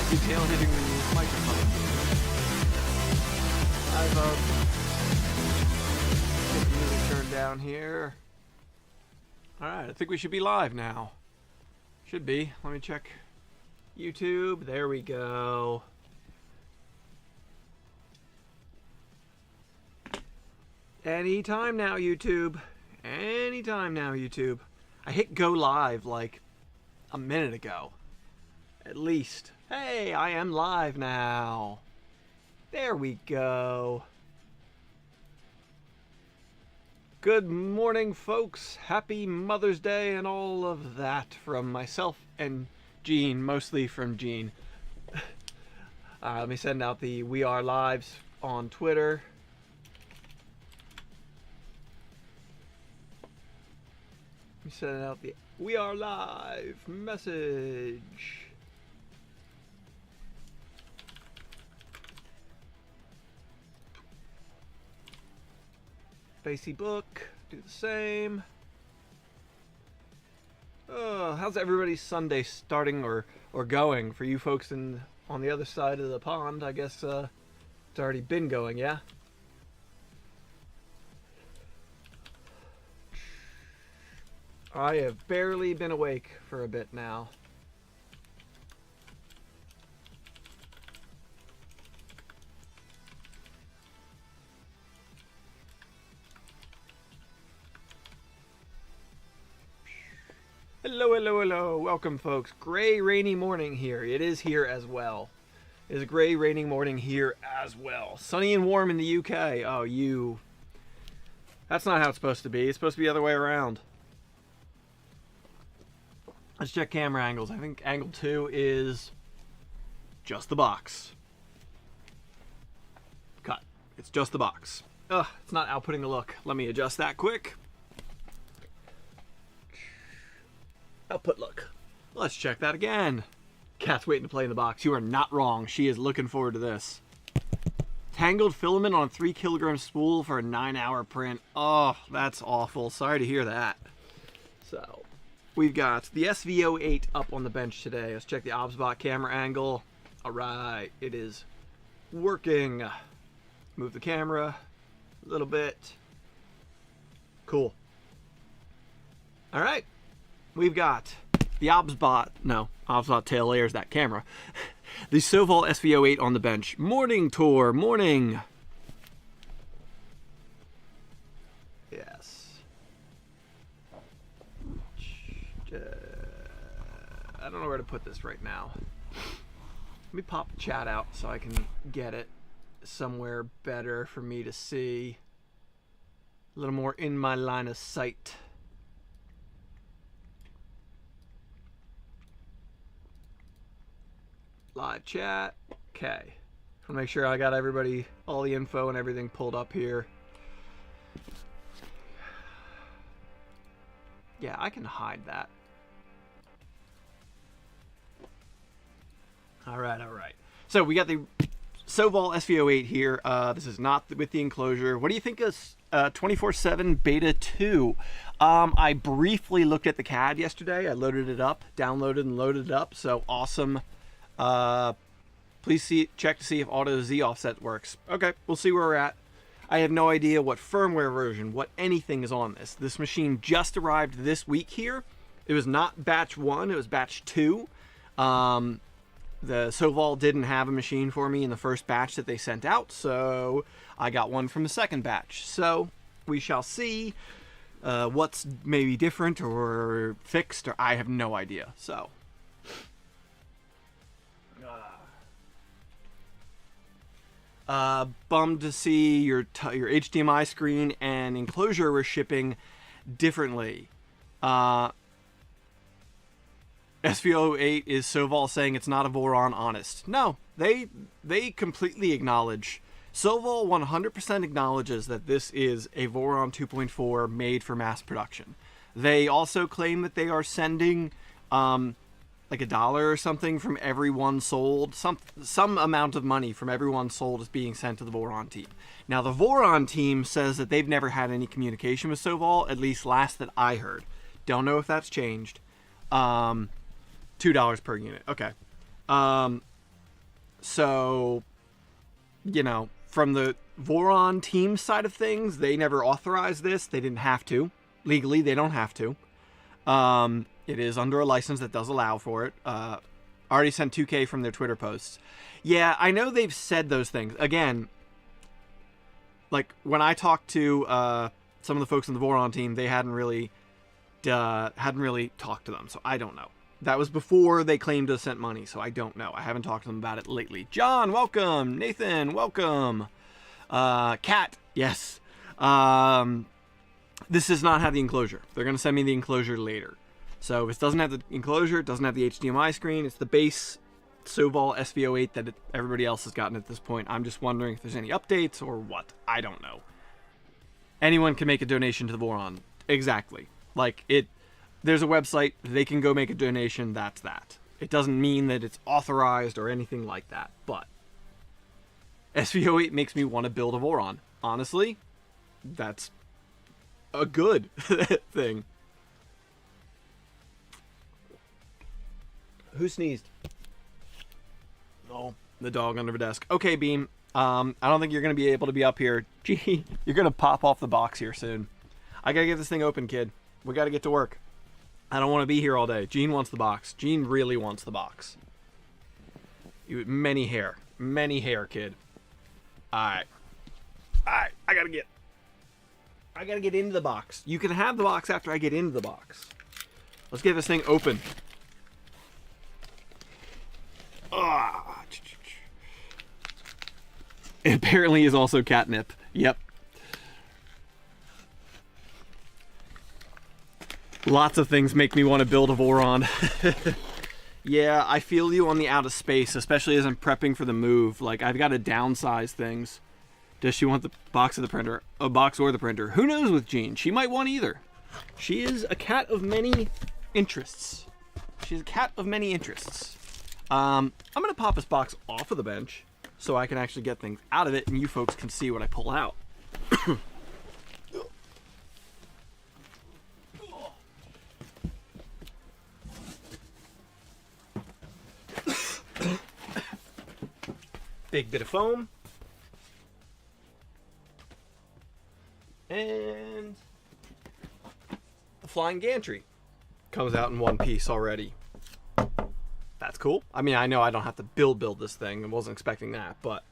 Keep tail hitting the microphone. I've get the music turned down here. Alright, I think we should be live now. Should be. Let me check YouTube. There we go. Anytime now, YouTube. Anytime now, YouTube. I hit go live like a minute ago. At least. Hey, I am live now. There we go. Good morning, folks. Happy Mother's Day and all of that from myself and Gene, mostly from Gene. Let me send out the We Are Lives on Twitter. Let me send out the We Are Live message. Facebook, do the same. Oh, how's everybody's Sunday starting or going for you folks on the other side of the pond? I guess it's already been going, yeah? I have barely been awake for a bit now. Hello, hello, hello. Welcome, folks. Gray, rainy morning here. It is here as well. It is a gray, rainy morning here as well. Sunny and warm in the UK. Oh, you. That's not how it's supposed to be. It's supposed to be the other way around. Let's check camera angles. I think angle 2 is just the box. Cut. It's just the box. Ugh, it's not outputting the look. Let me adjust that quick. Output look. Let's check that again. Cat's waiting to play in the box. You are not wrong. She is looking forward to this. Tangled filament on a 3 kilogram spool for a 9-hour print. Oh, that's awful. Sorry to hear that. So, we've got the SV08 up on the bench today. Let's check the OBSBot camera angle. Alright, it is working. Move the camera a little bit. Cool. Alright. We've got the OBSBot tail layers that camera. The Sovol SV08 on the bench. Morning tour, morning. Yes. I don't know where to put this right now. Let me pop the chat out so I can get it somewhere better for me to see. A little more in my line of sight. Live chat. Okay. I want to make sure I got everybody, all the info and everything pulled up here. Yeah, I can hide that. Alright, alright. So we got the Sovol SV08 here. This is not with the enclosure. What do you think of 24/7 Beta 2? I briefly looked at the CAD yesterday. I loaded it up, downloaded and loaded it up. So awesome. Please check to see if auto Z offset works. Okay, we'll see where we're at. I have no idea what firmware version, what anything is on this. This machine just arrived this week here. It was not batch 1, it was batch 2. The Sovol didn't have a machine for me in the first batch that they sent out, so I got one from the second batch. So we shall see what's maybe different or fixed, or I have no idea. So. Bummed to see your HDMI screen and enclosure were shipping differently. SV08 is Sovol saying it's not a Voron honest. No, they completely acknowledge. Sovol 100% acknowledges that this is a Voron 2.4 made for mass production. They also claim that they are sending like $1 or something from every one sold. Some amount of money from every one sold is being sent to the Voron team. Now the Voron team says that they've never had any communication with Sovol, at least last that I heard. Don't know if that's changed. $2 per unit. Okay. So, you know, from the Voron team side of things, they never authorized this. They didn't have to. Legally, they don't have to. It is under a license that does allow for it. Already sent 2K from their Twitter posts. Yeah, I know they've said those things. Again, like when I talked to some of the folks on the Voron team, they hadn't really talked to them, so I don't know. That was before they claimed to have sent money, so I don't know. I haven't talked to them about it lately. John, welcome. Nathan, welcome. Kat, yes. This does not have the enclosure. They're going to send me the enclosure later. So if it doesn't have the enclosure, it doesn't have the HDMI screen, it's the base Sovol SV08 that everybody else has gotten at this point. I'm just wondering if there's any updates or what. I don't know. Anyone can make a donation to the Voron. Exactly. Like, there's a website, they can go make a donation, that's that. It doesn't mean that it's authorized or anything like that, but SV08 makes me want to build a Voron. Honestly, that's a good thing. Who sneezed? No, the dog under the desk. Okay, Beam. I don't think you're going to be able to be up here. Gee, you're going to pop off the box here soon. I got to get this thing open, kid. We got to get to work. I don't want to be here all day. Gene wants the box. Gene really wants the box. Many hair, kid. All right. I gotta get into the box. You can have the box after I get into the box. Let's get this thing open. It apparently is also catnip. Yep. Lots of things make me want to build a Voron. Yeah, I feel you on the out of space, especially as I'm prepping for the move. Like, I've got to downsize things. Does she want the box or the printer? A box or the printer? Who knows with Jean? She might want either. She is a cat of many interests. She's a cat of many interests. I'm going to pop this box off of the bench so I can actually get things out of it and you folks can see what I pull out. Big bit of foam. And the flying gantry comes out in one piece already. That's cool. I mean, I know I don't have to build this thing. I wasn't expecting that, but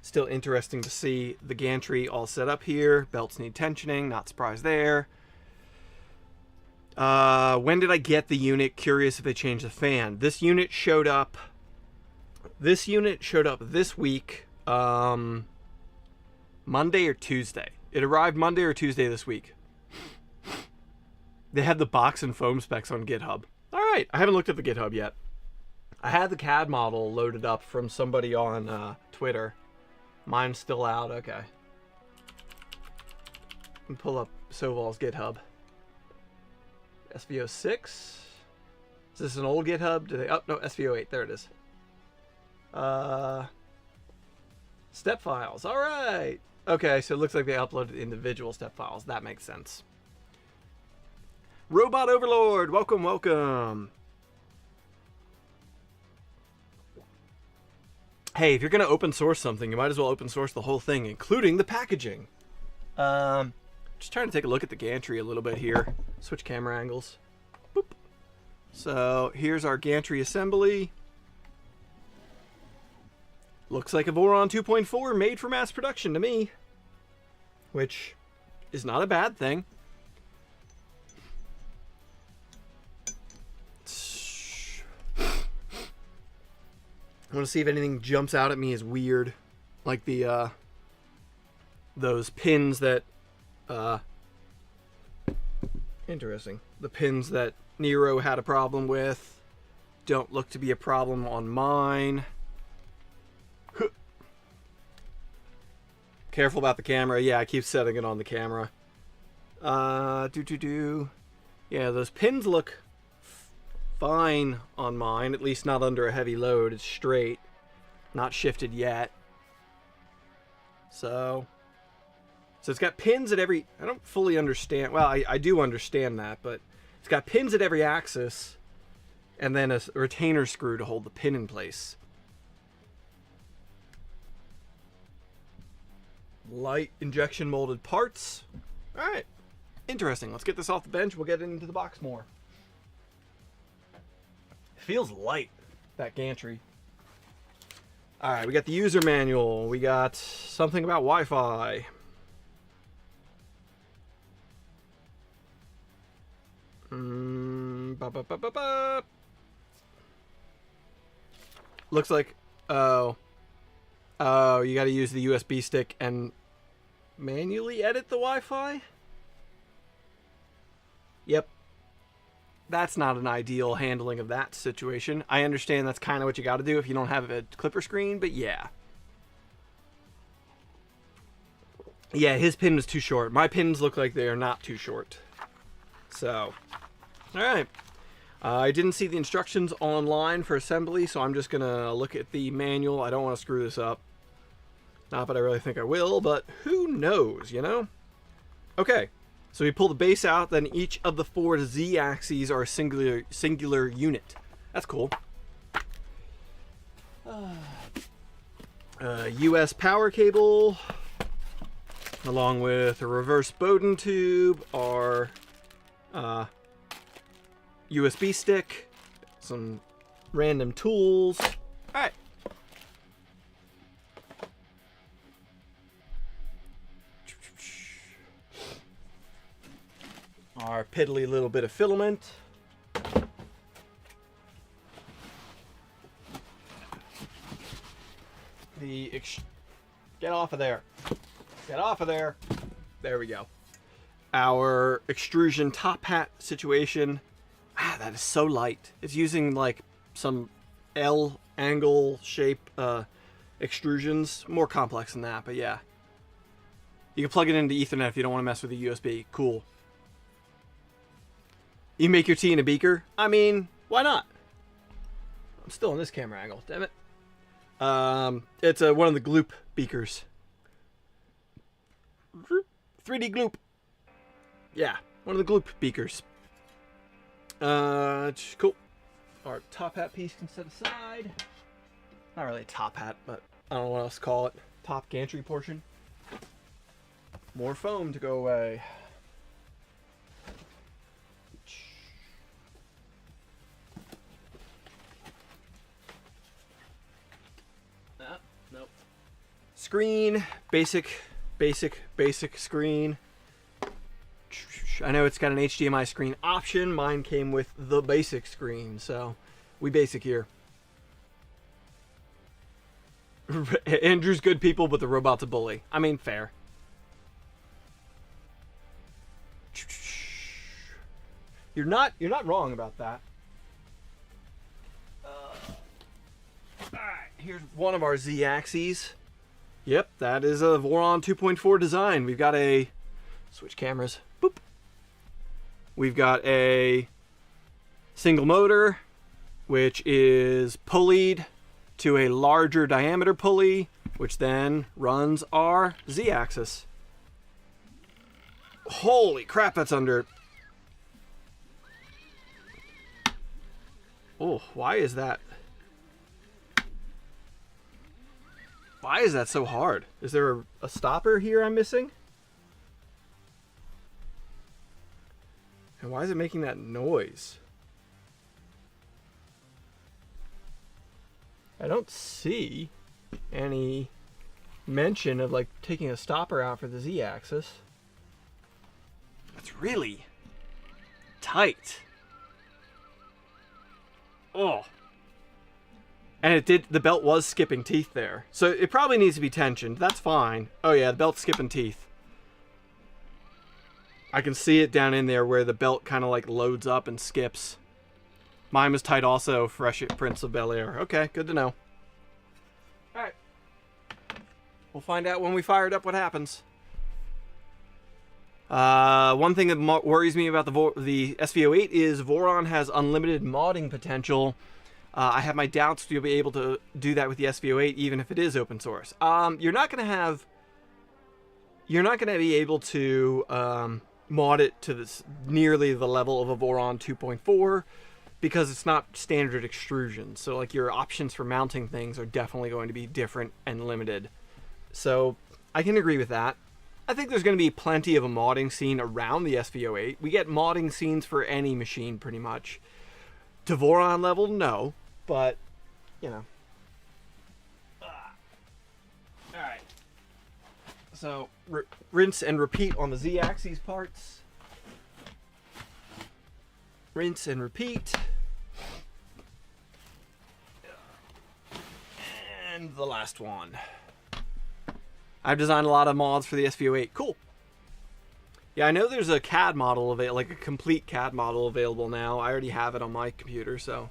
still interesting to see the gantry all set up here. Belts need tensioning, not surprised there. When did I get the unit? Curious if they changed the fan. This unit showed up this week, Monday or Tuesday. It arrived Monday or Tuesday this week. They had the box and foam specs on GitHub. All right, I haven't looked at the GitHub yet. I had the CAD model loaded up from somebody on Twitter. Mine's still out. Okay. And pull up Sovol's GitHub. SV06. Is this an old GitHub? Do they? Oh no, SV08. There it is. Step files. All right. Okay, so it looks like they uploaded individual step files. That makes sense. Robot Overlord, welcome, welcome. Hey, if you're going to open source something, you might as well open source the whole thing, including the packaging. Just trying to take a look at the gantry a little bit here. Switch camera angles. Boop. So here's our gantry assembly. Looks like a Voron 2.4 made for mass production to me, which is not a bad thing. I want to see if anything jumps out at me as weird, like the those pins that interesting. The pins that Nero had a problem with don't look to be a problem on mine. Careful about the camera. Yeah, I keep setting it on the camera. Yeah, those pins look fine on mine, at least not under a heavy load. It's straight, not shifted yet. So it's got pins at every, I don't fully understand, well, I do understand that, but it's got pins at every axis and then a retainer screw to hold the pin in place. Light injection molded parts. All right, interesting. Let's get this off the bench. We'll get into the box more. It feels light, that gantry. All right, we got the user manual. We got something about Wi-Fi. Looks like, oh, you got to use the USB stick and manually edit the Wi-Fi? Yep. That's not an ideal handling of that situation. I understand that's kind of what you got to do if you don't have a clipper screen, but yeah. Yeah, his pin was too short. My pins look like they are not too short. So, all right. I didn't see the instructions online for assembly, so I'm just going to look at the manual. I don't want to screw this up. Not that I really think I will, but who knows, you know? Okay, so we pull the base out, then each of the 4 Z-axes are a singular unit. That's cool. US power cable, along with a reverse Bowden tube, our USB stick, some random tools. All right. Our piddly little bit of filament. Get off of there. Get off of there. There we go. Our extrusion top hat situation. Ah, that is so light. It's using like some L angle shape extrusions. More complex than that, but yeah. You can plug it into Ethernet if you don't want to mess with the USB. Cool. You make your tea in a beaker? I mean, why not? I'm still in this camera angle, damn it. It's one of the gloop beakers. 3D gloop. Yeah, one of the gloop beakers. Cool. Our top hat piece can set aside. Not really a top hat, but I don't know what else to call it. Top gantry portion. More foam to go away. Nope. Screen, basic screen. I know it's got an HDMI screen option. Mine came with the basic screen, so we basic here. Andrew's good people, but the robot's a bully. I mean, fair. You're not wrong about that. Alright, here's one of our Z-axes. Yep, that is a Voron 2.4 design. We've got a... Switch cameras. Boop. We've got a single motor, which is pulleyed to a larger diameter pulley, which then runs our Z-axis. Holy crap, that's under... Oh, why is that? Why is that so hard? Is there a stopper here I'm missing? And why is it making that noise? I don't see any mention of like taking a stopper out for the Z-axis. That's really tight. Oh. And the belt was skipping teeth there. So it probably needs to be tensioned. That's fine. Oh yeah, the belt's skipping teeth. I can see it down in there where the belt kind of like loads up and skips. Mine was tight also, fresh at Prince of Bel-Air. Okay, good to know. Alright. We'll find out when we fire it up what happens. One thing that worries me about the SV08 is Voron has unlimited modding potential. I have my doubts you'll be able to do that with the SV08 even if it is open source. You're not going to be able to mod it to this nearly the level of a Voron 2.4 because it's not standard extrusion. So like your options for mounting things are definitely going to be different and limited. So I can agree with that. I think there's going to be plenty of a modding scene around the SV08. We get modding scenes for any machine, pretty much. To Voron level, no. But, you know. Alright. So, rinse and repeat on the Z-axis parts. Rinse and repeat. And the last one. I've designed a lot of mods for the SV08. Cool. Yeah, I know there's a CAD model available, like a complete CAD model available now. I already have it on my computer, so.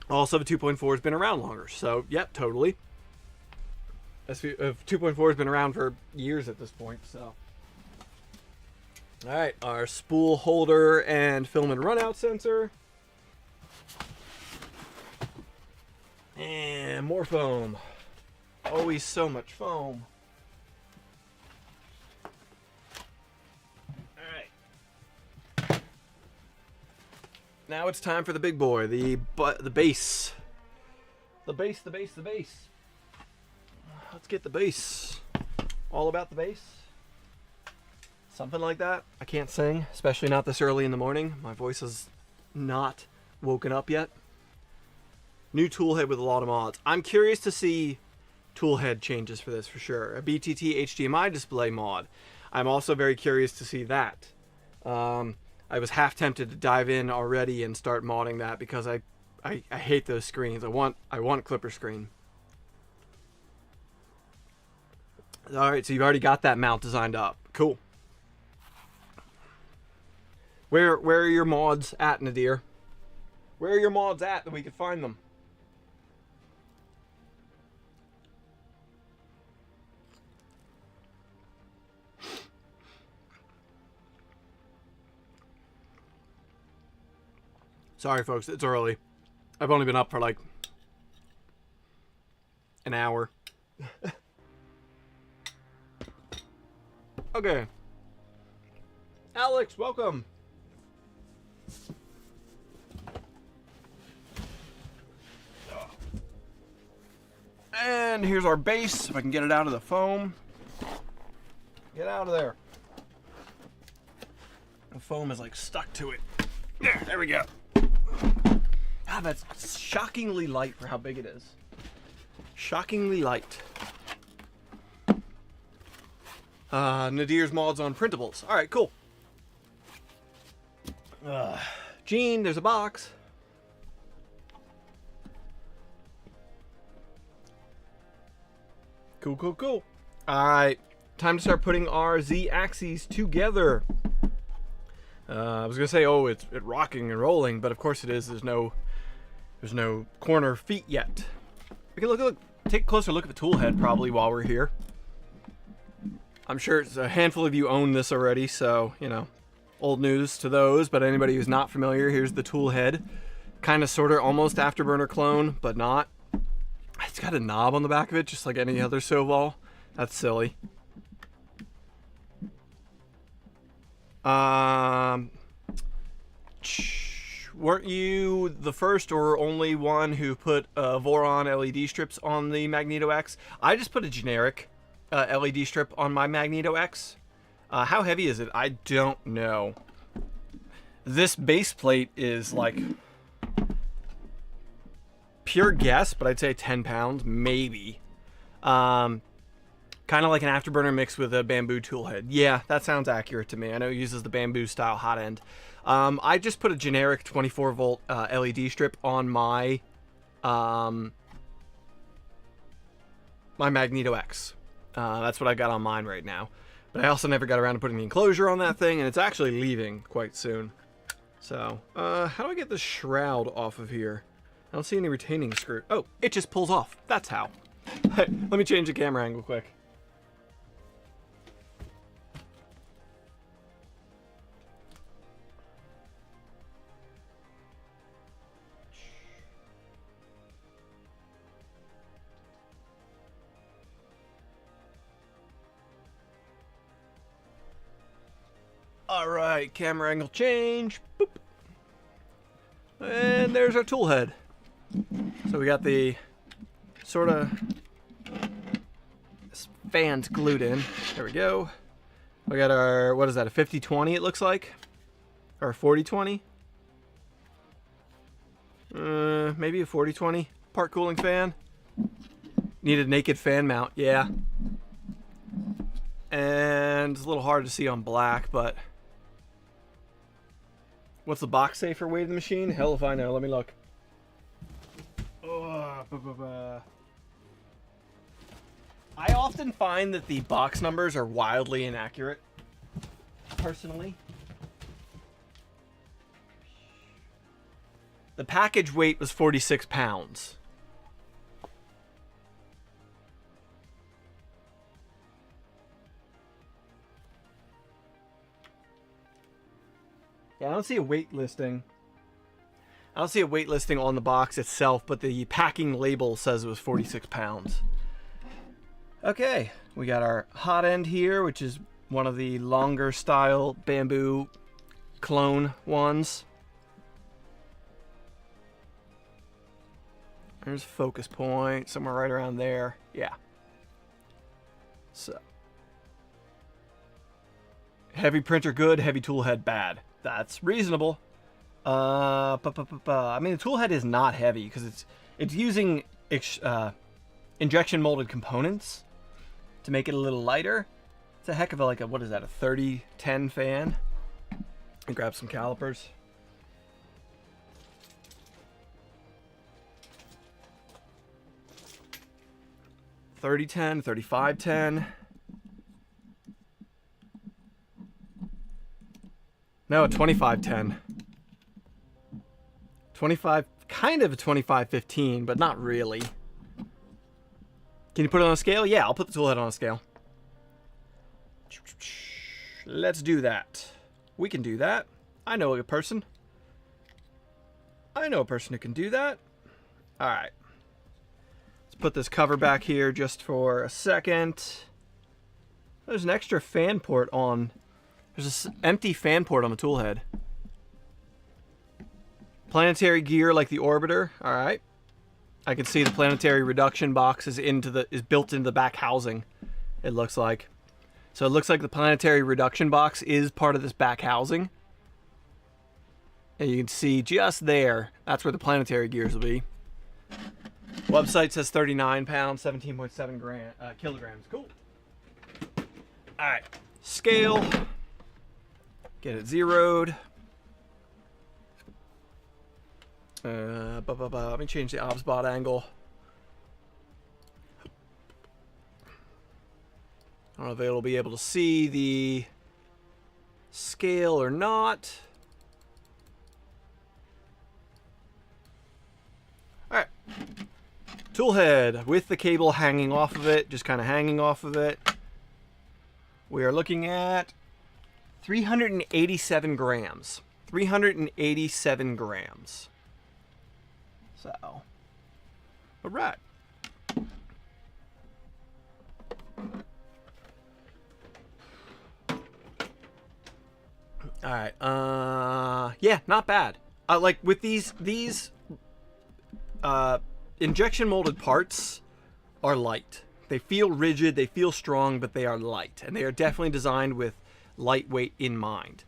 Also, the 2.4 has been around longer, so yep, totally. 2.4 has been around for years at this point, so. All right, our spool holder and filament runout sensor. And more foam. Always so much foam. Alright. Now it's time for the big boy, the base. The base. Let's get the base. All about the base. Something like that. I can't sing, especially not this early in the morning. My voice is not woken up yet. New toolhead with a lot of mods. I'm curious to see toolhead changes for this for sure. A BTT HDMI display mod. I'm also very curious to see that. I was half tempted to dive in already and start modding that because I hate those screens. I want a clipper screen. All right, so you've already got that mount designed up. Cool. Where are your mods at, Nadir? Where are your mods at that we could find them? Sorry, folks, it's early. I've only been up for like an hour. Okay. Alex, welcome. And here's our base. If I can get it out of the foam. Get out of there. The foam is like stuck to it. There we go. Ah, that's shockingly light for how big it is. Shockingly light. Nadir's mods on printables. Alright, cool. Gene, there's a box. Cool. Alright, time to start putting our Z-axes together. I was gonna say, oh, it's rocking and rolling, but of course it is. There's no corner feet yet. We can take a closer look at the toolhead probably while we're here. I'm sure a handful of you own this already, so, you know, old news to those, but anybody who's not familiar, here's the toolhead. Kind of, sort of, almost Afterburner clone, but not. It's got a knob on the back of it, just like any other Sovol. That's silly. Weren't you the first or only one who put Voron LED strips on the Magneto X? I just put a generic LED strip on my Magneto X. How heavy is it? I don't know. This base plate is like pure guess, but I'd say 10 pounds, maybe. Kind of like an Afterburner mixed with a Bambu toolhead. Yeah, that sounds accurate to me. I know it uses the Bambu style hot end. I just put a generic 24 volt LED strip on my my Magneto X. That's what I got on mine right now. But I also never got around to putting the enclosure on that thing, and it's actually leaving quite soon. So, how do I get the shroud off of here? I don't see any retaining screw. Oh, it just pulls off. That's how. Let me change the camera angle quick. Alright, camera angle change. Boop. And there's our tool head. So we got the sort of fan's glued in. There we go. We got our, what is that, a 50-20 it looks like? Or a 40-20? Maybe a 40-20 part cooling fan. Need a naked fan mount, yeah. And it's a little hard to see on black, but what's the box say for weight of the machine? Hell if I know. Let me look. I often find that the box numbers are wildly inaccurate, personally. The package weight was 46 pounds. Yeah, I don't see a weight listing. I don't see a weight listing on the box itself, but the packing label says it was 46 pounds. Okay, we got our hot end here, which is one of the longer style Bambu clone ones. There's focus point, somewhere right around there. Yeah. So. Heavy printer good, heavy tool head bad. That's reasonable. I mean, the tool head is not heavy because it's using injection molded components to make it a little lighter. It's a heck of a, like a, what is that, a 30-10 fan? And grab some calipers. $30-10, $35-10. No, 25-10. 25, kind of a 25-15, but not really. Can you put it on a scale? Yeah, I'll put the tool head on a scale. Let's do that. We can do that. I know a person. I know a person who can do that. All right. Let's put this cover back here just for a second. There's an extra fan port on. There's an empty fan port on the tool head. Planetary gear like the orbiter. All right. I can see the planetary reduction box is built into the back housing. It looks like. So it looks like the planetary reduction box is part of this back housing. And you can see just there, that's where the planetary gears will be. Website says 39 pounds, 17.7 kilograms. Cool. All right. Scale. Get it zeroed. Let me change the obspot angle. I don't know if it'll be able to see the scale or not. Alright. Tool head with the cable hanging off of it, just kind of hanging off of it. We are looking at 387 grams. 387 grams. So, all right. All right. Yeah, not bad. Like with these injection molded parts are light. They feel rigid, they feel strong, but they are light, and they are definitely designed with lightweight in mind.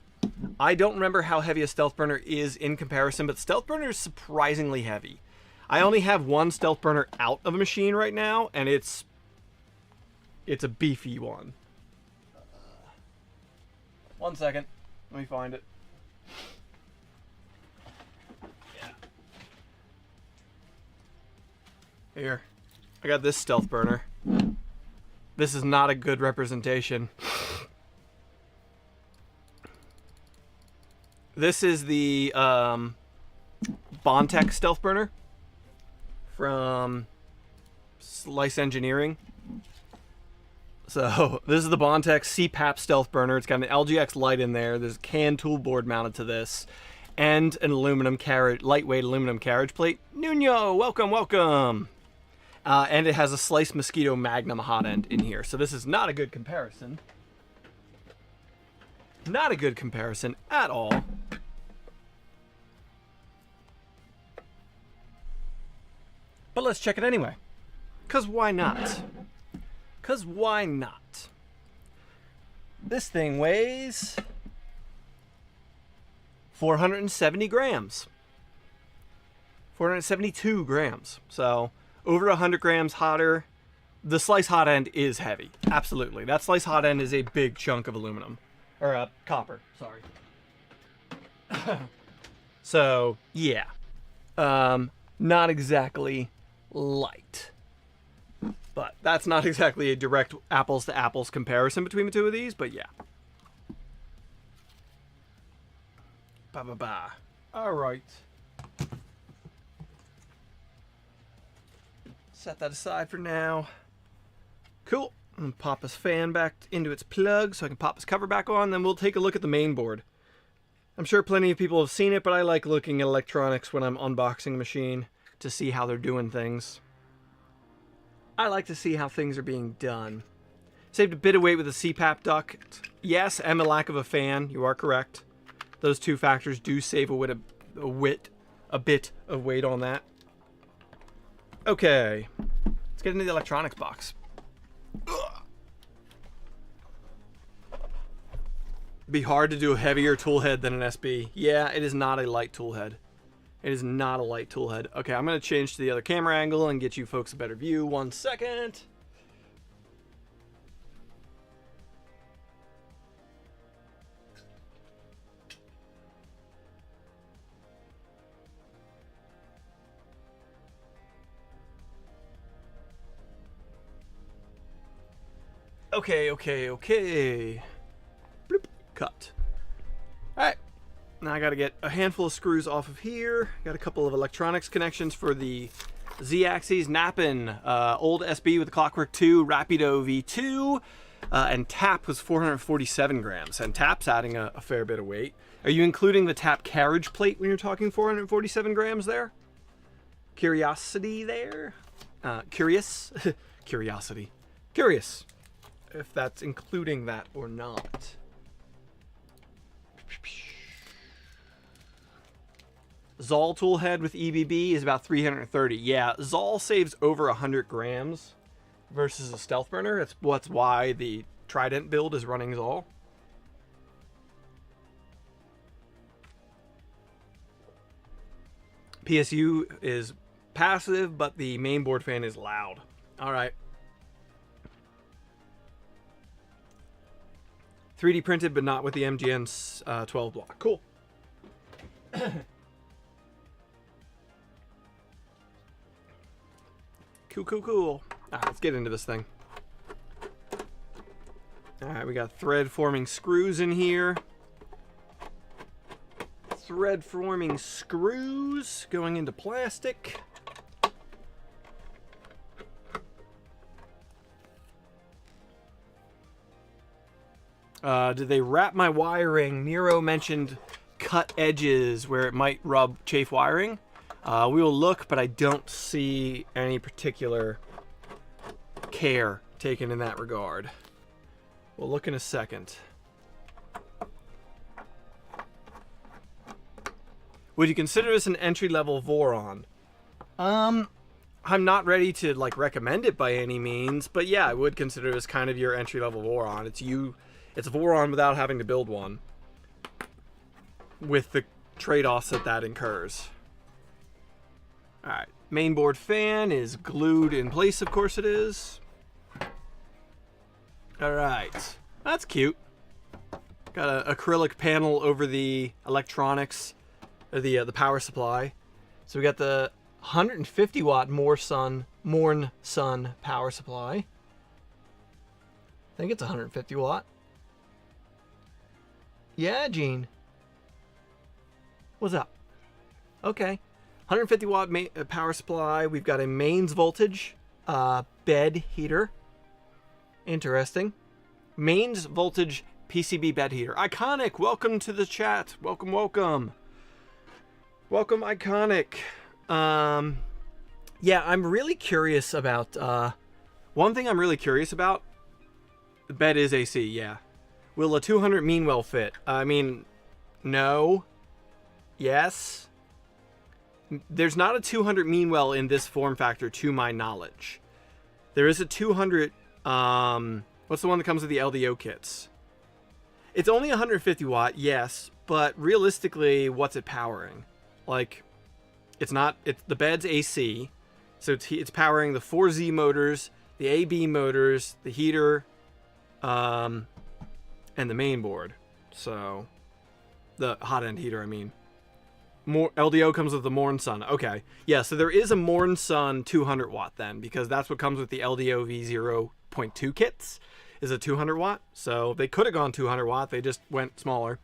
I don't remember how heavy a stealth burner is in comparison, but stealth burner is surprisingly heavy. I only have one stealth burner out of a machine right now, and it's a beefy one. 1 second. Let me find it. Yeah. Here. I got this stealth burner. This is not a good representation. This is the Bondtech stealth burner from Slice Engineering. So this is the Bondtech CPAP stealth burner. It's got an LGX light in there. There's a CAN tool board mounted to this, and an aluminum lightweight aluminum carriage plate. Nuno, welcome, welcome. And it has a Slice Mosquito Magnum hot end in here. So this is not a good comparison. Not a good comparison at all. But let's check it anyway. Because why not? Because why not? This thing weighs 470 grams. 472 grams. So over 100 grams hotter. The slice hot end is heavy. Absolutely. That slice hot end is a big chunk of aluminum. Or copper, sorry. So, yeah. Not exactly light. But that's not exactly a direct apples to apples comparison between the two of these, but yeah. Ba-ba-ba. Alright. Set that aside for now. Cool. I'm gonna pop this fan back into its plug so I can pop this cover back on, then we'll take a look at the main board. I'm sure plenty of people have seen it, but I like looking at electronics when I'm unboxing a machine to see how they're doing things. I like to see how things are being done. Saved a bit of weight with the CPAP duct. Yes, and the lack of a fan. You are correct. Those two factors do save a bit of weight on that. Okay, let's get into the electronics box. Be hard to do a heavier tool head than an SB. Yeah, it is not a light tool head. It is not a light tool head. Okay, I'm going to change to the other camera angle and get you folks a better view. 1 second. Okay. Bloop. Cut. Alright. Now I gotta get a handful of screws off of here. Got a couple of electronics connections for the Z-axis. Nappin, old SB with the Clockwork 2, Rapido V2, and tap was 447 grams. And tap's adding a fair bit of weight. Are you including the tap carriage plate when you're talking 447 grams there? Curiosity there? Curious? Curiosity. Curious if that's including that or not. Zoll tool head with EBB is about 330. Yeah, Zoll saves over 100 grams versus a stealth burner. That's why the Trident build is running Zoll. PSU is passive, but the mainboard fan is loud. All right. 3D printed, but not with the MGN 12 block. Cool. Cool. All right, let's get into this thing. All right, we got thread forming screws in here. Thread forming screws going into plastic. Did they wrap my wiring? Nero mentioned cut edges where it might rub chafe wiring. We will look, but I don't see any particular care taken in that regard. We'll look in a second. Would you consider this an entry-level Voron? I'm not ready to recommend it by any means, but yeah, I would consider this kind of your entry-level Voron. It's a Voron without having to build one, with the trade-offs that incurs. Alright, mainboard fan is glued in place, of course it is. Alright, that's cute. Got an acrylic panel over the electronics, or the power supply. So we got the 150 watt Morn Sun power supply. I think it's 150 watt. Yeah, Gene. What's up? Okay. 150 watt power supply. We've got a mains voltage bed heater. Interesting. Mains voltage PCB bed heater. Iconic, welcome to the chat. Welcome. Welcome, Iconic. Yeah, I'm really curious about... one thing I'm really curious about... The bed is AC, yeah. Will a 200 Meanwell fit? I mean, no. Yes. There's not a 200 Meanwell in this form factor to my knowledge. There is a 200 What's the one that comes with the LDO kits? It's only 150 watt, yes, but realistically, what's it powering? Like, the bed's AC, so it's powering the 4Z motors, the AB motors, the heater, and the main board. So, the hot end heater, I mean. More LDO comes with the Morn Sun. Okay, yeah, so there is a Morn Sun 200 watt then, because that's what comes with the LDO V0.2 kits, is a 200 watt. So they could have gone 200 watt, they just went smaller.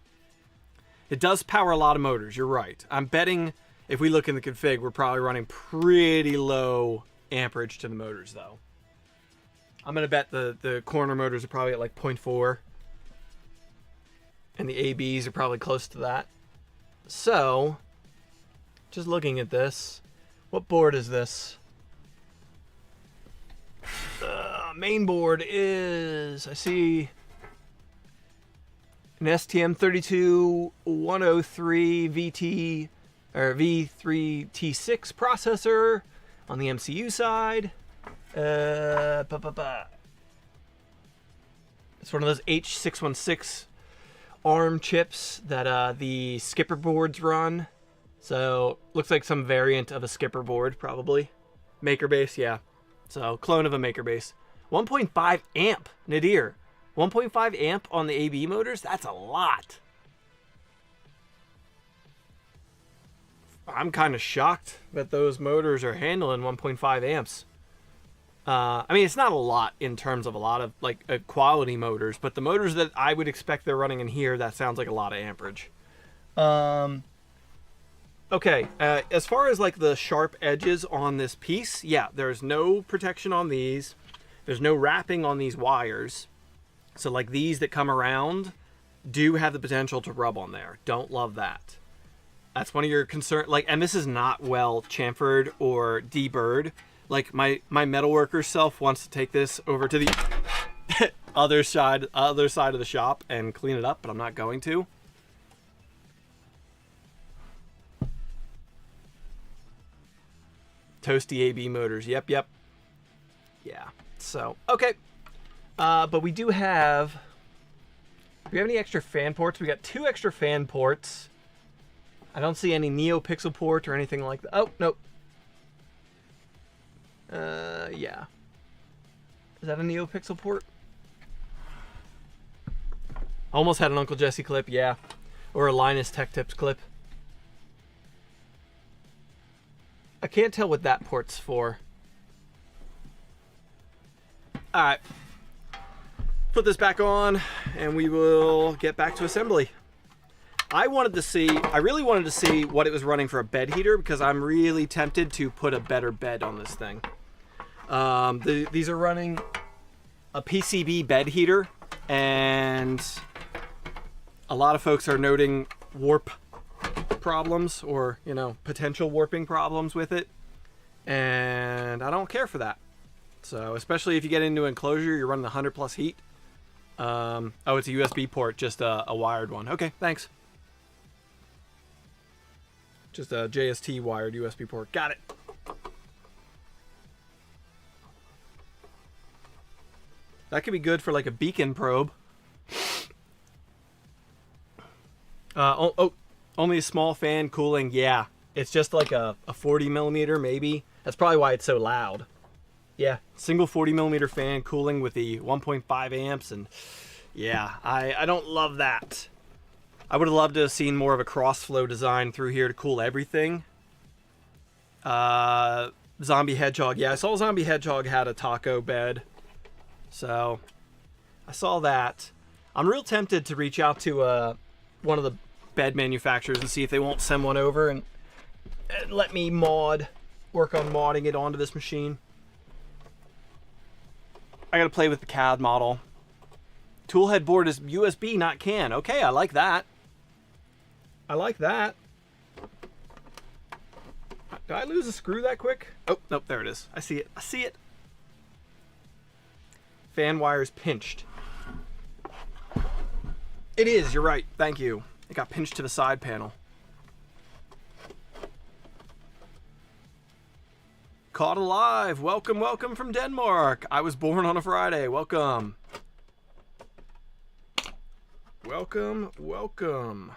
It does power a lot of motors, you're right. I'm betting if we look in the config, we're probably running pretty low amperage to the motors though. I'm gonna bet the corner motors are probably at like 0.4. And the ABs are probably close to that. So, just looking at this, what board is this? Main board is, I see an STM32 103 VT or V3T6 processor on the MCU side. It's one of those H616 ARM chips that the skipper boards run. So looks like some variant of a skipper board, probably. Maker base, yeah. So clone of a maker base. 1.5 amp, nadir. 1.5 amp on the AB motors, that's a lot. I'm kind of shocked that those motors are handling 1.5 amps. I mean, it's not a lot in terms of a lot of like quality motors, but the motors that I would expect they're running in here, that sounds like a lot of amperage. Okay, as far as like the sharp edges on this piece, yeah, there's no protection on these. There's no wrapping on these wires. So like these that come around do have the potential to rub on there. Don't love that. That's one of your concerns. Like, and this is not well chamfered or deburred. Like my metalworker self wants to take this over to the other side of the shop and clean it up, but I'm not going to. Toasty AB motors. Yep. Yeah. So, okay. But we do have... Do we have any extra fan ports? We got 2 extra fan ports. I don't see any NeoPixel port or anything like that. Oh, nope. Yeah. Is that a NeoPixel port? Almost had an Uncle Jesse clip, yeah. Or a Linus Tech Tips clip. I can't tell what that port's for. Alright. Put this back on, and we will get back to assembly. I really wanted to see what it was running for a bed heater, because I'm really tempted to put a better bed on this thing. These are running a PCB bed heater, and a lot of folks are noting warp problems, or, you know, potential warping problems with it, and I don't care for that. So, especially if you get into an enclosure, you're running 100 plus heat. Oh, it's a USB port, just a wired one. Okay, thanks. Just a JST wired USB port. Got it. That could be good for like a beacon probe. Only a small fan cooling. Yeah, it's just like a 40 millimeter maybe. That's probably why it's so loud. Yeah, single 40 millimeter fan cooling with the 1.5 amps, and yeah, I don't love that. I would have loved to have seen more of a cross-flow design through here to cool everything. Zombie Hedgehog. Yeah, I saw Zombie Hedgehog had a taco bed. So, I saw that. I'm real tempted to reach out to one of the bed manufacturers and see if they won't send one over and let me work on modding it onto this machine. I gotta play with the CAD model. Toolhead board is USB, not CAN. Okay, I like that. I like that. Did I lose a screw that quick? Oh, nope, there it is. I see it. I see it. Fan wires pinched. It is, you're right. Thank you. It got pinched to the side panel. Caught alive. Welcome, welcome from Denmark. I was born on a Friday. Welcome. Welcome, welcome.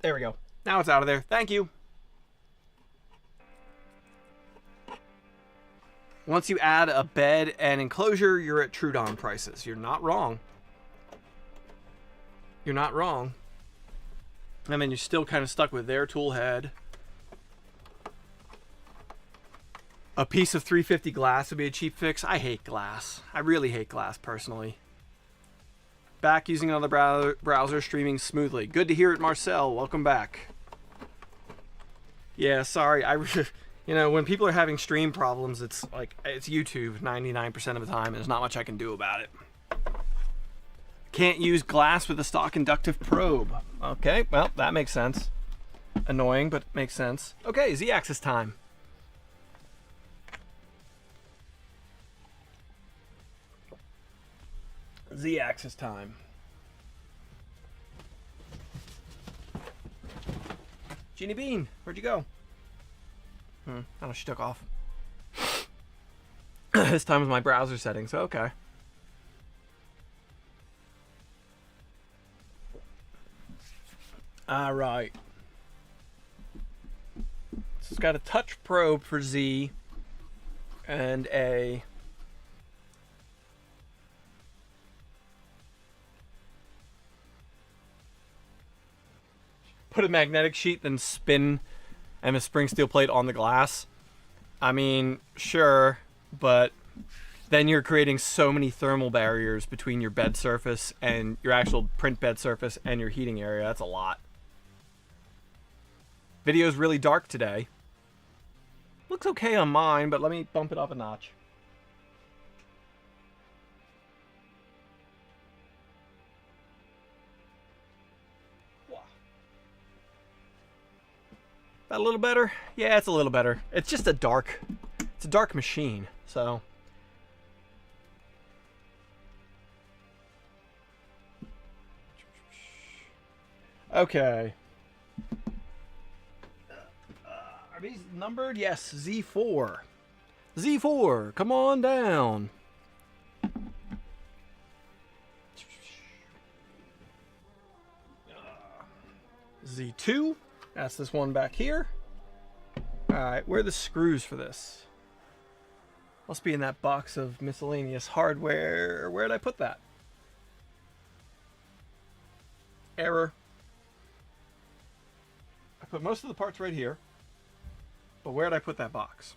There we go. Now it's out of there. Thank you. Once you add a bed and enclosure, you're at Trident prices. You're not wrong. You're not wrong. I mean, you're still kind of stuck with their Toolhead. A piece of 350 glass would be a cheap fix. I hate glass. I really hate glass, personally. Back using another browser, streaming smoothly. Good to hear it, Marcel. Welcome back. Yeah, sorry. You know, when people are having stream problems, it's like, it's YouTube 99% of the time, and there's not much I can do about it. Can't use glass with a stock inductive probe. Okay, well, that makes sense. Annoying, but makes sense. Okay, Z-axis time. Z-axis time. Jeannie Bean, where'd you go? I don't know, she took off. This time was my browser settings, so okay. Alright. So it's got a touch probe for Z and a put a magnetic sheet, then spin and a spring steel plate on the glass. I mean, sure, but then you're creating so many thermal barriers between your bed surface and your actual print bed surface and your heating area. That's a lot. Video's really dark today. Looks okay on mine, but let me bump it up a notch. That a little better? Yeah, it's a little better. It's just it's a dark machine, so. Okay. Are these numbered? Yes, Z4. Z4, come on down. Z2. That's this one back here. Alright, where are the screws for this? Must be in that box of miscellaneous hardware. Where did I put that? Error. I put most of the parts right here. But where did I put that box?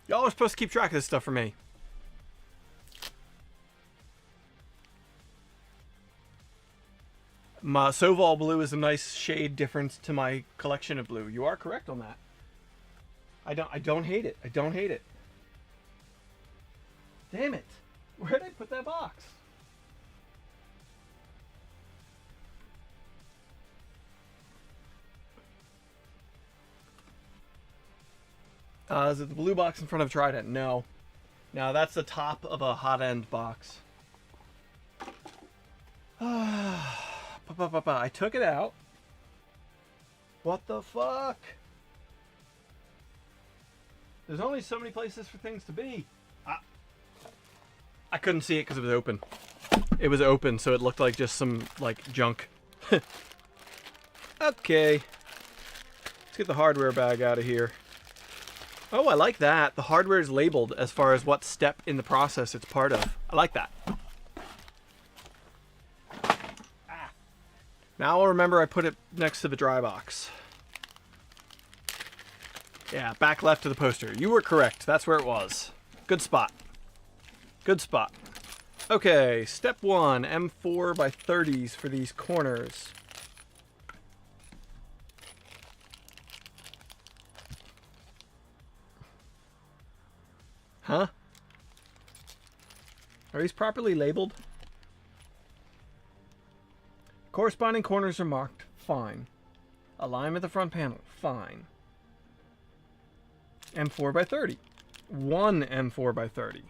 Y'all are supposed to keep track of this stuff for me. My Sovol blue is a nice shade difference to my collection of blue. You are correct on that. I don't hate it. I don't hate it. Damn it. Where did I put that box? Is it the blue box in front of Trident? No. No, that's the top of a hot end box. I took it out. What the fuck? There's only so many places for things to be. I couldn't see it because it was open. It was open, so it looked like just some, like, junk. Okay. Let's get the hardware bag out of here. Oh, I like that. The hardware is labeled as far as what step in the process it's part of. I like that. Now I'll remember I put it next to the dry box. Yeah, back left of the poster. You were correct. That's where it was. Good spot. Good spot. Okay, step 1, M4 by 30s for these corners. Huh? Are these properly labeled? Corresponding corners are marked. Fine. Alignment of the front panel. Fine. M4 by 30. One M4 by 30.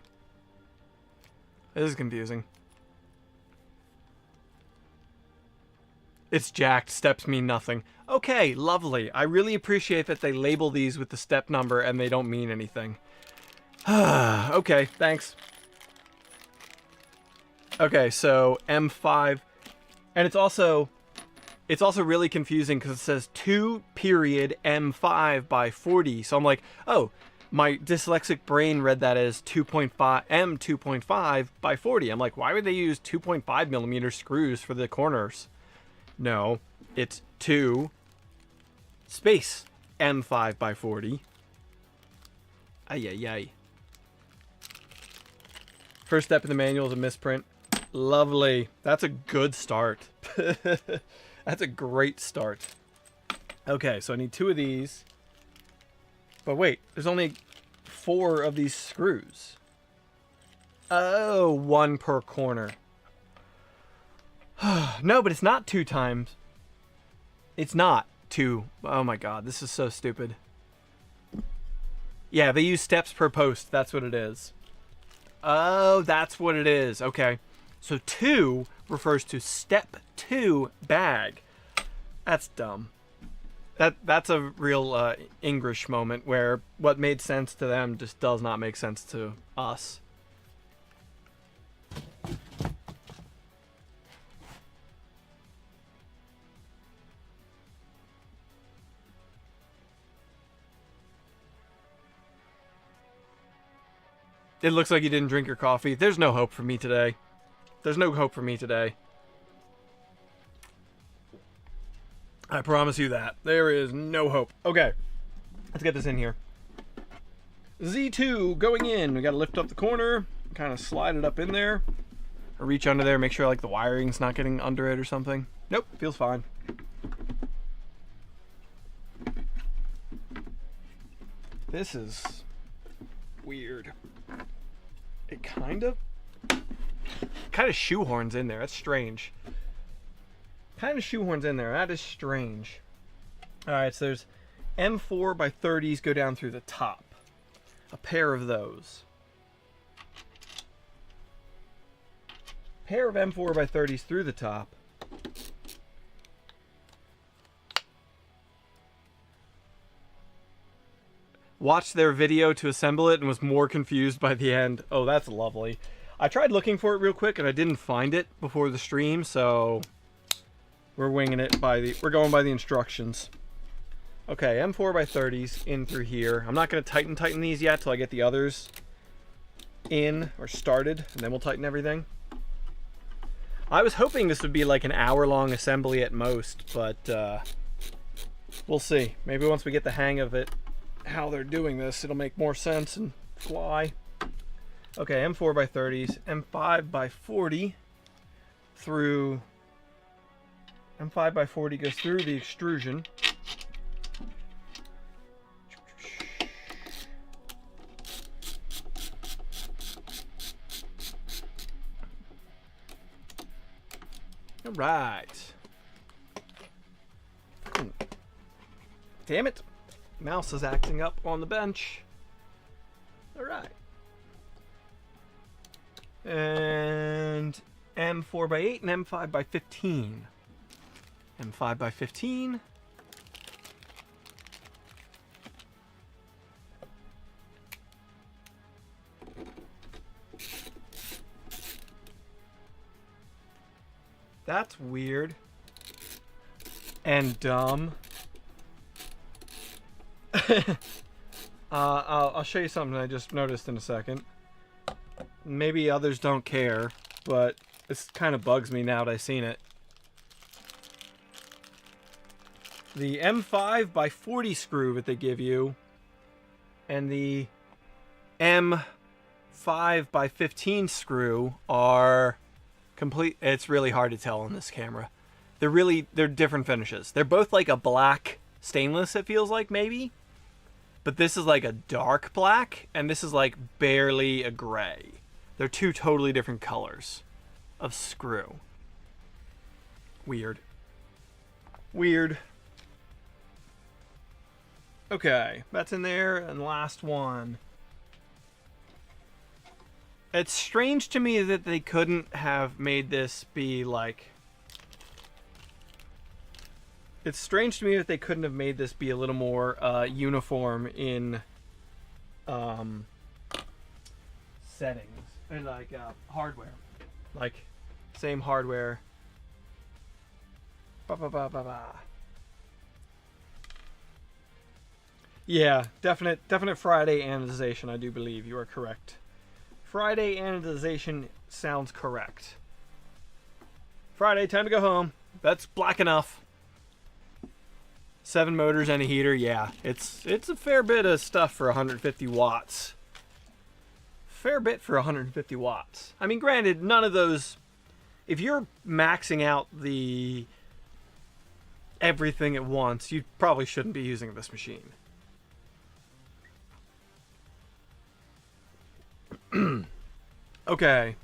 This is confusing. It's jacked. Steps mean nothing. Okay, lovely. I really appreciate that they label these with the step number and they don't mean anything. Okay, thanks. Okay, so M5. And it's also really confusing because it says 2 period M5 by 40. So I'm like, oh, my dyslexic brain read that as 2.5 M2.5 by 40. I'm like, why would they use 2.5 millimeter screws for the corners? No, it's 2 space M5 by 40. Ay, ay, ay. First step in the manual is a misprint. Lovely. That's a good start. That's a great start. Okay, so I need 2 of these. But wait, there's only 4 of these screws. Oh, 1 per corner. No, but it's not 2 times. It's not 2. Oh my god, this is so stupid. Yeah, they use steps per post. That's what it is. Oh, that's what it is. Okay. So 2 refers to step 2 bag. That's dumb. That's a real English moment where what made sense to them just does not make sense to us. It looks like you didn't drink your coffee. There's no hope for me today. There's no hope for me today. I promise you that. There is no hope. Okay. Let's get this in here. Z2 going in. We got to lift up the corner. Kind of slide it up in there. Or reach under there. Make sure like the wiring's not getting under it or something. Nope. Feels fine. This is weird. It kind of shoehorns in there. That's strange. Kind of shoehorns in there. That is strange. Alright, so there's M4 by 30s go down through the top. A pair of those. Pair of M4 by 30s through the top. Watched their video to assemble it and was more confused by the end. Oh, that's lovely. I tried looking for it real quick and I didn't find it before the stream, so we're winging it we're going by the instructions. Okay, M4 by 30s in through here. I'm not going to tighten these yet till I get the others in or started, and then we'll tighten everything. I was hoping this would be like an hour-long assembly at most, but we'll see. Maybe once we get the hang of it, how they're doing this, it'll make more sense and fly. Okay, M4 by 30s, M5 by 40 through. M5 by 40 goes through the extrusion. All right. Damn it. Mouse is acting up on the bench. All right. And M4 by 8 and M5 by 15. M5 by 15. That's weird. And dumb. I'll show you something I just noticed in a second. Maybe others don't care, but this kind of bugs me now that I've seen it. The M5 by 40 screw that they give you and the M5 by 15 screw are complete. It's really hard to tell on this camera. They're different finishes. They're both like a black stainless, it feels like, maybe. But this is like a dark black, and this is like barely a gray. They're two totally different colors of screw. Weird. Weird. Okay, that's in there, and last one. It's strange to me that they couldn't have made this be like... It's strange to me that they couldn't have made this be a little more uniform in settings. And like hardware. Like, same hardware. Yeah, definite Friday anodization, I do believe. You are correct. Friday anodization sounds correct. Friday, time to go home. That's black enough. 7 motors and a heater, yeah. It's a fair bit of stuff for 150 watts. Fair bit for 150 watts. I mean, granted, none of those... If you're maxing out the everything at once, you probably shouldn't be using this machine. Okay.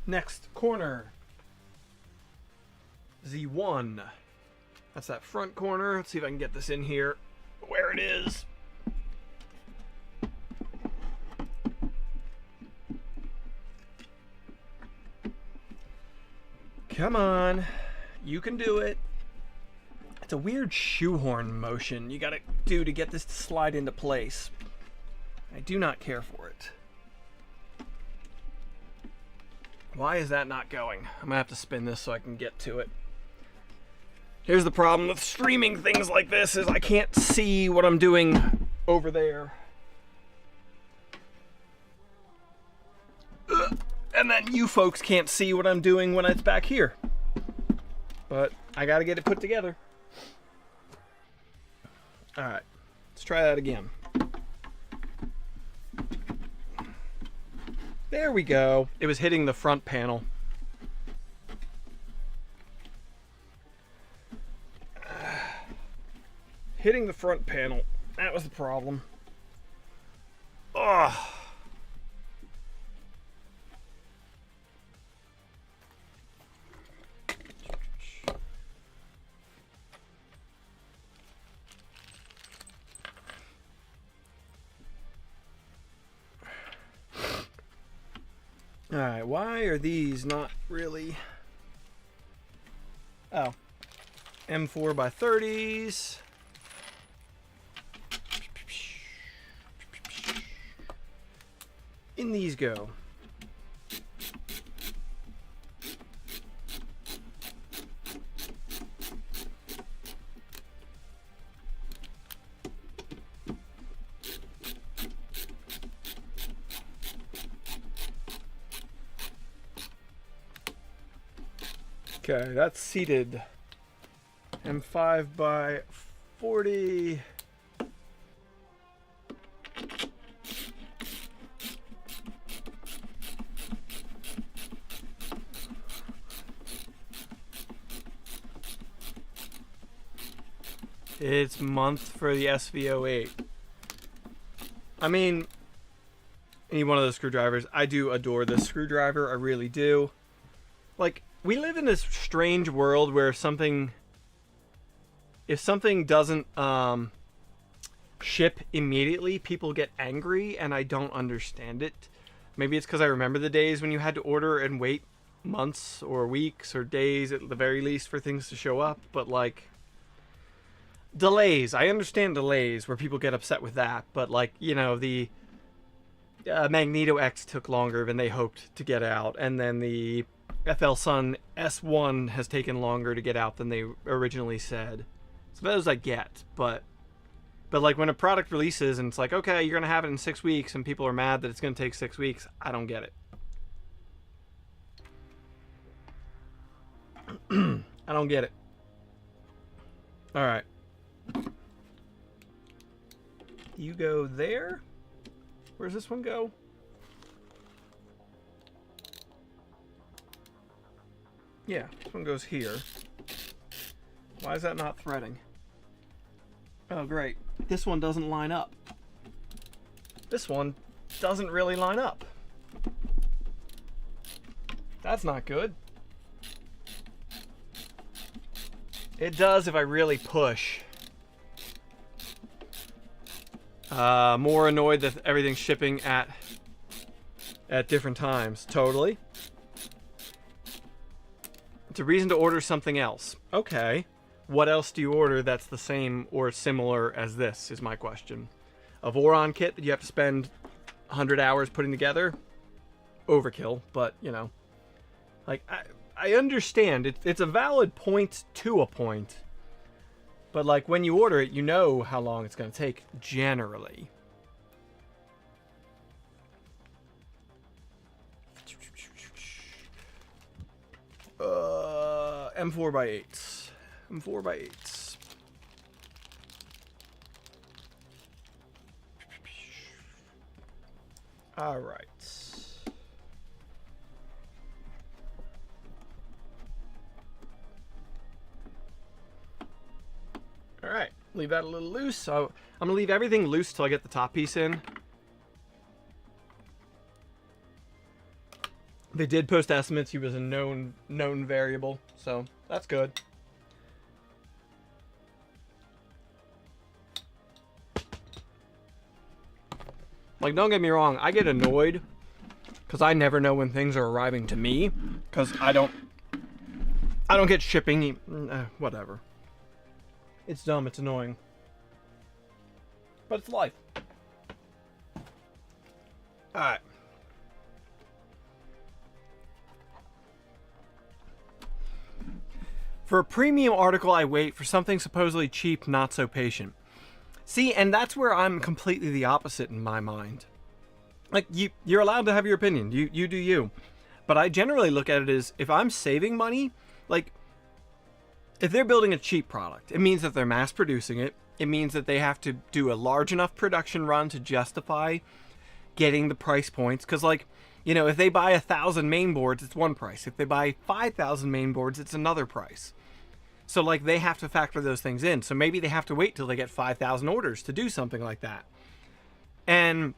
Next corner. Z1. That's that front corner. Let's see if I can get this in here where it is. Come on. You can do it. It's a weird shoehorn motion you gotta do to get this to slide into place. I do not care for it. Why is that not going? I'm gonna have to spin this so I can get to it. Here's the problem with streaming things like this is I can't see what I'm doing over there. And then you folks can't see what I'm doing when it's back here. But I gotta get it put together. Alright, let's try that again. There we go. It was hitting the front panel. Hitting the front panel. That was the problem. Ugh. Alright, why are these not really... Oh. M4 by 30s. In these go. Okay, that's seated. M5 by 40. It's month for the SV08. I mean, I need one of those screwdrivers. I do adore this screwdriver. I really do. Like, we live in this strange world where if something doesn't ship immediately, people get angry, and I don't understand it. Maybe it's because I remember the days when you had to order and wait months or weeks or days at the very least for things to show up, but like... Delays. I understand delays where people get upset with that, but like, you know, the Magneto X took longer than they hoped to get out, and then the FL Sun S1 has taken longer to get out than they originally said. So those I get, but like when a product releases and it's like, okay, you're gonna have it in 6 weeks, and people are mad that it's gonna take 6 weeks, I don't get it. I don't get it. All right. You go there. Where's this one go? Yeah, this one goes here. Why is that not threading? Oh, great. This one doesn't line up. This one doesn't really line up. That's not good. It does if I really push. More annoyed that everything's shipping at different times. Totally. It's a reason to order something else. Okay. What else do you order that's the same or similar as this, is my question. A Voron kit that you have to spend 100 hours putting together? Overkill, but, you know. Like, I understand. It's a valid point to a point. But, like, when you order it, you know how long it's going to take, generally. M4x8s. M4x8s. All right. All right, leave that a little loose. So I'm gonna leave everything loose till I get the top piece in. They did post estimates. He was a known variable, so that's good. Like, don't get me wrong, I get annoyed because I never know when things are arriving to me because I don't get shipping. Whatever. It's dumb. It's annoying, but it's life. All right. For a premium article, I wait. For something supposedly cheap, not so patient. See, and that's where I'm completely the opposite in my mind. Like, you're allowed to have your opinion. You do you. But I generally look at it as, if I'm saving money, like, if they're building a cheap product, it means that they're mass producing it. It means that they have to do a large enough production run to justify getting the price points. Because, like, you know, if they buy 1,000 main boards, it's one price. If they buy 5,000 main boards, it's another price. So, like, they have to factor those things in. So maybe they have to wait till they get 5,000 orders to do something like that. And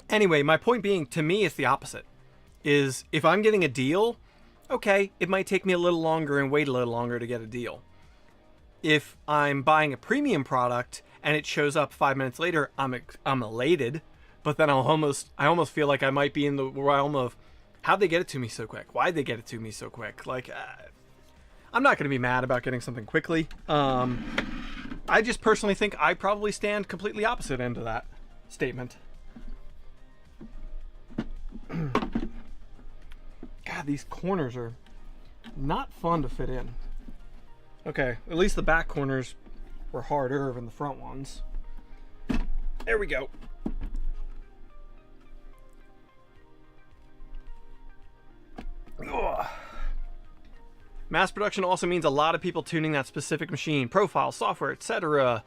anyway, my point being, to me, it's the opposite. Is if I'm getting a deal, okay, it might take me a little longer and wait a little longer to get a deal. If I'm buying a premium product and it shows up 5 minutes later, I'm elated. But then I almost feel like I might be in the realm of, how'd they get it to me so quick? Why'd they get it to me so quick? Like, I'm not going to be mad about getting something quickly. I just personally think I probably stand completely opposite end of that statement. God, these corners are not fun to fit in. Okay, at least the back corners were harder than the front ones. There we go. Ugh. Mass production also means a lot of people tuning that specific machine, profile, software, etc.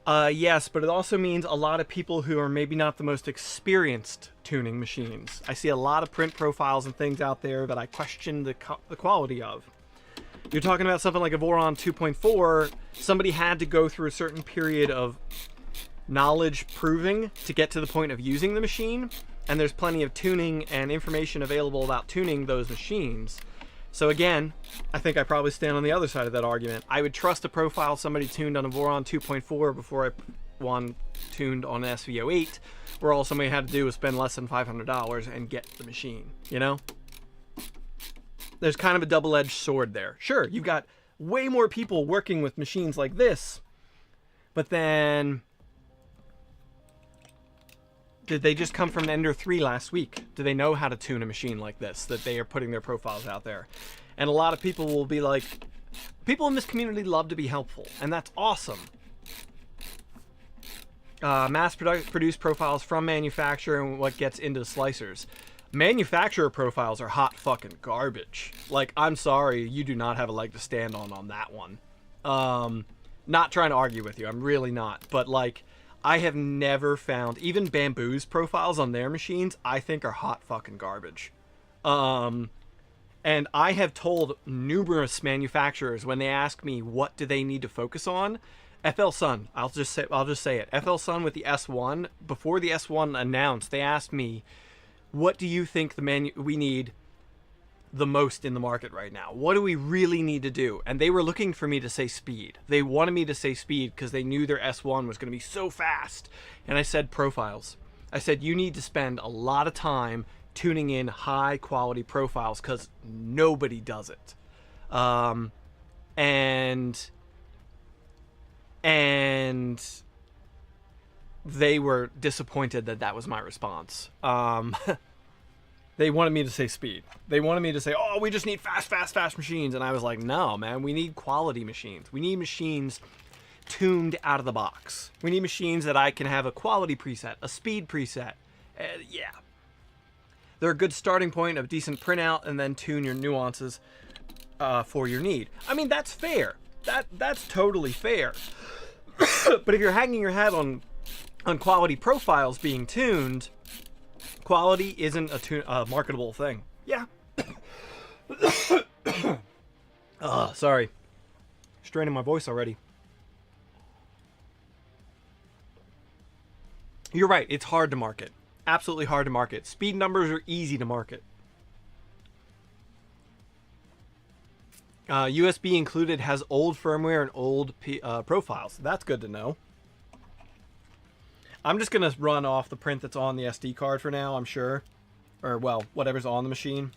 Yes, but it also means a lot of people who are maybe not the most experienced tuning machines. I see a lot of print profiles and things out there that I question the quality of. You're talking about something like a Voron 2.4, somebody had to go through a certain period of knowledge proving to get to the point of using the machine, and there's plenty of tuning and information available about tuning those machines. So again, I think I probably stand on the other side of that argument. I would trust a profile somebody tuned on a Voron 2.4 before one tuned on an SV08, where all somebody had to do was spend less than $500 and get the machine, you know? There's kind of a double-edged sword there. Sure, you've got way more people working with machines like this, but then did they just come from Ender 3 last week? Do they know how to tune a machine like this, that they are putting their profiles out there? And a lot of people will be like, people in this community love to be helpful, and that's awesome. Mass-produced profiles from manufacturer and what gets into slicers. Manufacturer profiles are hot fucking garbage. Like, I'm sorry, you do not have a leg to stand on that one. Not trying to argue with you, I'm really not. But, like, I have never found, even Bambu's profiles on their machines, I think are hot fucking garbage. And I have told numerous manufacturers when they ask me what do they need to focus on, FL Sun, I'll just say it. FL Sun with the S1, before the S1 announced, they asked me, what do you think we need the most in the market right now? What do we really need to do? And they were looking for me to say speed. They wanted me to say speed because they knew their S1 was going to be so fast. And I said profiles. I said, you need to spend a lot of time tuning in high quality profiles because nobody does it. And they were disappointed that that was my response. They wanted me to say speed. They wanted me to say, oh, we just need fast machines. And I was like, no, man, we need quality machines. We need machines tuned out of the box. We need machines that I can have a quality preset, a speed preset. Yeah. They're a good starting point, a decent printout, and then tune your nuances for your need. I mean, that's fair. That's totally fair. But if you're hanging your hat on quality profiles being tuned, quality isn't a marketable thing. Yeah. Sorry. Straining my voice already. You're right. It's hard to market. Absolutely hard to market. Speed numbers are easy to market. USB included has old firmware and old profiles. That's good to know. I'm just going to run off the print that's on the SD card for now, I'm sure. Or, well, whatever's on the machine.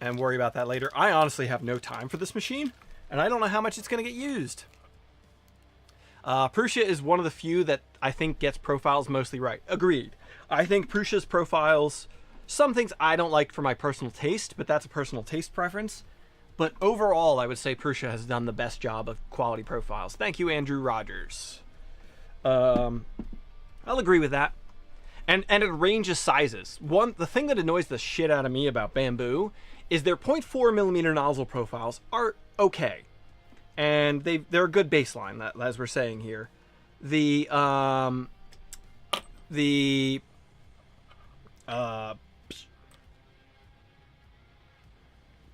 And worry about that later. I honestly have no time for this machine. And I don't know how much it's going to get used. Prusa is one of the few that I think gets profiles mostly right. Agreed. I think Prusa's profiles, some things I don't like for my personal taste, but that's a personal taste preference. But overall, I would say Prusa has done the best job of quality profiles. Thank you, Andrew Rogers. I'll agree with that. And it ranges sizes. The thing that annoys the shit out of me about Bambu is their 0.4mm nozzle profiles are okay. And they're a good baseline, as we're saying here. The 0.6,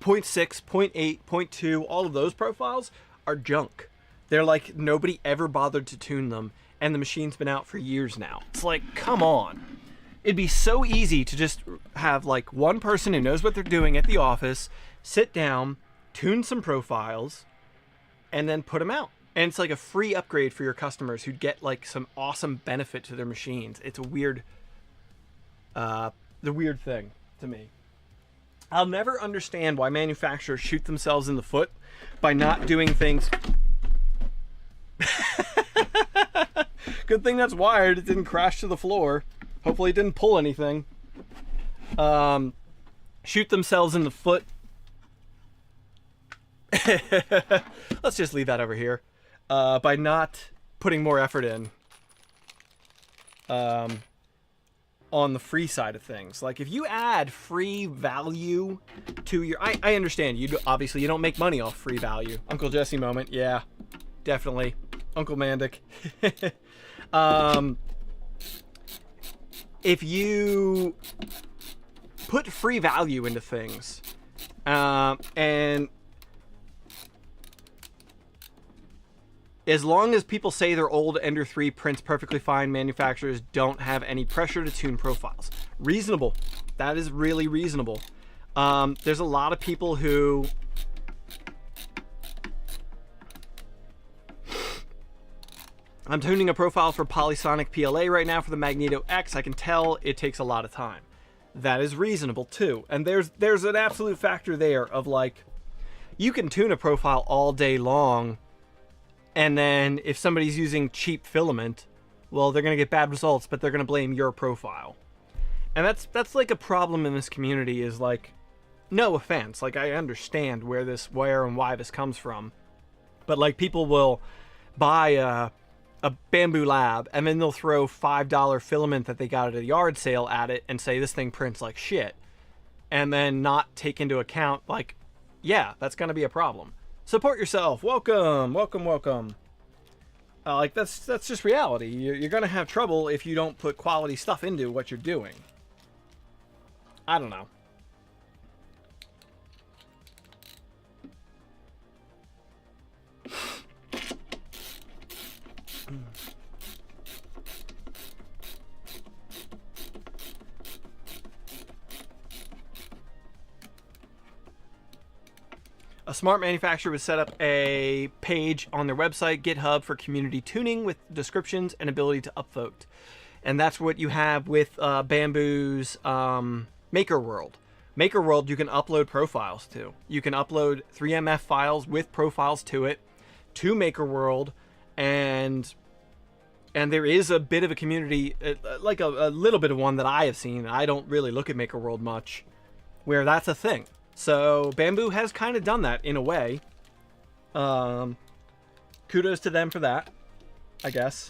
0.8, 0.2, all of those profiles are junk. They're like nobody ever bothered to tune them, and the machine's been out for years now. It's like, come on. It'd be so easy to just have like one person who knows what they're doing at the office, sit down, tune some profiles, and then put them out. And it's like a free upgrade for your customers who'd get like some awesome benefit to their machines. It's a weird, the weird thing to me. I'll never understand why manufacturers shoot themselves in the foot by not doing things. Good thing that's wired. It didn't crash to the floor. Hopefully it didn't pull anything. Shoot themselves in the foot. Let's just leave that over here. By not putting more effort in. On the free side of things. Like if you add free value to your, I understand obviously you don't make money off free value. Uncle Jesse moment. Yeah, definitely. Uncle Mandic. If you put free value into things, and as long as people say their old Ender 3 prints perfectly fine, manufacturers don't have any pressure to tune profiles. Reasonable. That is really reasonable. There's a lot of people who I'm tuning a profile for Polysonic PLA right now for the Magneto X. I can tell it takes a lot of time. That is reasonable too. And there's an absolute factor there of like, you can tune a profile all day long, and then if somebody's using cheap filament, well, they're going to get bad results, but they're going to blame your profile. And that's like a problem in this community is like, no offense, like I understand where and why this comes from. But like people will buy a Bambu Lab and then they'll throw $5 filament that they got at a yard sale at it and say this thing prints like shit. And then not take into account like, yeah, that's going to be a problem. Support yourself. Welcome, welcome, welcome. Like that's just reality. You're gonna have trouble if you don't put quality stuff into what you're doing. I don't know. A smart manufacturer would set up a page on their website, GitHub, for community tuning with descriptions and ability to upvote. And that's what you have with Bambu's Maker World. Maker World, you can upload profiles to. You can upload 3MF files with profiles to it, to Maker World, and there is a bit of a community, like a little bit of one that I have seen. I don't really look at Maker World much, where that's a thing. So Bambu has kind of done that in a way. Kudos to them for that, I guess.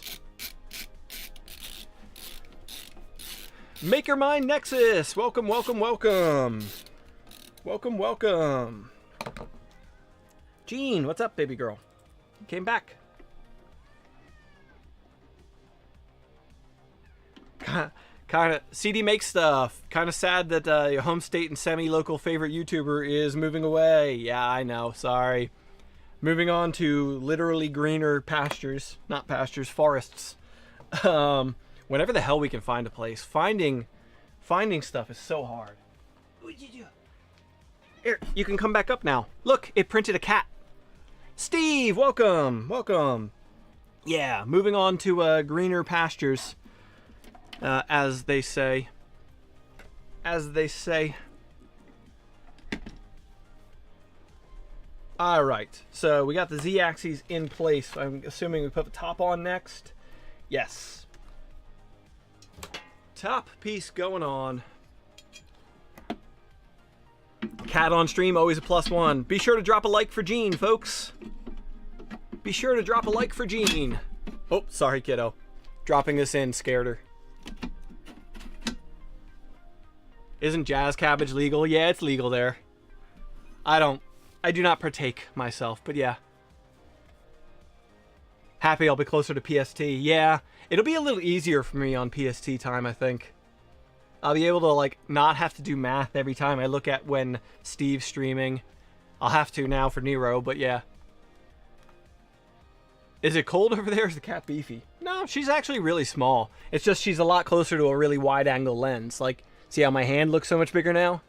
MakerMind Nexus, welcome, welcome, welcome. Welcome, welcome. Jean, what's up, baby girl? You came back. Kind of CD makes stuff. Kind of sad that your home state and semi-local favorite YouTuber is moving away. Yeah, I know. Sorry. Moving on to literally greener pastures, not pastures, forests. Whenever the hell we can find a place, finding stuff is so hard. What'd you do? Here, you can come back up now. Look, it printed a cat. Steve, welcome, welcome. Yeah, moving on to greener pastures. As they say. All right, so we got the Z-axis in place. I'm assuming we put the top on next. Yes. Top piece going on. Cat on stream, always a +1. Be sure to drop a like for Jean, folks. Be sure to drop a like for Jean. Oh, sorry, kiddo. Dropping this in scared her. Isn't jazz cabbage legal? Yeah, it's legal there. I do not partake myself, but yeah. Happy I'll be closer to PST. Yeah, it'll be a little easier for me on PST time, I think. I'll be able to, like, not have to do math every time I look at when Steve's streaming. I'll have to now for Nero, but yeah. Is it cold over there? Is the cat beefy? No, she's actually really small. It's just she's a lot closer to a really wide-angle lens. Like, see how my hand looks so much bigger now?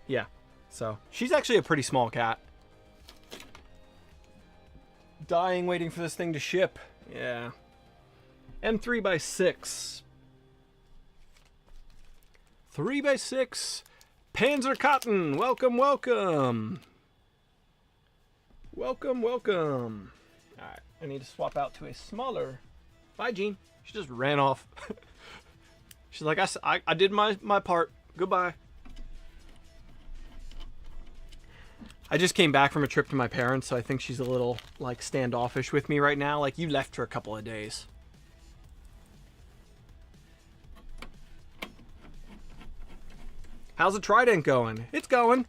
Yeah. So, she's actually a pretty small cat. Dying waiting for this thing to ship. Yeah. M3x6. 3x6. Panzer Cotton. Welcome, welcome. Welcome, welcome. Alright, I need to swap out to a smaller. Bye, Jean. She just ran off. She's like, I did my part. Goodbye. I just came back from a trip to my parents, so I think she's a little, like, standoffish with me right now. Like, you left for a couple of days. How's the Trident going? It's going.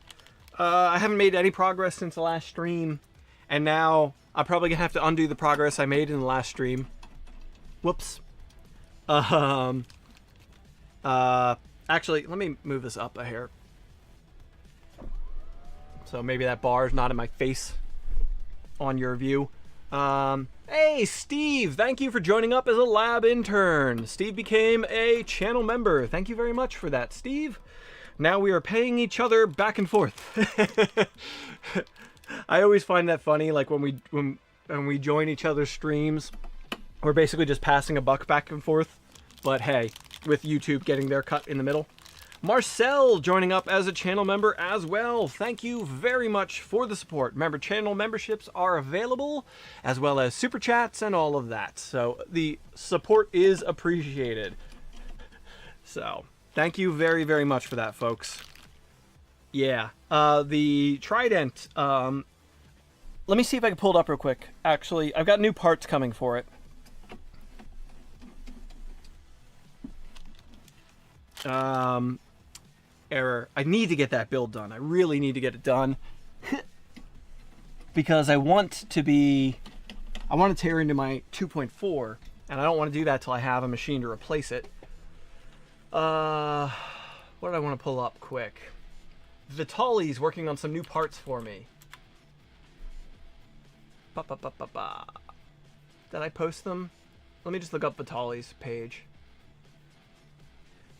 I haven't made any progress since the last stream, and now I'm probably gonna have to undo the progress I made in the last stream. Whoops. Actually, let me move this up a hair. So maybe that bar is not in my face on your view. Hey, Steve, thank you for joining up as a lab intern. Steve became a channel member. Thank you very much for that, Steve. Now we are paying each other back and forth. I always find that funny, like when we join each other's streams, we're basically just passing a buck back and forth. But hey, with YouTube getting their cut in the middle. Marcel joining up as a channel member as well. Thank you very much for the support. Remember, channel memberships are available, as well as super chats and all of that. So the support is appreciated. So thank you very, very much for that, folks. Yeah, the Trident. Let me see if I can pull it up real quick. Actually, I've got new parts coming for it. Error. I need to get that build done. I really need to get it done. Because I want to tear into my 2.4, and I don't want to do that till I have a machine to replace it. What did I want to pull up quick? Vitaly's working on some new parts for me. Did I post them? Let me just look up Vitaly's page.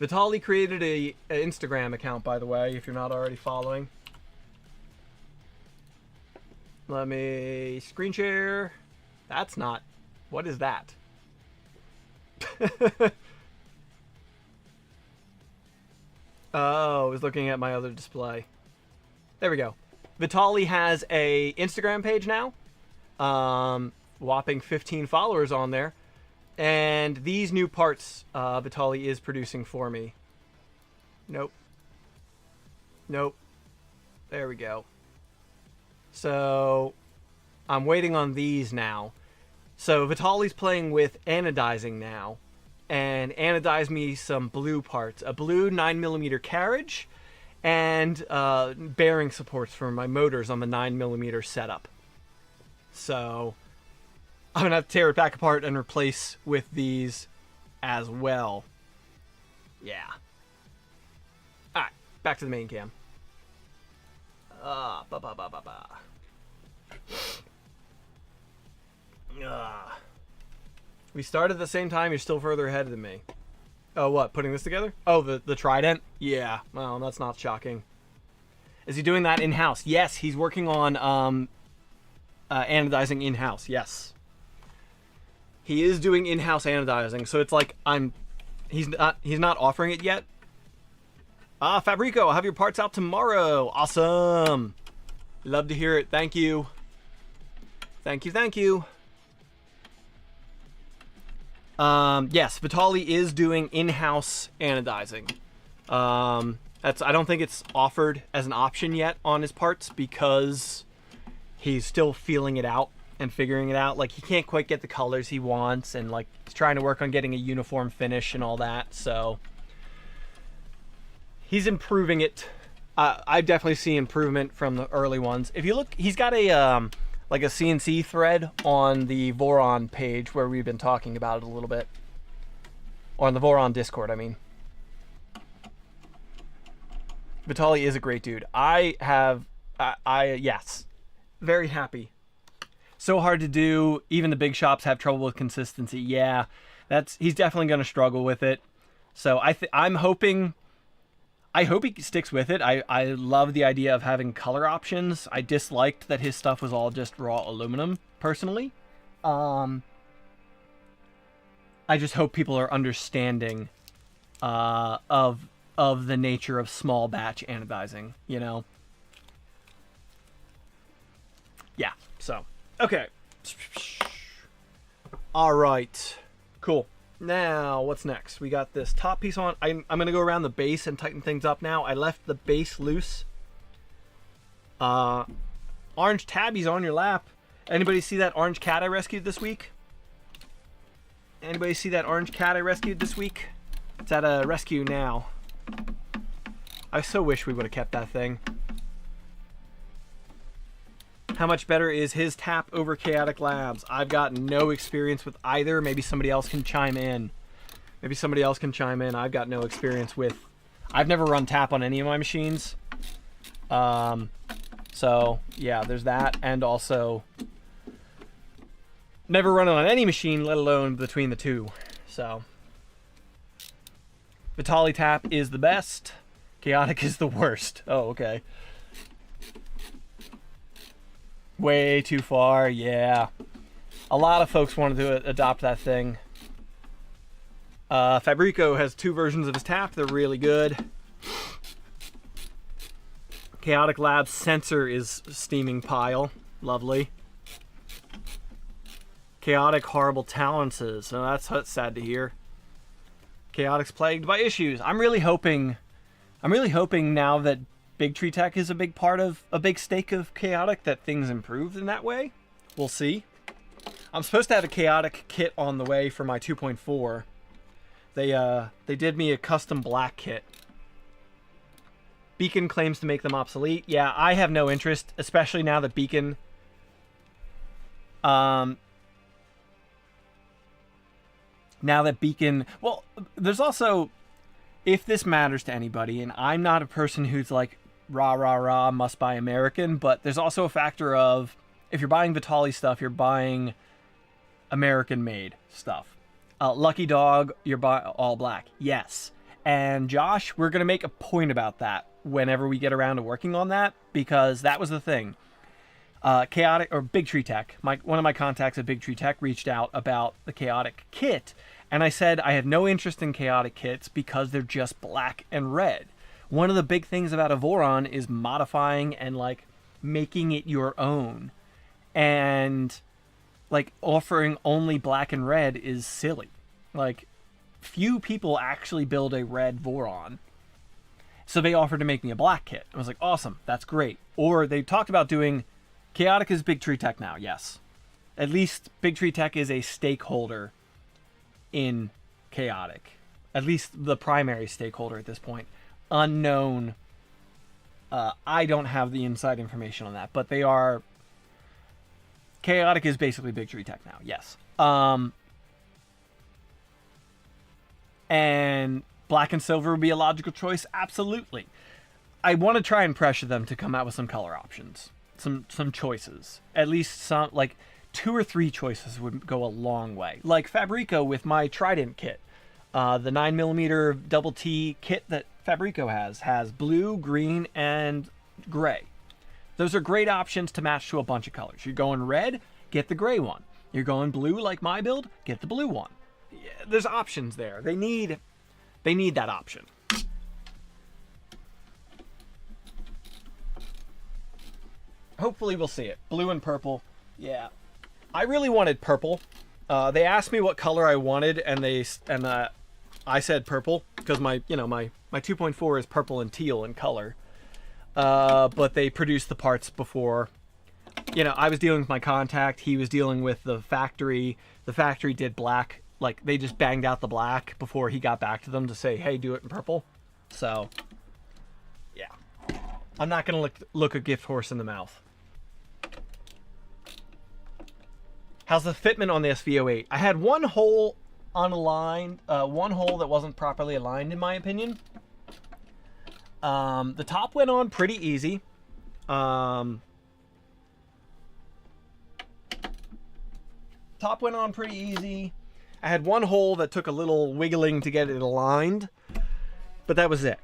Vitaly created an Instagram account, by the way, if you're not already following. Let me screen share. That's not... What is that? Oh, I was looking at my other display. There we go. Vitali has a Instagram page now. Whopping 15 followers on there. And these new parts Vitali is producing for me. Nope. Nope. There we go. So, I'm waiting on these now. So, Vitali's playing with anodizing now. And anodized me some blue parts. A blue 9mm carriage. And bearing supports for my motors on the 9mm setup. So, I'm going to have to tear it back apart and replace with these as well. Yeah. Alright, back to the main cam. We started at the same time, you're still further ahead than me. Oh, what? Putting this together? Oh, the Trident? Yeah, well, that's not shocking. Is he doing that in-house? Yes, he's working on anodizing in-house, yes. He is doing in-house anodizing, so it's like he's not offering it yet. Fabrico, I'll have your parts out tomorrow. Awesome. Love to hear it. Thank you. Thank you, thank you. Yes, Vitali is doing in-house anodizing. I don't think it's offered as an option yet on his parts because he's still feeling it out and figuring it out. Like, he can't quite get the colors he wants, and like he's trying to work on getting a uniform finish and all that. So he's improving it. I definitely see improvement from the early ones. If you look, he's got a like a CNC thread on the Voron page where we've been talking about it a little bit. Or on the Voron Discord, I mean. Vitali is a great dude. Yes. Very happy. So hard to do. Even the big shops have trouble with consistency. Yeah, he's definitely going to struggle with it. So I'm hoping... I hope he sticks with it. I love the idea of having color options. I disliked that his stuff was all just raw aluminum, personally. I just hope people are understanding of the nature of small batch anodizing, you know? Yeah, so, okay. All right, cool. Now, what's next? We got this top piece on. I'm going to go around the base and tighten things up now. I left the base loose. Orange tabbies on your lap. Anybody see that orange cat I rescued this week? Anybody see that orange cat I rescued this week? It's at a rescue now. I so wish we would have kept that thing. How much better is his tap over Chaotic Labs? I've got no experience with either. Maybe somebody else can chime in. I've got no experience with... I've never run tap on any of my machines. So, yeah, there's that. And also... never run it on any machine, let alone between the two. So... Vitali tap is the best. Chaotic is the worst. Oh, okay. Way too far, yeah. A lot of folks wanted to adopt that thing. Fabrico has 2 versions of his tap. They're really good. Chaotic Labs sensor is steaming pile. Lovely. Chaotic horrible tolerances. So that's sad to hear. Chaotic's plagued by issues. I'm really hoping now that Big Tree Tech is a big part of a big stake of Chaotic that things improved in that way. We'll see. I'm supposed to have a Chaotic kit on the way for my 2.4. They did me a custom black kit. Beacon claims to make them obsolete. Yeah, I have no interest, especially now that Beacon well, there's also, if this matters to anybody, and I'm not a person who's like rah rah rah must buy American, but there's also a factor of, if you're buying Vitali stuff, you're buying American made stuff. Lucky Dog, you're buying all black. Yes. And Josh, we're going to make a point about that whenever we get around to working on that, because that was the thing. Chaotic, or Big Tree Tech, one of my contacts at Big Tree Tech reached out about the Chaotic kit, and I said I have no interest in Chaotic kits because they're just black and red. One of the big things about a Voron is modifying and like making it your own, and like offering only black and red is silly. Like, few people actually build a red Voron. So they offered to make me a black kit. I was like, awesome, that's great. Or they talked about doing Chaotic is Big Tree Tech now, yes. At least Big Tree Tech is a stakeholder in Chaotic. At least the primary stakeholder at this point. Unknown. I don't have the inside information on that, but they are... Chaotic is basically Big Tree Tech now, yes. And black and silver would be a logical choice, absolutely. I want to try and pressure them to come out with some color options. Some choices. At least some, like 2 or 3 choices would go a long way. Like Fabrico with my Trident kit. The 9mm double T kit that Fabrico has blue, green, and gray. Those are great options to match to a bunch of colors. You're going red, get the gray one. You're going blue like my build, get the blue one. Yeah, there's options there. They need that option. Hopefully we'll see it. Blue and purple. Yeah. I really wanted purple. They asked me what color I wanted, and I said purple because my 2.4 is purple and teal in color. But they produced the parts before. I was dealing with my contact. He was dealing with the factory. The factory did black. Like, they just banged out the black before he got back to them to say, hey, do it in purple. So, yeah. I'm not going to look a gift horse in the mouth. How's the fitment on the SV08? I had one hole unaligned, one hole that wasn't properly aligned, in my opinion. The top went on pretty easy. Top went on pretty easy. I had one hole that took a little wiggling to get it aligned, but that was it.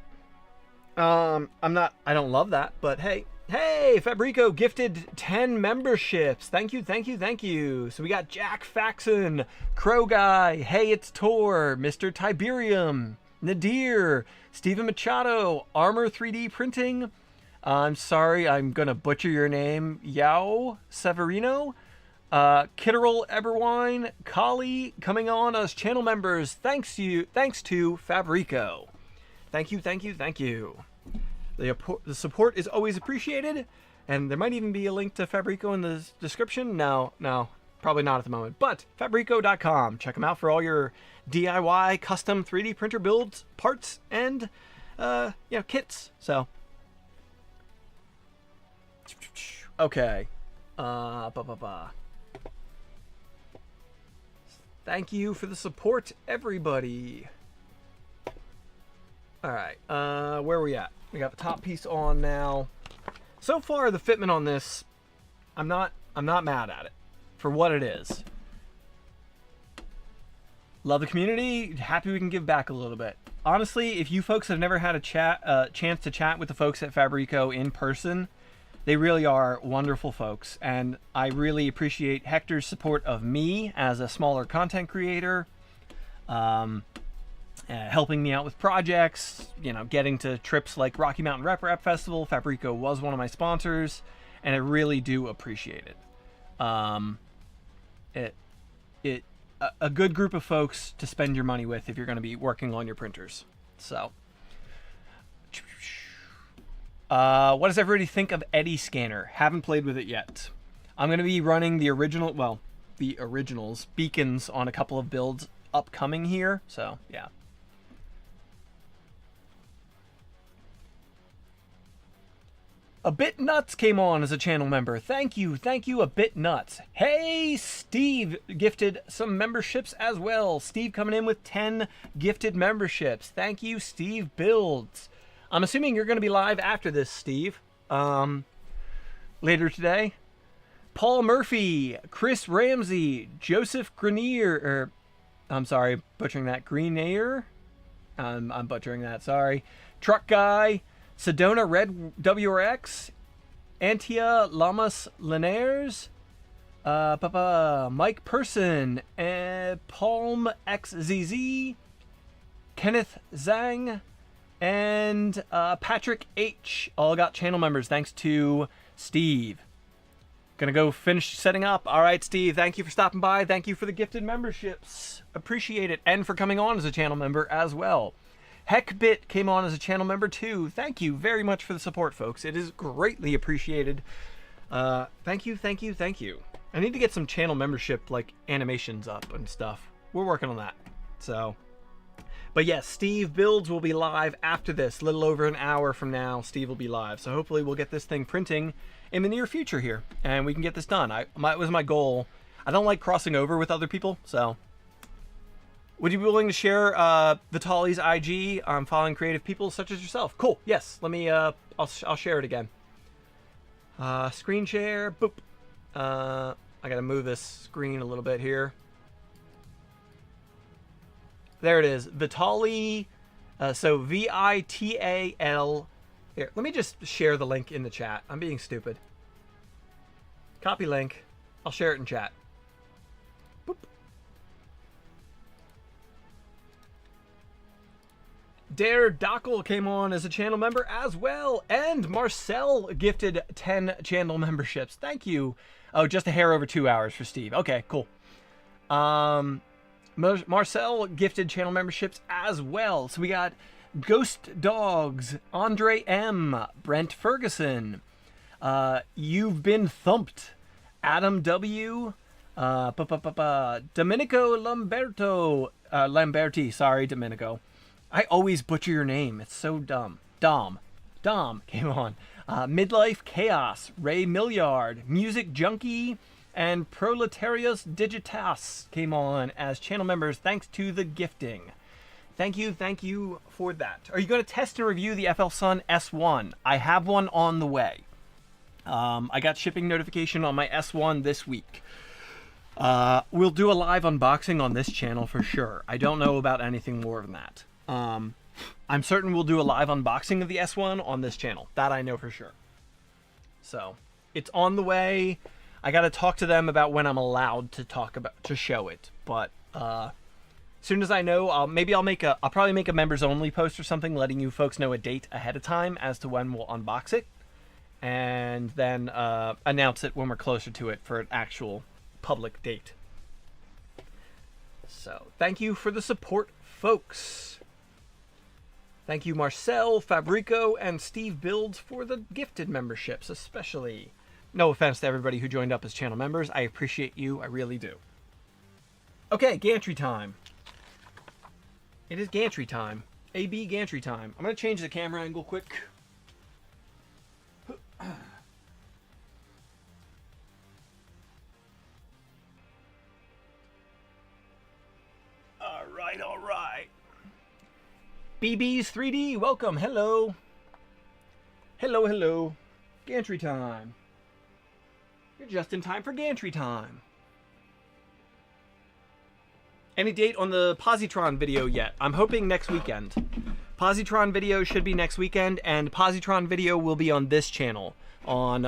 I don't love that, but hey, Fabrico gifted 10 memberships. Thank you. So we got Jack Faxon, Crow Guy, Hey It's Tor, Mr. Tiberium, Nadir, Steven Machado, Armor 3D Printing. I'm sorry, I'm gonna butcher your name. Yao Severino, Kitterel Eberwine, Kali coming on as channel members. Thanks to Fabrico. Thank you. The support is always appreciated, and there might even be a link to Fabrico in the description. No, probably not at the moment, but Fabrico.com. Check them out for all your DIY custom 3D printer builds, parts, and kits. So, okay. Thank you for the support, everybody. All right, where are we at? We got the top piece on now. So far, the fitment on this, I'm not mad at it for what it is. Love the community. Happy we can give back a little bit. Honestly, if you folks have never had a chance to chat with the folks at Fabrico in person, they really are wonderful folks, and I really appreciate Hector's support of me as a smaller content creator. Helping me out with projects, getting to trips like Rocky Mountain Rep Festival. Fabrico was one of my sponsors, and I really do appreciate it. A good group of folks to spend your money with if you're going to be working on your printers. So, what does everybody think of Eddy Scanner? Haven't played with it yet. I'm going to be running the originals, beacons on a couple of builds upcoming here. So, yeah. A Bit Nuts came on as a channel member. Thank you, A Bit Nuts. Hey, Steve gifted some memberships as well. Steve coming in with 10 gifted memberships. Thank you, Steve Builds. I'm assuming you're going to be live after this, Steve. Later today. Paul Murphy, Chris Ramsey, Joseph Grenier, I'm sorry, butchering that. Grenier. I'm butchering that, sorry. Truck Guy. Sedona Red WRX, Antia Lamas Linares, Mike Person, Palm XZZ, Kenneth Zhang, and Patrick H. All got channel members thanks to Steve. Gonna go finish setting up. All right, Steve, thank you for stopping by. Thank you for the gifted memberships. Appreciate it. And for coming on as a channel member as well. Heckbit came on as a channel member too. Thank you very much for the support, folks. It is greatly appreciated. Thank you, thank you, thank you. I need to get some channel membership like animations up and stuff. We're working on that. So, but yes, Steve Builds will be live after this. A little over an hour from now, Steve will be live. So hopefully we'll get this thing printing in the near future here, and we can get this done. It was my goal. I don't like crossing over with other people, so. Would you be willing to share Vitaly's IG? I'm following creative people such as yourself. Cool. Yes. Let me. I'll share it again. Screen share. Boop. I gotta move this screen a little bit here. There it is. Vitaly. So VITAL. Here. Let me just share the link in the chat. I'm being stupid. Copy link. I'll share it in chat. Boop. Dare Dockel came on as a channel member as well, and Marcel gifted 10 channel memberships. Thank you. Oh, just a hair over 2 hours for Steve. Okay, cool. Marcel gifted channel memberships as well. So we got Ghost Dogs, Andre M, Brent Ferguson, You've Been Thumped, Adam W, Domenico Lamberti. Sorry, Domenico. I always butcher your name. It's so dumb. Dom came on. Midlife Chaos, Ray Milliard, Music Junkie, and Proletarius Digitas came on as channel members thanks to the gifting. Thank you for that. Are you going to test and review the FL Sun S1? I have one on the way. I got shipping notification on my S1 this week. We'll do a live unboxing on this channel for sure. I don't know about anything more than that. I'm certain we'll do a live unboxing of the S1 on this channel. That I know for sure. So, it's on the way. I got to talk to them about when I'm allowed to show it. But as soon as I know, I'll probably make a members only post or something letting you folks know a date ahead of time as to when we'll unbox it, and then announce it when we're closer to it for an actual public date. So, thank you for the support, folks. Thank you, Marcel, Fabrico, and Steve Builds for the gifted memberships, especially. No offense to everybody who joined up as channel members. I appreciate you. I really do. Okay, gantry time. It is gantry time. AB gantry time. I'm going to change the camera angle quick. All right. BB's 3D, welcome. Hello. Hello. Gantry time. You're just in time for gantry time. Any date on the Positron video yet? I'm hoping next weekend. Positron video should be next weekend, and Positron video will be on this channel on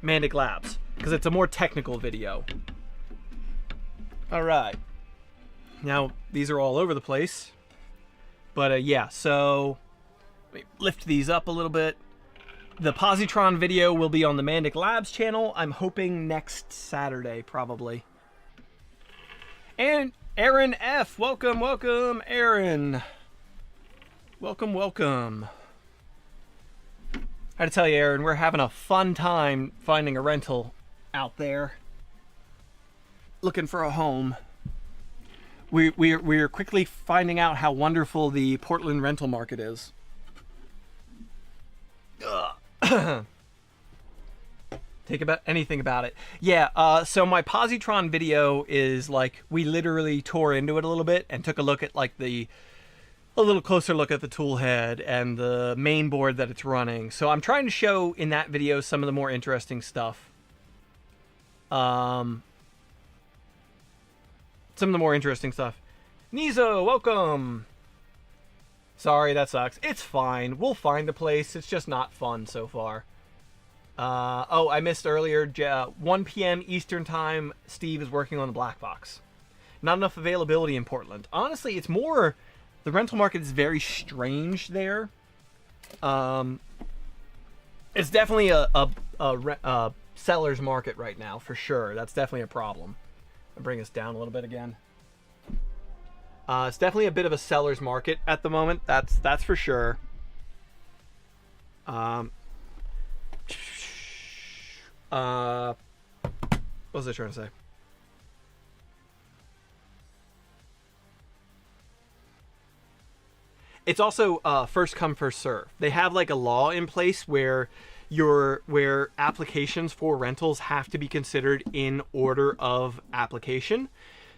Mandic Labs, because it's a more technical video. All right. Now, these are all over the place. But, yeah, so let me lift these up a little bit. The Positron video will be on the Mandic Labs channel. I'm hoping next Saturday, probably. And Aaron F. Welcome, Aaron. Welcome. I had to tell you, Aaron, we're having a fun time finding a rental out there. Looking for a home. We're quickly finding out how wonderful the Portland rental market is. Take about anything about it. Yeah, so my Positron video is like, we literally tore into it a little bit and took a look at like a little closer look at the toolhead and the main board that it's running. So I'm trying to show in that video some of the more interesting stuff. Nizo, welcome. Sorry, that sucks. It's fine. We'll find a place. It's just not fun so far. Oh, I missed earlier. 1 p.m. Eastern time, Steve is working on the black box. Not enough availability in Portland. Honestly, it's more... The rental market is very strange there. It's definitely a seller's market right now, for sure. That's definitely a problem. I'll bring us down a little bit again. It's definitely a bit of a seller's market at the moment. That's for sure. What was I trying to say? It's also first come, first serve. They have like a law in place where where applications for rentals have to be considered in order of application.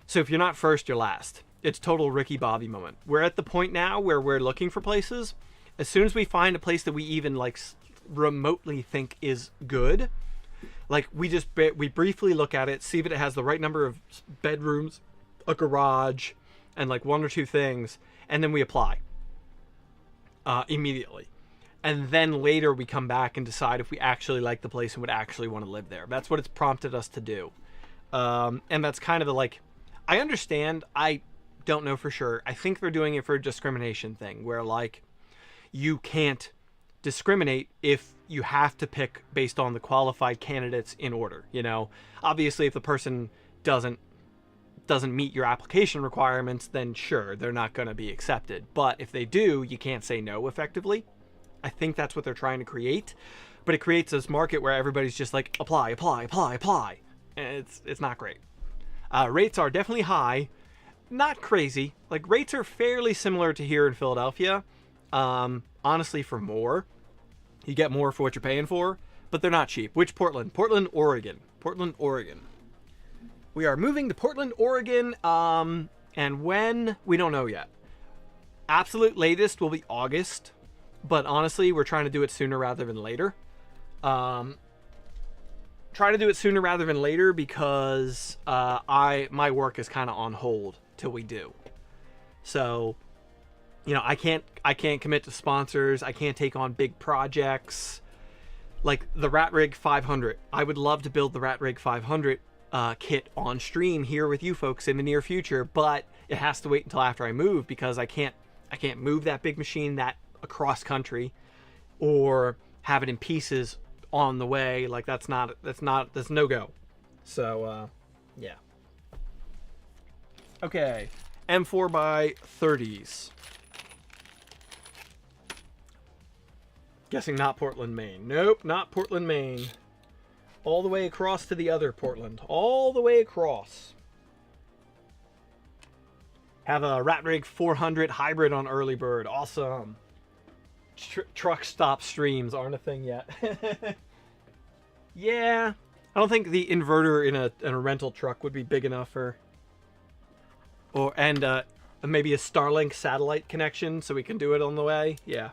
So if you're not first, you're last. It's total Ricky Bobby moment. We're at the point now where we're looking for places. As soon as we find a place that we even like remotely think is good, like we briefly look at it, see if it has the right number of bedrooms, a garage, and like 1 or 2 things, and then we apply immediately. And then later we come back and decide if we actually like the place and would actually want to live there. That's what it's prompted us to do. And that's kind of the like, I understand. I don't know for sure. I think they're doing it for a discrimination thing where like you can't discriminate if you have to pick based on the qualified candidates in order. You know, obviously if the person doesn't meet your application requirements, then sure, they're not going to be accepted. But if they do, you can't say no effectively. I think that's what they're trying to create, but it creates this market where everybody's just like apply, apply, apply, apply, and it's not great. Rates are definitely high, not crazy. Like rates are fairly similar to here in Philadelphia. Honestly, for more, you get more for what you're paying for, but they're not cheap. Which Portland? Portland, Oregon. Portland, Oregon. We are moving to Portland, Oregon, and when we don't know yet. Absolute latest will be August. But honestly, we're trying to do it sooner rather than later. Trying to do it sooner rather than later because my work is kind of on hold till we do. So, you know, I can't commit to sponsors. I can't take on big projects like the Rat Rig 500. I would love to build the Rat Rig 500 kit on stream here with you folks in the near future, but it has to wait until after I move because I can't move that big machine that across country or have it in pieces on the way. Like that's no go. So yeah. Okay, M4 by 30s. Guessing not Portland, Maine. Nope, not Portland, Maine. All the way across to the other Portland. All the way across. Have a Rat Rig 400 hybrid on early bird. Awesome. Truck stop streams aren't a thing yet. Yeah, I don't think the inverter in a rental truck would be big enough for, and maybe a Starlink satellite connection so we can do it on the way. Yeah,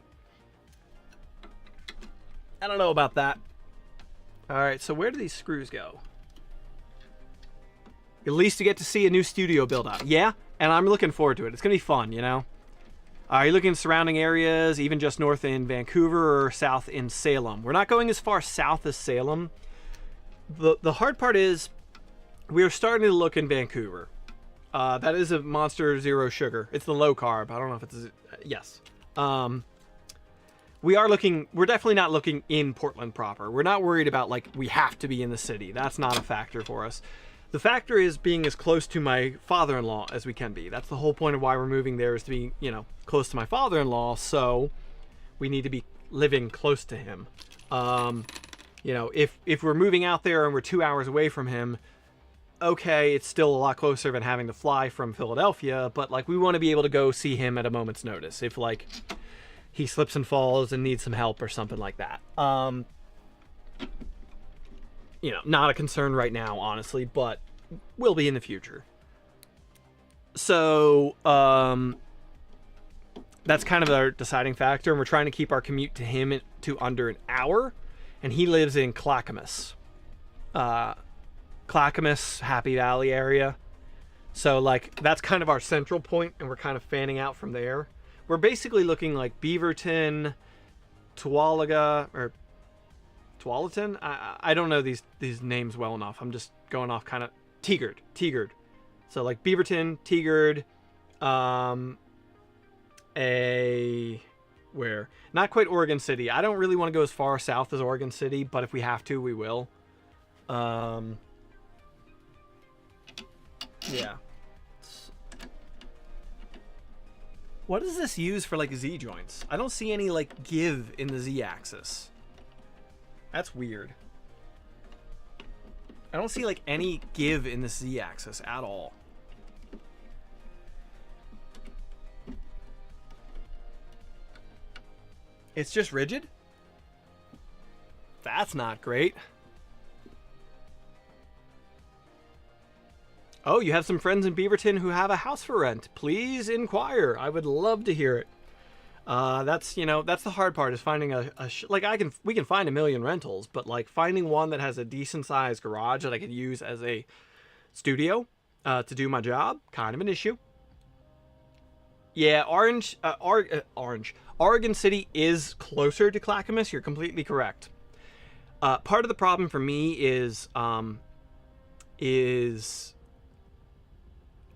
I don't know about that. All right, so where do these screws go? At least you get to see a new studio build out. Yeah, and I'm looking forward to it. It's gonna be fun, you know. Are you looking at surrounding areas, even just north in Vancouver or south in Salem? We're not going as far south as Salem. The hard part is we're starting to look in Vancouver. That is a Monster Zero Sugar. It's the low carb. I don't know if it's... Yes. We're definitely not looking in Portland proper. We're not worried about, like, we have to be in the city. That's not a factor for us. The factor is being as close to my father-in-law as we can be. That's the whole point of why we're moving there, is to be, you know, close to my father-in-law, so we need to be living close to him. You know, if we're moving out there and we're 2 hours away from him, okay, it's still a lot closer than having to fly from Philadelphia, but, like, we want to be able to go see him at a moment's notice if, like, he slips and falls and needs some help or something like that. You know, not a concern right now, honestly, but will be in the future. So, that's kind of our deciding factor, and we're trying to keep our commute to him to under an hour, and he lives in Clackamas. Clackamas, Happy Valley area. So, like, that's kind of our central point, and we're kind of fanning out from there. we're basically looking like Beaverton, Tualaga, or Tualatin? I don't know these names well enough. I'm just going off kind of Tigard. So like Beaverton, Tigard, where? Not quite Oregon City. I don't really want to go as far south as Oregon City, but if we have to, we will. Yeah. What does this use for like Z joints? I don't see any like give in the Z axis. That's weird. I don't see like any give in the Z axis at all. It's just rigid? That's not great. Oh, you have some friends in Beaverton who have a house for rent. Please inquire. I would love to hear it. That's, you know, that's the hard part, is finding we can find a million rentals, but like finding one that has a decent sized garage that I could use as a studio to do my job, kind of an issue. Yeah, Oregon City is closer to Clackamas. You're completely correct. Part of the problem for me is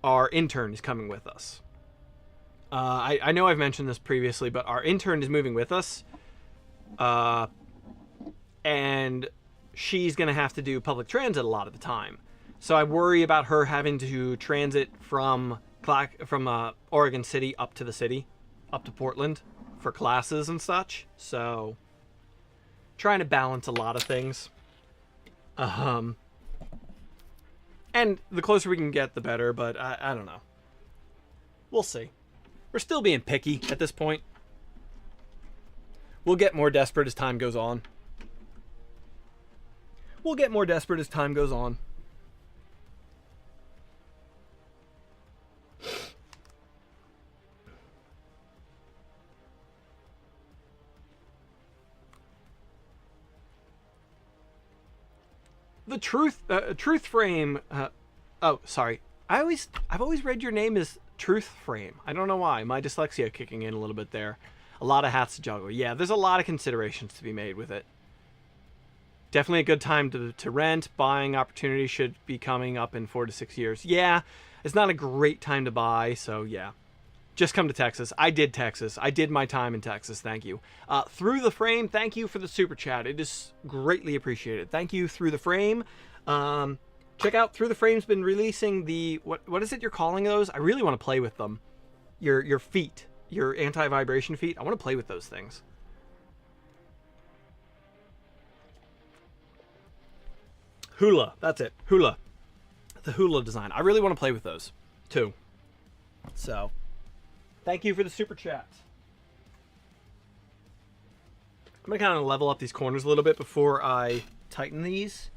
our intern is coming with us. I know I've mentioned this previously, but our intern is moving with us. And she's going to have to do public transit a lot of the time. So I worry about her having to transit from Oregon City up to the city, up to Portland for classes and such. So trying to balance a lot of things. And the closer we can get, the better, but I don't know. We'll see. We're still being picky at this point. We'll get more desperate as time goes on. The truth frame. Oh, sorry. I've always read your name as Truth Frame. I don't know why. My dyslexia kicking in a little bit there. A lot of hats to juggle. Yeah, there's a lot of considerations to be made with it. Definitely a good time to rent. Buying opportunity should be coming up in 4 to 6 years. Yeah, it's not a great time to buy, so yeah. Just come to Texas. I did Texas. I did my time in Texas. Thank you. Through the Frame, thank you for the super chat. It is greatly appreciated. Thank you, Through the Frame. Check out Through the Frame's been releasing the what is it you're calling those? I really want to play with them. Your feet, your anti-vibration feet. I want to play with those things. Hula, that's it. Hula. The Hula design. I really want to play with those too. So, thank you for the super chat. I'm going to kind of level up these corners a little bit before I tighten these.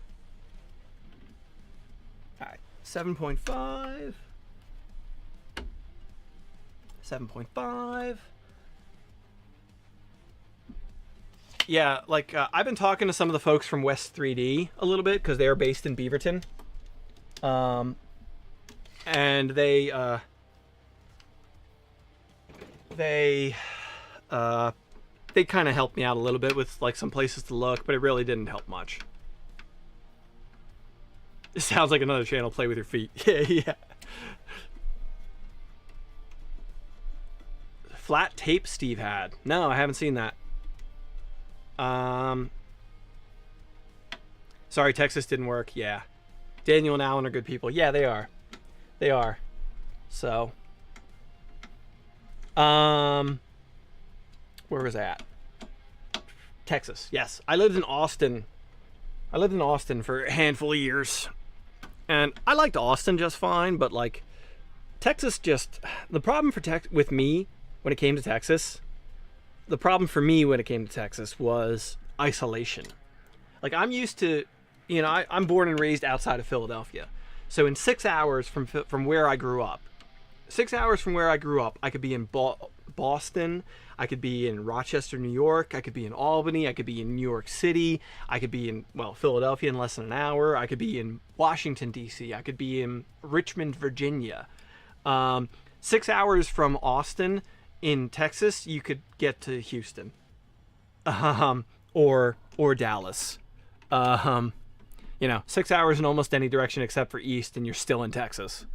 All right, 7.5. 7.5. Yeah, like I've been talking to some of the folks from West 3D a little bit because they are based in Beaverton. And they kind of helped me out a little bit with like some places to look, but it really didn't help much. It sounds like another channel, Play With Your Feet. Yeah. Flat tape Steve had. No, I haven't seen that. Sorry, Texas didn't work. Yeah. Daniel and Alan are good people. Yeah, they are. They are. So. Where was I at? Texas. Yes. I lived in Austin. I lived in Austin for a handful of years. And I liked Austin just fine, but like Texas just, the problem with me when it came to Texas, was isolation. Like I'm used to, you know, I'm born and raised outside of Philadelphia. So in 6 hours from where I grew up, I could be in Boston, I could be in Rochester, New York, I could be in Albany, I could be in New York City, I could be in, well, Philadelphia in less than an hour, I could be in Washington, D.C., I could be in Richmond, Virginia. 6 hours from Austin in Texas, you could get to Houston, or Dallas. You know, 6 hours in almost any direction except for east, and you're still in Texas.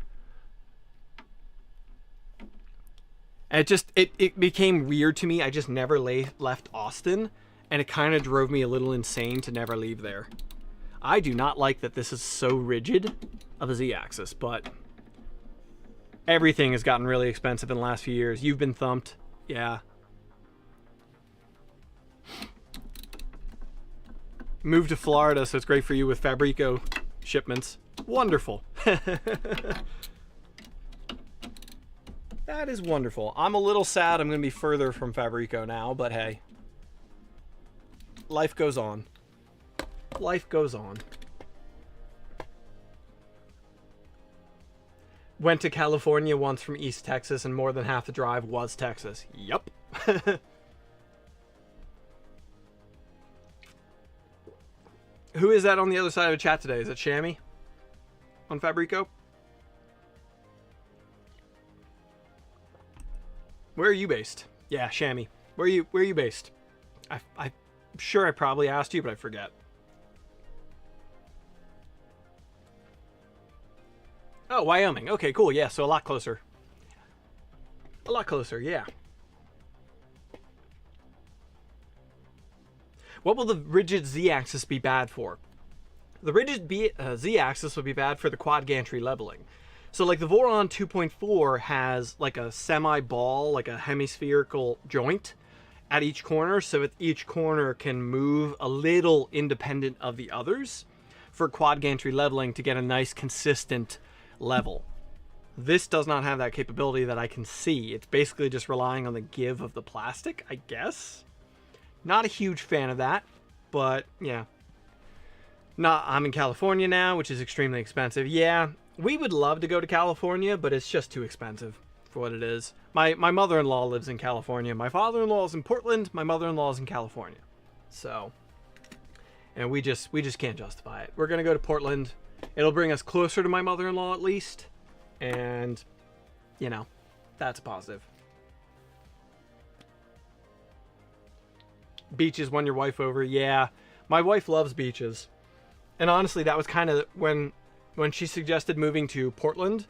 And it became weird to me. I just never left Austin, and it kind of drove me a little insane to never leave there. I do not like that this is so rigid of a Z-axis, but everything has gotten really expensive in the last few years. You've been thumped. Yeah. Moved to Florida, so it's great for you with Fabrico shipments. Wonderful. That is wonderful. I'm a little sad I'm going to be further from Fabrico now, but hey. Life goes on. Life goes on. Went to California once from East Texas, and more than half the drive was Texas. Yup. Who is that on the other side of the chat today? Is it Shammy on Fabrico? Where are you based? Yeah, Shammy. Where are you based? I'm sure I probably asked you, but I forget. Oh, Wyoming. Okay, cool. Yeah, so a lot closer. A lot closer, yeah. What will the rigid Z-axis be bad for? The rigid Z-axis will be bad for the quad gantry leveling. So like the Voron 2.4 has like a semi-ball, like a hemispherical joint at each corner, so that each corner can move a little independent of the others for quad gantry leveling to get a nice consistent level. This does not have that capability that I can see. It's basically just relying on the give of the plastic, I guess. Not a huge fan of that, but yeah. I'm in California now, which is extremely expensive. Yeah, we would love to go to California, but it's just too expensive for what it is. My mother-in-law lives in California. My father-in-law is in Portland. My mother-in-law is in California. So, and we just can't justify it. We're gonna go to Portland. It'll bring us closer to my mother-in-law at least, and you know, that's positive. Beaches won your wife over. Yeah, my wife loves beaches, and honestly, that was kind of when she suggested moving to Portland.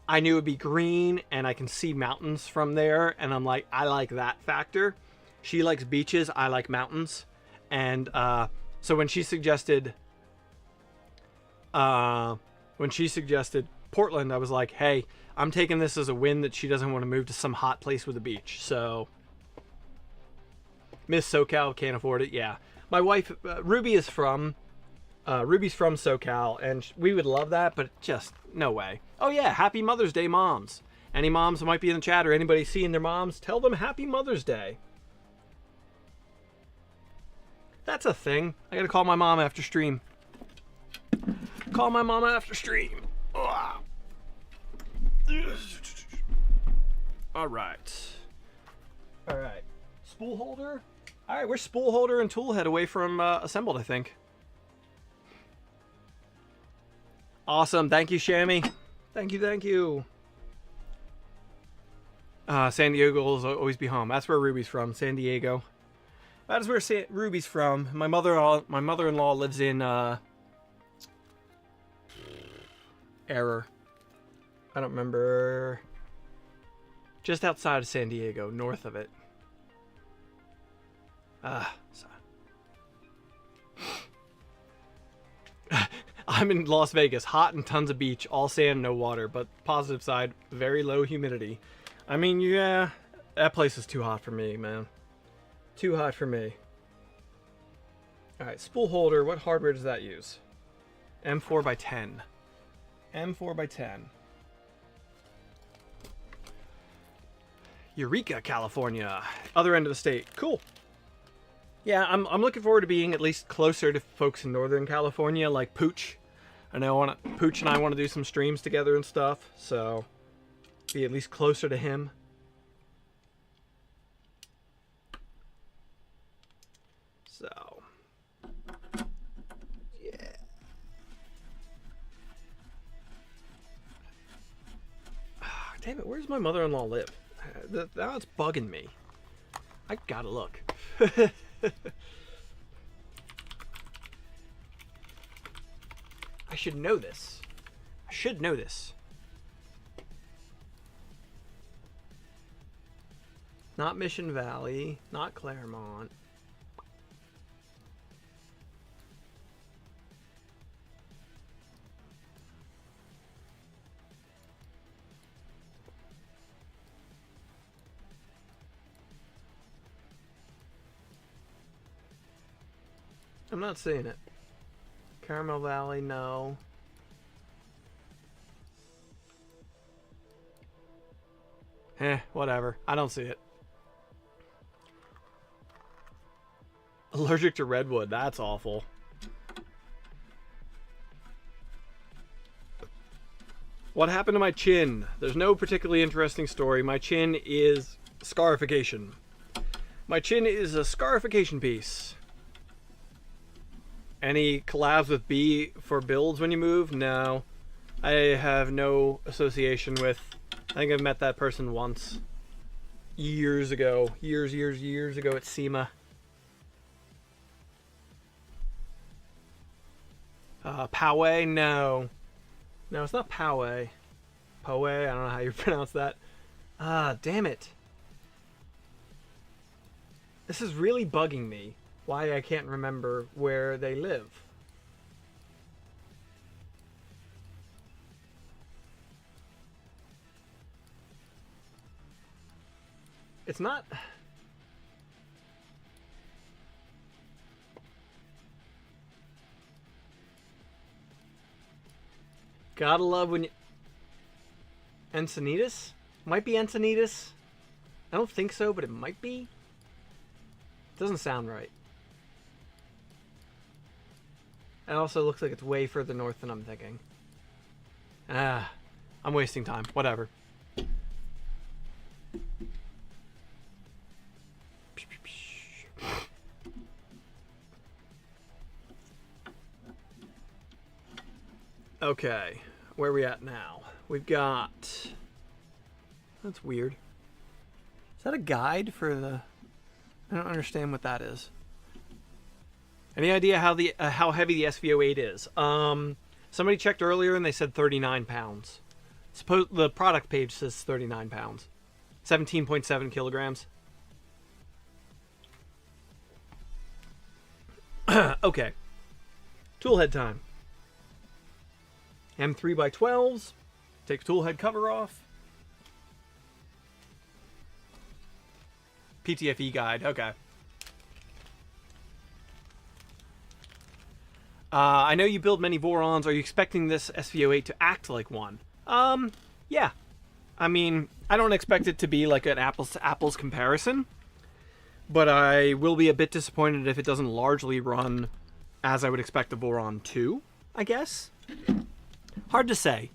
I knew it'd be green, and I can see mountains from there, and I'm like, I like that factor. She likes beaches, I like mountains, and so when she suggested Portland, I was like, hey, I'm taking this as a win that she doesn't want to move to some hot place with a beach. So Miss SoCal, can't afford it. Yeah, my wife Ruby's from SoCal, and we would love that, but just no way. Oh yeah, happy Mother's Day, moms. Any moms that might be in the chat or anybody seeing their moms, tell them happy Mother's Day. That's a thing. I gotta call my mom after stream. Call my mama after stream. Ugh. All right. Spool holder. All right, we're spool holder and tool head away from assembled, I think. Awesome. Thank you, Shammy. Thank you. San Diego will always be home. That's where Ruby's from. San Diego. That is where Ruby's from. My mother-in-law lives in error. I don't remember. Just outside of San Diego, north of it. I'm in Las Vegas, hot and tons of beach, all sand, no water, but positive side, very low humidity. I mean, yeah, that place is too hot for me, man. Too hot for me. All right, spool holder, what hardware does that use? M4x10. M4x10. Eureka, California. Other end of the state. Cool. Yeah, I'm looking forward to being at least closer to folks in Northern California, like Pooch. I know Pooch and I want to do some streams together and stuff, so be at least closer to him. So, yeah. Damn it, where's my mother-in-law live? Now it's bugging me. I gotta look. I should know this. I should know this. Not Mission Valley, not Claremont. I'm not seeing it. Caramel Valley, no. Whatever. I don't see it. Allergic to redwood. That's awful. What happened to my chin? There's no particularly interesting story. My chin is scarification. My chin is a scarification piece. Any collabs with B for builds when you move? No. I have no association with... I think I've met that person once. Years ago. Years ago at SEMA. Poway? No. No, it's not Poway. Poway? I don't know how you pronounce that. Damn it. This is really bugging me. Why I can't remember where they live. It's not... Gotta love when you... Encinitas? Might be Encinitas. I don't think so, but it might be. Doesn't sound right. It also looks like it's way further north than I'm thinking. I'm wasting time. Whatever. Okay, where are we at now? We've got... That's weird. Is that a guide for the... I don't understand what that is. Any idea how heavy the SV08 is? Somebody checked earlier and they said 39 pounds. Suppose the product page says 39 pounds. 17.7 kilograms. Okay. Toolhead time. M3x12s. Take toolhead cover off. PTFE guide. Okay. I know you build many Vorons. Are you expecting this SV08 to act like one? Yeah. I mean, I don't expect it to be like an apples to apples comparison, but I will be a bit disappointed if it doesn't largely run as I would expect the Voron 2, I guess. Hard to say.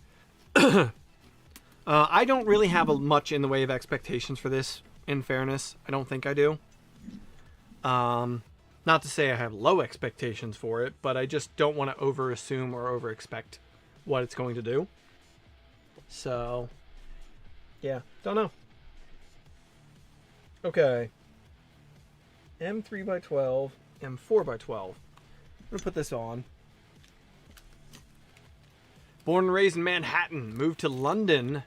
I don't really have much in the way of expectations for this, in fairness. I don't think I do. Not to say I have low expectations for it, but I just don't want to over-assume or over-expect what it's going to do. So, yeah, don't know. Okay. M3x12, M4x12. I'm going to put this on. Born and raised in Manhattan, moved to London,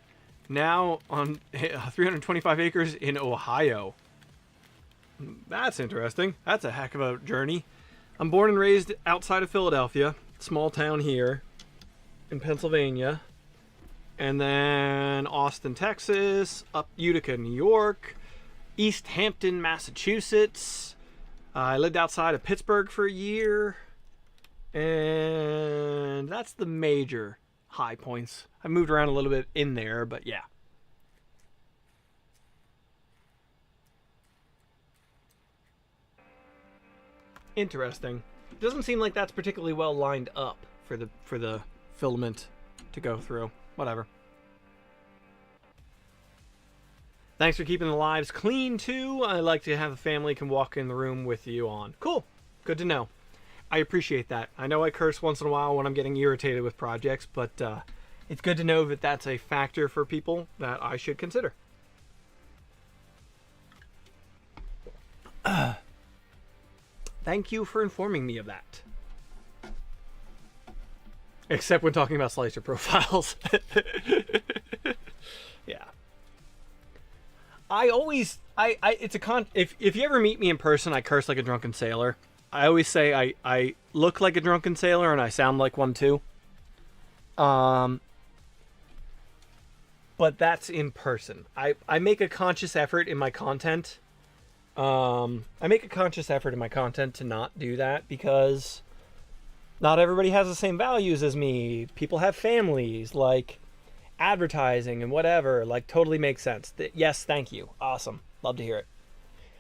now on 325 acres in Ohio. That's interesting. That's a heck of a journey. I'm born and raised outside of Philadelphia, small town here in Pennsylvania, and then Austin, Texas, up Utica, New York, East Hampton, Massachusetts. I lived outside of Pittsburgh for a year, and that's the major high points. I moved around a little bit in there, but yeah. Interesting. It doesn't seem like that's particularly well lined up for the filament to go through. Whatever. Thanks for keeping the lives clean too. I like to have the family can walk in the room with you on. Cool. Good to know. I appreciate that. I know I curse once in a while when I'm getting irritated with projects, but it's good to know that that's a factor for people that I should consider. Thank you for informing me of that. Except when talking about slicer profiles. Yeah. If you ever meet me in person, I curse like a drunken sailor. I always say I look like a drunken sailor and I sound like one too. But that's in person. I make a conscious effort in my content. To not do that because not everybody has the same values as me. People have families, like advertising and whatever. Like, totally makes sense. Yes, thank you. Awesome. Love to hear it.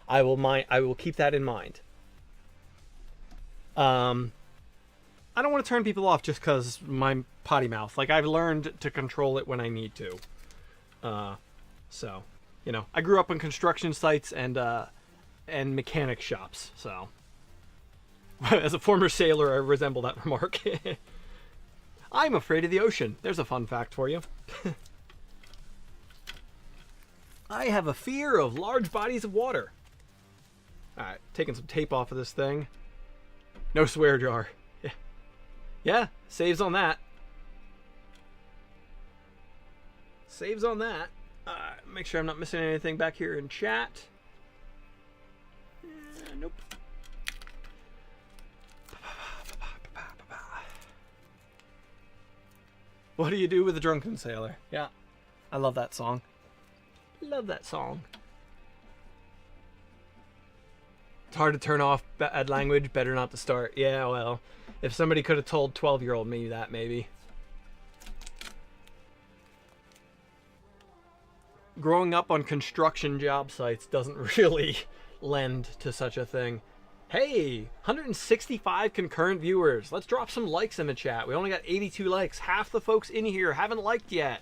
I will keep that in mind. I don't want to turn people off just because my potty mouth. Like, I've learned to control it when I need to. So, you know, I grew up on construction sites and mechanic shops, so as a former sailor, I resemble that remark. I'm afraid of the ocean. There's a fun fact for you. I have a fear of large bodies of water. Alright, taking some tape off of this thing. No swear jar. Yeah, saves on that. Saves on that. Make sure I'm not missing anything back here in chat. Nope. What do you do with a drunken sailor? Yeah, I love that song. Love that song. It's hard to turn off bad language, better not to start. Yeah, well, if somebody could have told 12-year-old me that, maybe. Growing up on construction job sites doesn't really lend to such a thing. Hey, 165 concurrent viewers. Let's drop some likes in the chat. We only got 82 likes. Half the folks in here haven't liked yet.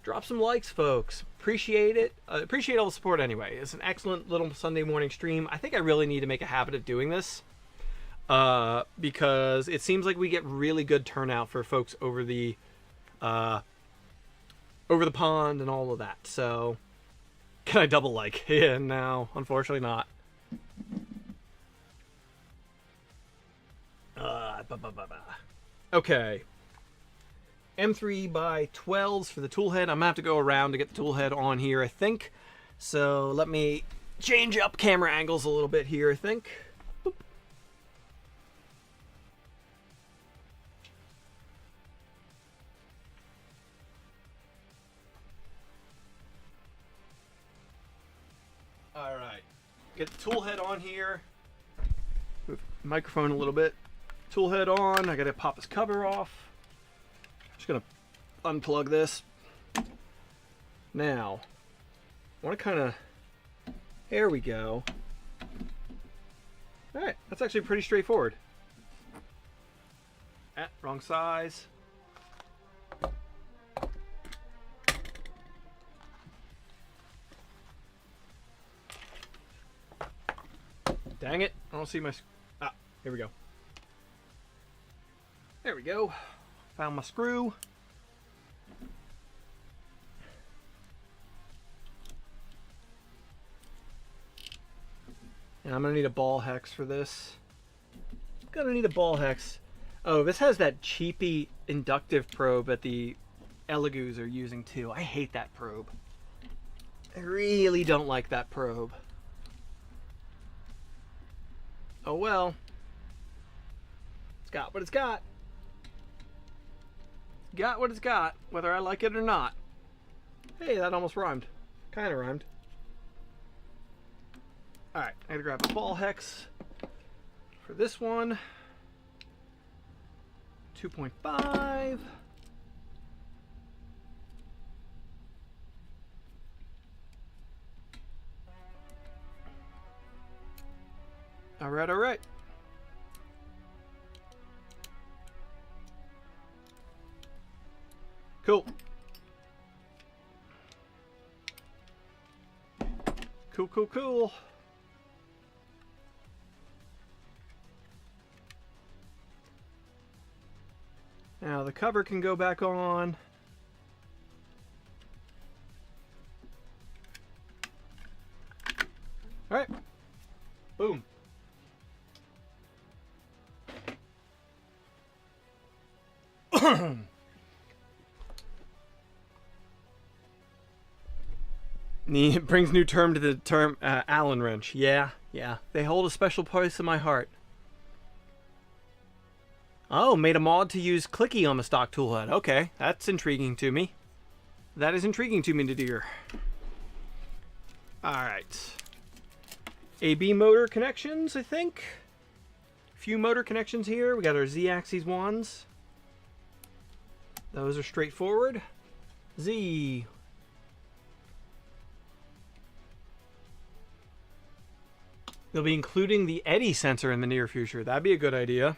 Drop some likes, folks. Appreciate it. Appreciate all the support anyway. It's an excellent little Sunday morning stream. I think I really need to make a habit of doing this because it seems like we get really good turnout for folks over the pond and all of that. So, can I double like? Yeah, no, unfortunately not. Okay. M3x12s for the toolhead. I'm gonna have to go around to get the toolhead on here, I think. So let me change up camera angles a little bit here, I think. Boop. All right, get the toolhead on here. Move the microphone a little bit. Toolhead on. I gotta pop this cover off. Just gonna unplug this. Now, I want to kind of. There we go. All right, that's actually pretty straightforward. Wrong size. Dang it! I don't see my. Ah, here we go. There we go. Found my screw. And I'm gonna need a ball hex for this. Gonna need a ball hex. Oh, this has that cheapy inductive probe that the Elegoo's are using too. I hate that probe. I really don't like that probe. Oh well. It's got what it's got. Got what it's got, whether I like it or not. Hey, that almost rhymed. Kind of rhymed. Alright, I gotta grab a ball hex for this one. 2.5. Alright, alright. Cool. Cool, cool, cool. Now the cover can go back on. All right. Boom. It brings new term to the term Allen wrench. Yeah. They hold a special place in my heart. Oh, made a mod to use clicky on the stock toolhead. Okay, that's intriguing to me. That is intriguing to me, dear. Alright. AB motor connections, I think. A few motor connections here. We got our Z-axis ones. Those are straightforward. Z. They'll be including the eddy sensor in the near future. That'd be a good idea.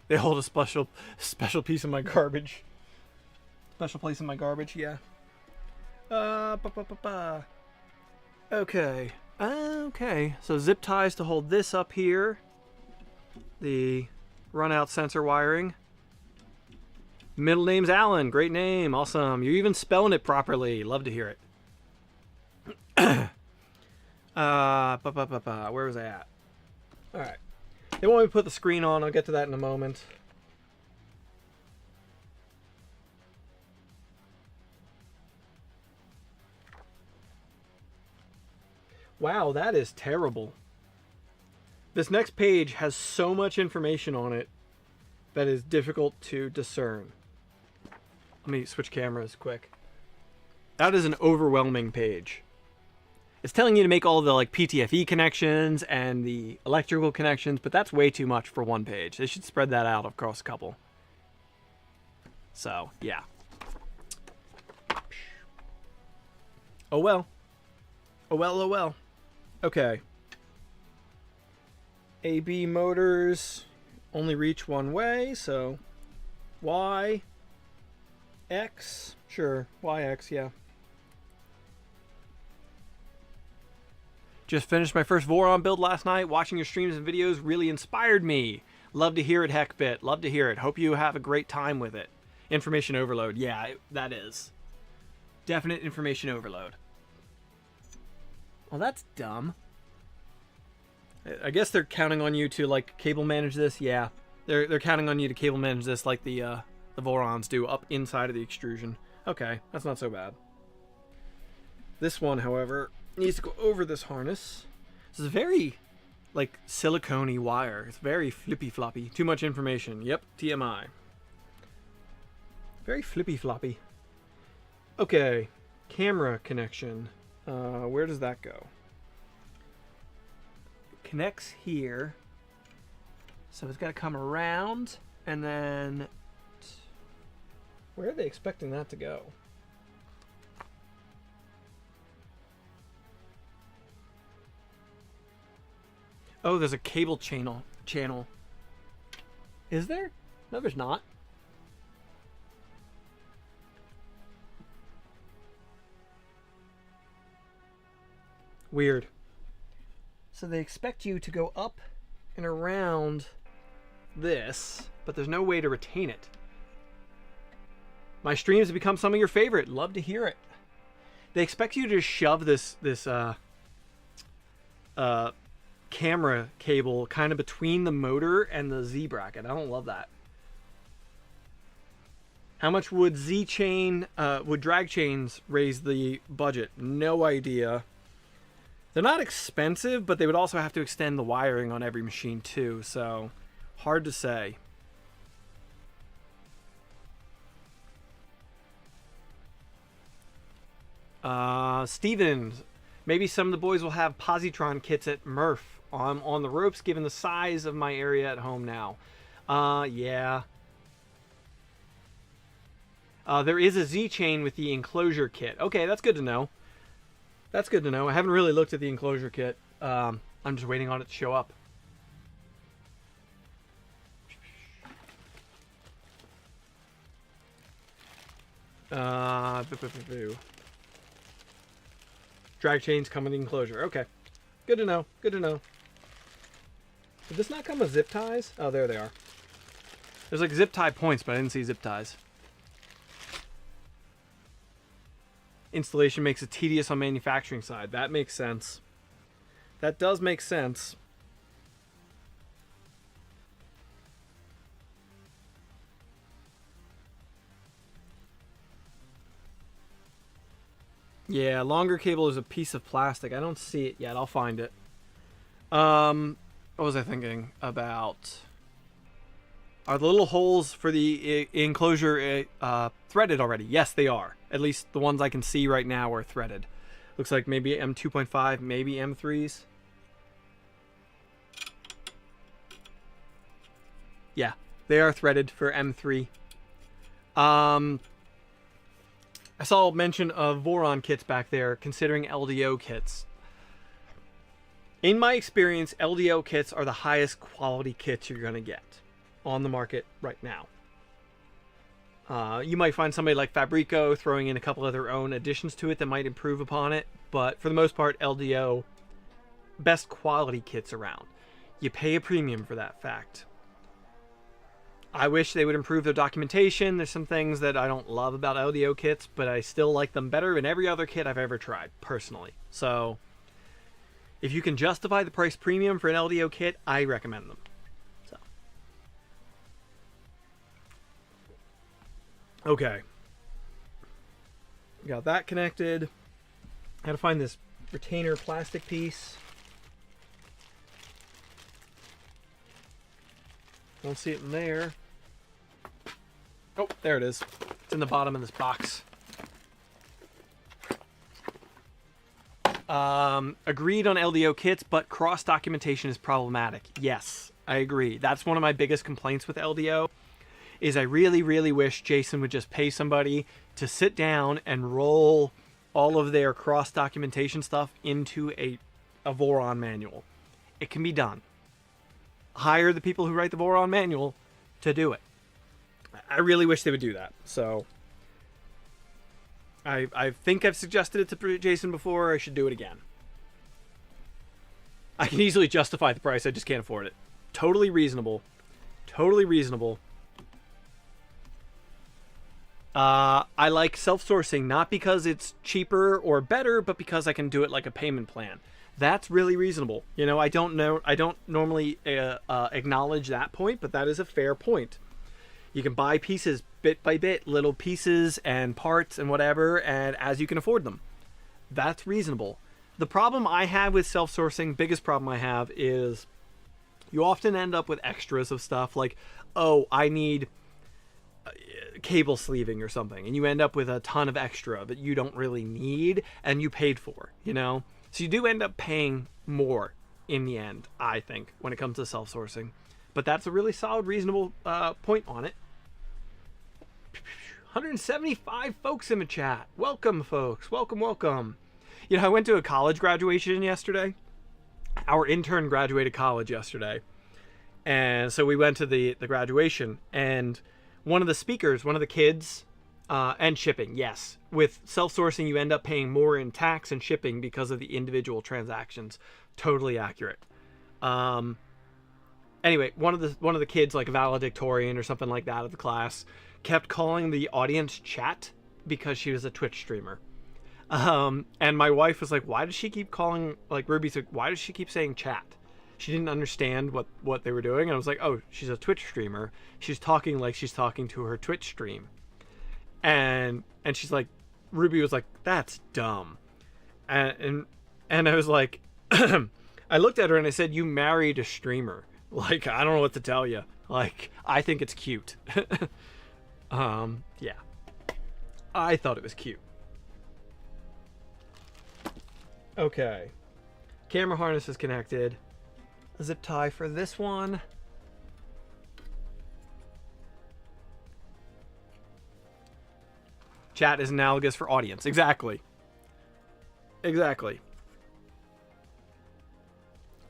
They hold a special piece of my garbage. Special place in my garbage, yeah. Okay. Okay. So zip ties to hold this up here. The run-out sensor wiring. Middle name's Alan. Great name. Awesome. You're even spelling it properly. Love to hear it. Where was I at? Alright. They want me to put the screen on. I'll get to that in a moment. Wow, that is terrible. This next page has so much information on it that is difficult to discern. Let me switch cameras quick. That is an overwhelming page. It's telling you to make all the like PTFE connections and the electrical connections, but that's way too much for one page. They should spread that out across a couple. So, yeah. Oh well. Oh well, oh well. Okay. AB motors only reach one way, so Y, X, sure, YX, yeah. Just finished my first Voron build last night. Watching your streams and videos really inspired me. Love to hear it, Heckbit. Love to hear it. Hope you have a great time with it. Information overload. Yeah, that is. Definite information overload. Well, that's dumb. I guess they're counting on you to, like, cable manage this. Yeah, they're counting on you to cable manage this like the Vorons do up inside of the extrusion. Okay, that's not so bad. This one, however, needs to go over this harness. This is very, like, silicone-y wire. It's very flippy-floppy. Too much information. Yep, TMI. Very flippy-floppy. Okay, camera connection. Where does that go? It connects here. So it's got to come around, and then... Where are they expecting that to go? Oh, there's a cable channel. Is there? No, there's not. Weird. So they expect you to go up and around this, but there's no way to retain it. My streams have become some of your favorite. Love to hear it. They expect you to shove this camera cable kind of between the motor and the Z bracket. I don't love that. How much would would drag chains raise the budget? No idea. They're not expensive, but they would also have to extend the wiring on every machine too, so hard to say. Stevens, maybe some of the boys will have positron kits at Murph. I'm on the ropes given the size of my area at home now. Yeah. There is a Z-chain with the enclosure kit. Okay, that's good to know. That's good to know. I haven't really looked at the enclosure kit. I'm just waiting on it to show up. Drag chains come with the enclosure. Okay. Good to know. Good to know. Did this not come with zip ties? Oh, there they are. There's like zip tie points, but I didn't see zip ties. Installation makes it tedious on manufacturing side. That makes sense. That does make sense. Yeah, longer cable is a piece of plastic. I don't see it yet. I'll find it. What was I thinking about? Are the little holes for the enclosure threaded already? Yes, they are. At least the ones I can see right now are threaded. Looks like maybe M2.5, maybe M3s. Yeah, they are threaded for M3. I saw mention of Voron kits back there, considering LDO kits. In my experience, LDO kits are the highest quality kits you're going to get on the market right now. You might find somebody like Fabrico throwing in a couple of their own additions to it that might improve upon it, but for the most part, LDO, best quality kits around. You pay a premium for that fact. I wish they would improve their documentation. There's some things that I don't love about LDO kits, but I still like them better than every other kit I've ever tried, personally. So, if you can justify the price premium for an LDO kit, I recommend them. So, okay. Got that connected. I gotta find this retainer plastic piece. Don't see it in there. Oh, there it is. It's in the bottom of this box. Agreed on LDO kits, but cross documentation is problematic. Yes, I agree. That's one of my biggest complaints with LDO, is I really, really wish Jason would just pay somebody to sit down and roll all of their cross documentation stuff into a Voron manual. It can be done. Hire the people who write the Voron manual to do it. I really wish they would do that. So I think I've suggested it to Jason before. I should do it again. I can easily justify the price. I just can't afford it. Totally reasonable. Totally reasonable. I like self-sourcing, not because it's cheaper or better, but because I can do it like a payment plan. That's really reasonable. You know, I don't normally acknowledge that point, but that is a fair point. You can buy pieces bit by bit, little pieces and parts and whatever, and as you can afford them. That's reasonable. The problem I have with self-sourcing, biggest problem I have, is you often end up with extras of stuff like, oh, I need cable sleeving or something, and you end up with a ton of extra that you don't really need and you paid for, you know? So you do end up paying more in the end, I think, when it comes to self-sourcing. But that's a really solid, reasonable point on it. 175 folks in the chat. Welcome, folks. Welcome, welcome. You know, I went to a college graduation yesterday. Our intern graduated college yesterday. And so we went to the graduation. And one of the speakers, one of the kids, and shipping, yes. With self-sourcing, you end up paying more in tax and shipping because of the individual transactions. Totally accurate. Anyway, one of the kids, like a valedictorian or something like that of the class, kept calling the audience chat because she was a Twitch streamer. And my wife was like, why does she keep calling, like Ruby said, why does she keep saying chat? She didn't understand what they were doing. And I was like, oh, she's a Twitch streamer. She's talking like she's talking to her Twitch stream. And she's like, Ruby was like, that's dumb. And I was like, I looked at her and I said, you married a streamer. Like, I don't know what to tell you. Like, I think it's cute. Yeah. I thought it was cute. Okay. Camera harness is connected. A zip tie for this one. Chat is analogous for audience. Exactly. Exactly.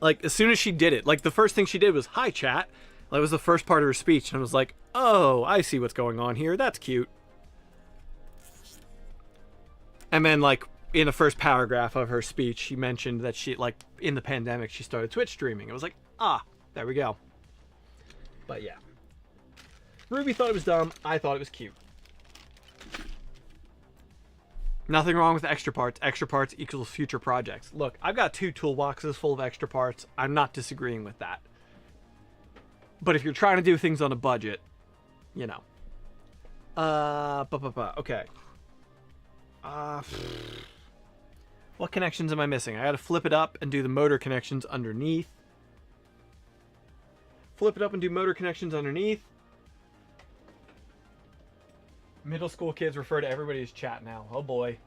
Like, as soon as she did it, like, the first thing she did was, hi, chat. That was the first part of her speech. And I was like, oh, I see what's going on here. That's cute. And then, like, in the first paragraph of her speech, she mentioned that she, like, in the pandemic, she started Twitch streaming. I was like, ah, there we go. But, yeah. Ruby thought it was dumb. I thought it was cute. Nothing wrong with extra parts. Extra parts equals future projects. Look, I've got 2 toolboxes full of extra parts. I'm not disagreeing with that. But if you're trying to do things on a budget, you know. Okay. What connections am I missing? I gotta flip it up and do the motor connections underneath. Flip it up and do motor connections underneath. Middle school kids refer to everybody as chat now. Oh boy.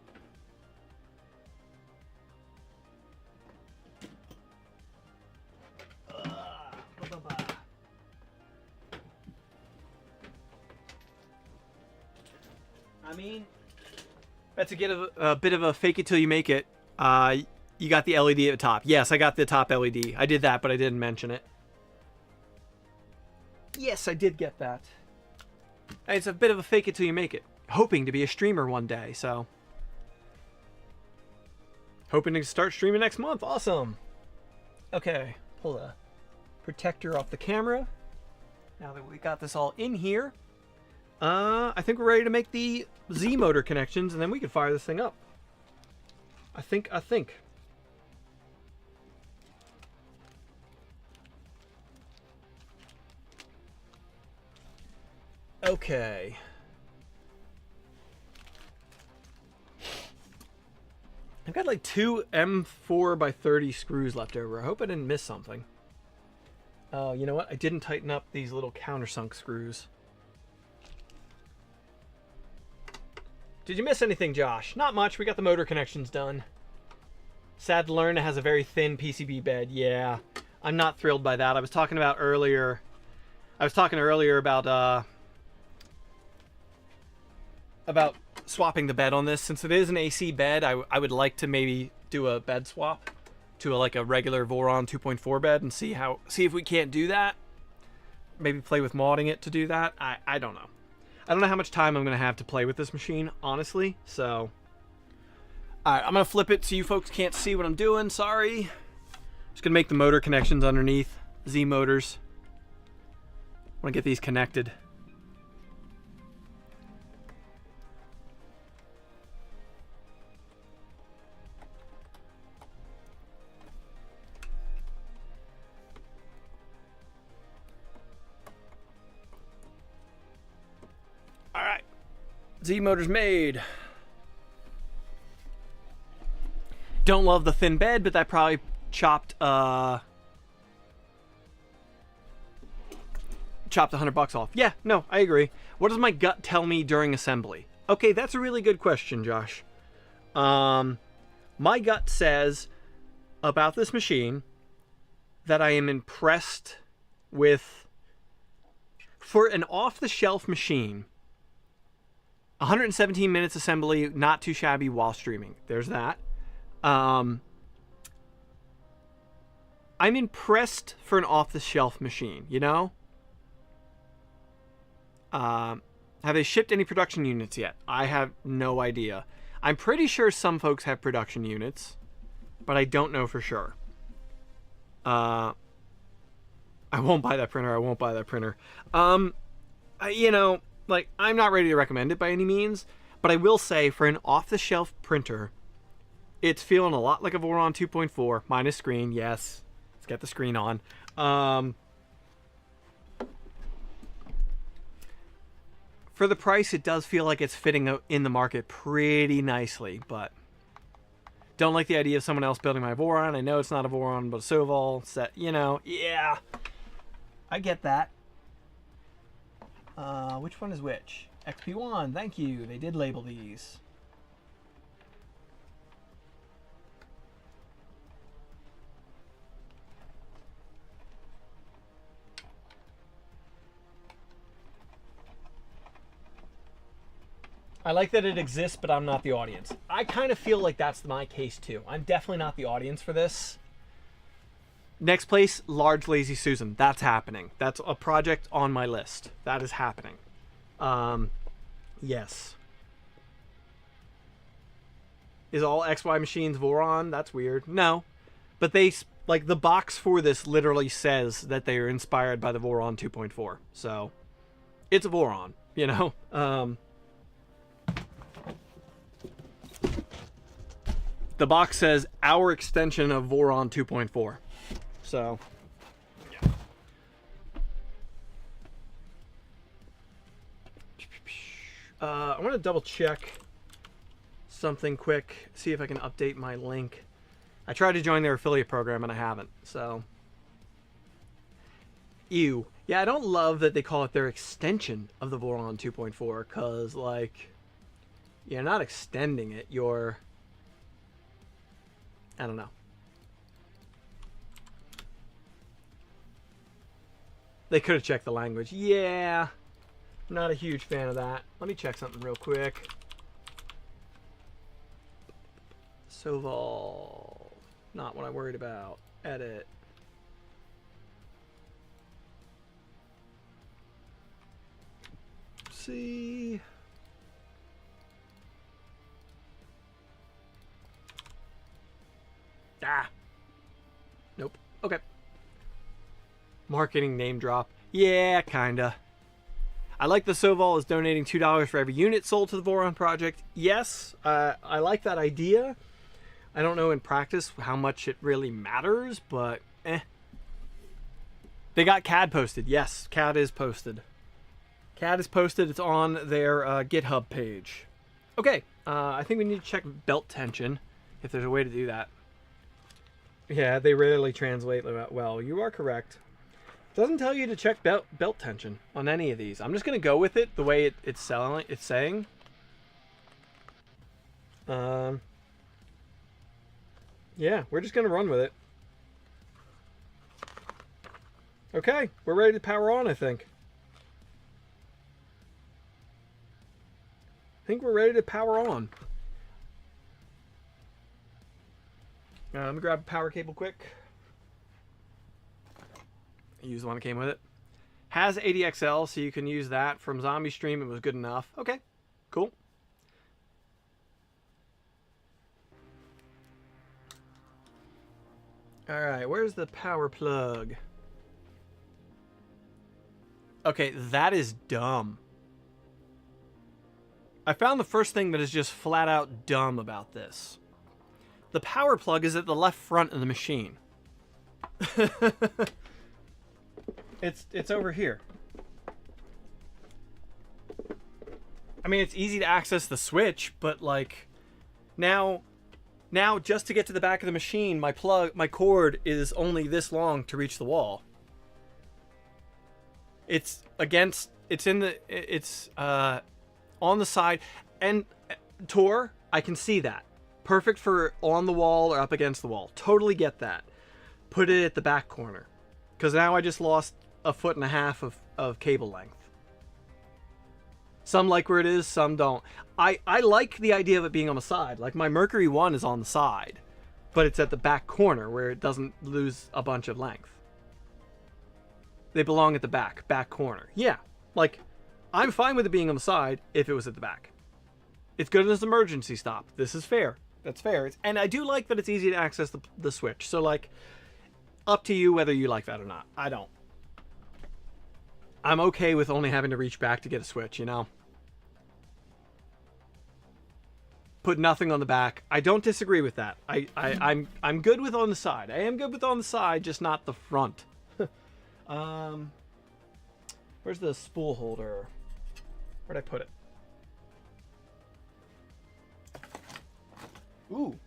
I mean, that's a bit of a fake it till you make it. You got the LED at the top. Yes, I got the top LED. I did that, but I didn't mention it. Yes, I did get that. It's a bit of a fake it till you make it. Hoping to be a streamer one day, so. Hoping to start streaming next month. Awesome. Okay, pull the protector off the camera. Now that we got this all in here, I think we're ready to make the Z motor connections, and then we can fire this thing up. I think. Okay. I've got like 2 M4x30 screws left over. I hope I didn't miss something. Oh, you know what? I didn't tighten up these little countersunk screws. Did you miss anything, Josh? Not much. We got the motor connections done. Sad to learn it has a very thin PCB bed. Yeah, I'm not thrilled by that. I was talking earlier about swapping the bed on this. Since it is an AC bed, I would like to maybe do a bed swap to like a regular Voron 2.4 bed and see if we can't do that. Maybe play with modding it to do that. I don't know. I don't know how much time I'm going to have to play with this machine, honestly. So, alright, I'm going to flip it so you folks can't see what I'm doing. Sorry. Just going to make the motor connections underneath. Z motors. I want to get these connected. Alright. Z motor's made. Don't love the thin bed, but that probably chopped $100 off. Yeah, no, I agree. What does my gut tell me during assembly? Okay, that's a really good question, Josh. My gut says about this machine that I am impressed with, for an off-the-shelf machine, 117 minutes assembly, not too shabby while streaming. There's that. I'm impressed for an off-the-shelf machine, you know? Have they shipped any production units yet? I have no idea. I'm pretty sure some folks have production units, but I don't know for sure. I won't buy that printer. I won't buy that printer. You know, like, I'm not ready to recommend it by any means, but I will say for an off-the-shelf printer, it's feeling a lot like a Voron 2.4, minus screen. Yes, let's get the screen on. For the price, it does feel like it's fitting in the market pretty nicely, but don't like the idea of someone else building my Voron. I know it's not a Voron, but a Sovol set, you know, yeah. I get that. Which one is which? XP1, thank you. They did label these. I like that it exists, but I'm not the audience. I kind of feel like that's my case too. I'm definitely not the audience for this. Next place, Large Lazy Susan. That's happening. That's a project on my list. That is happening. Yes. Is all XY machines Voron? That's weird. No. But they, like, the box for this literally says that they are inspired by the Voron 2.4. So, it's a Voron, you know? The box says our extension of Voron 2.4. So, yeah. I want to double check something quick, see if I can update my link. I tried to join their affiliate program and I haven't, so. Ew. Yeah, I don't love that they call it their extension of the Voron 2.4, because, like, you're not extending it, you're... I don't know. They could have checked the language. Yeah. Not a huge fan of that. Let me check something real quick. Sovol. Not what I'm worried about. Edit. See. Ah. Nope. Okay. Marketing name drop. Yeah, kinda. I like the Sovol is donating $2 for every unit sold to the Voron project. Yes, I like that idea. I don't know in practice how much it really matters, but eh. They got CAD posted. Yes, CAD is posted. CAD is posted. It's on their GitHub page. Okay, I think we need to check belt tension, if there's a way to do that. Yeah, they rarely translate well. You are correct. It doesn't tell you to check belt tension on any of these. I'm just going to go with it the way it's saying. Yeah, we're just going to run with it. Okay, we're ready to power on, I think. I think we're ready to power on. Let me grab a power cable quick. Use the one that came with it. Has ADXL, so you can use that. From Zombie Stream, it was good enough. Okay, cool. All right, where's the power plug? Okay, that is dumb. I found the first thing that is just flat out dumb about this. The power plug is at the left front of the machine. It's over here. I mean, it's easy to access the switch, but like now just to get to the back of the machine, my cord is only this long to reach the wall. It's on the side, and Tor, I can see that. Perfect for on the wall or up against the wall. Totally get that. Put it at the back corner, because now I just lost 1.5 feet of cable length. Some like where it is, some don't. I like the idea of it being on the side. Like my Mercury 1 is on the side, but it's at the back corner where it doesn't lose a bunch of length. They belong at the back corner. Yeah, like I'm fine with it being on the side if it was at the back. It's good as an emergency stop. This is fair. That's fair. And I do like that it's easy to access the switch. So like, up to you whether you like that or not. I don't. I'm okay with only having to reach back to get a switch, you know? Put nothing on the back. I don't disagree with that. I'm good with on the side. I am good with on the side, just not the front. Where's the spool holder? Where'd I put it? Ooh,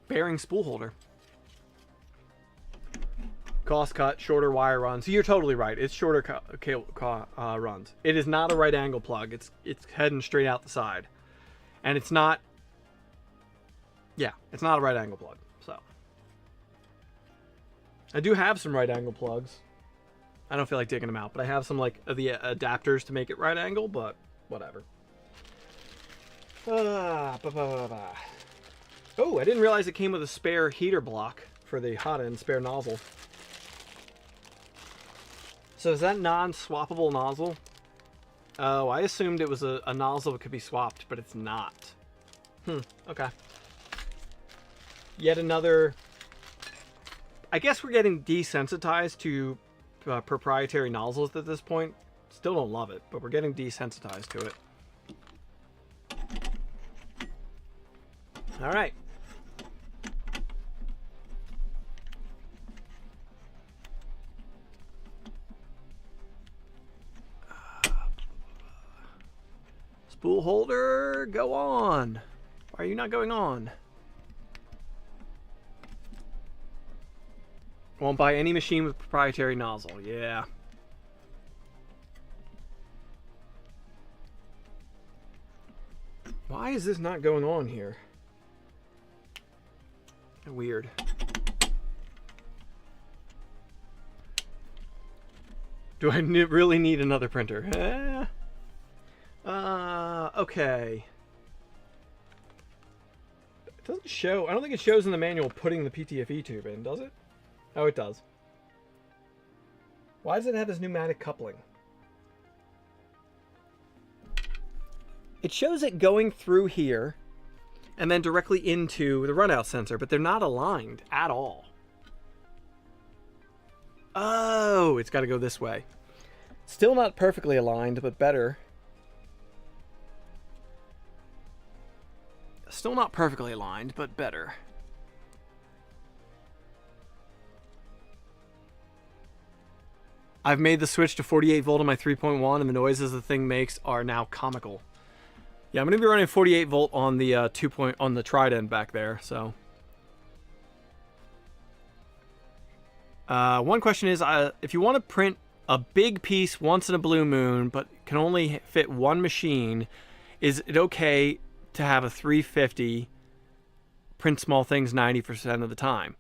bearing spool holder. Cost cut, shorter wire runs. You're totally right. It's shorter runs. It is not a right angle plug. It's heading straight out the side, and it's not. Yeah, it's not a right angle plug. So I do have some right angle plugs. I don't feel like taking them out, but I have some like the adapters to make it right angle. But whatever. Oh, I didn't realize it came with a spare heater block for the hot end, spare nozzle. So is that non-swappable nozzle? Oh, I assumed it was a nozzle that could be swapped, but it's not. Okay. Yet another... I guess we're getting desensitized to proprietary nozzles at this point. Still don't love it, but we're getting desensitized to it. All right. Spool holder, go on. Why Why are you not going on? Won't buy any machine with proprietary nozzle. Yeah. Why is this not going on here? Weird. Do I really need another printer? Okay. It doesn't show. I don't think it shows in the manual putting the PTFE tube in, does it? Oh, it does. Why does it have this pneumatic coupling? It shows it going through here and then directly into the runout sensor, but they're not aligned at all. Oh, it's got to go this way. Still not perfectly aligned, but better. Still not perfectly aligned, but better. I've made the switch to 48 volt on my 3.1, and the noises the thing makes are now comical. Yeah, I'm going to be running 48 volt on the on the Trident back there. So, one question is, if you want to print a big piece once in a blue moon, but can only fit one machine, is it okay to have a 350 print small things 90% of the time?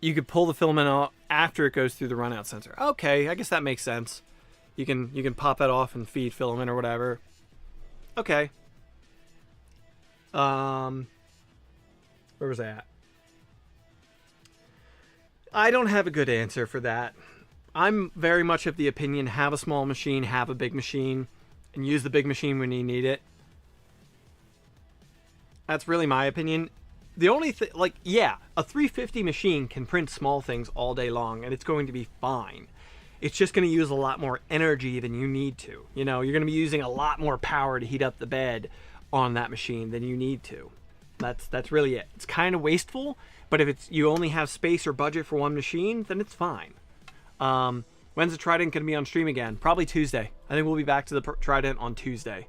You could pull the filament off after it goes through the runout sensor. Okay, I guess that makes sense. You can pop that off and feed filament or whatever. Okay. Where was I at? I don't have a good answer for that. I'm very much of the opinion, have a small machine, have a big machine, and use the big machine when you need it. That's really my opinion. The only thing, like, yeah, a 350 machine can print small things all day long, and it's going to be fine. It's just going to use a lot more energy than you need to. You know, you're going to be using a lot more power to heat up the bed on that machine than you need to. That's really it. It's kind of wasteful, but if you only have space or budget for one machine, then it's fine. When's the Trident going to be on stream again? Probably Tuesday. I think we'll be back to the Trident on Tuesday.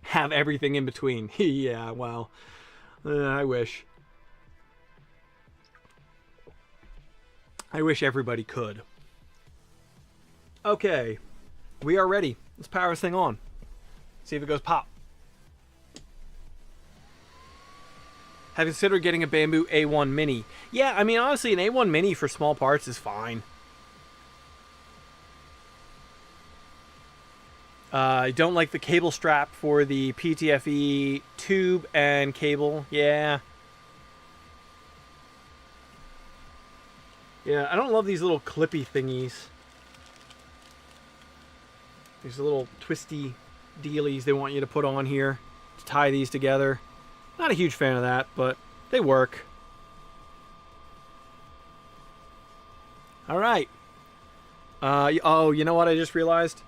Have everything in between. Yeah, wow. I wish. I wish everybody could. Okay. We are ready. Let's power this thing on. See if it goes pop. Have considered getting a Bambu A1 Mini. Yeah, I mean, honestly, an A1 Mini for small parts is fine. I don't like the cable strap for the PTFE tube and cable. Yeah. Yeah, I don't love these little clippy thingies. These little twisty dealies they want you to put on here to tie these together. Not a huge fan of that, but they work. All right. Oh, you know what I just realized?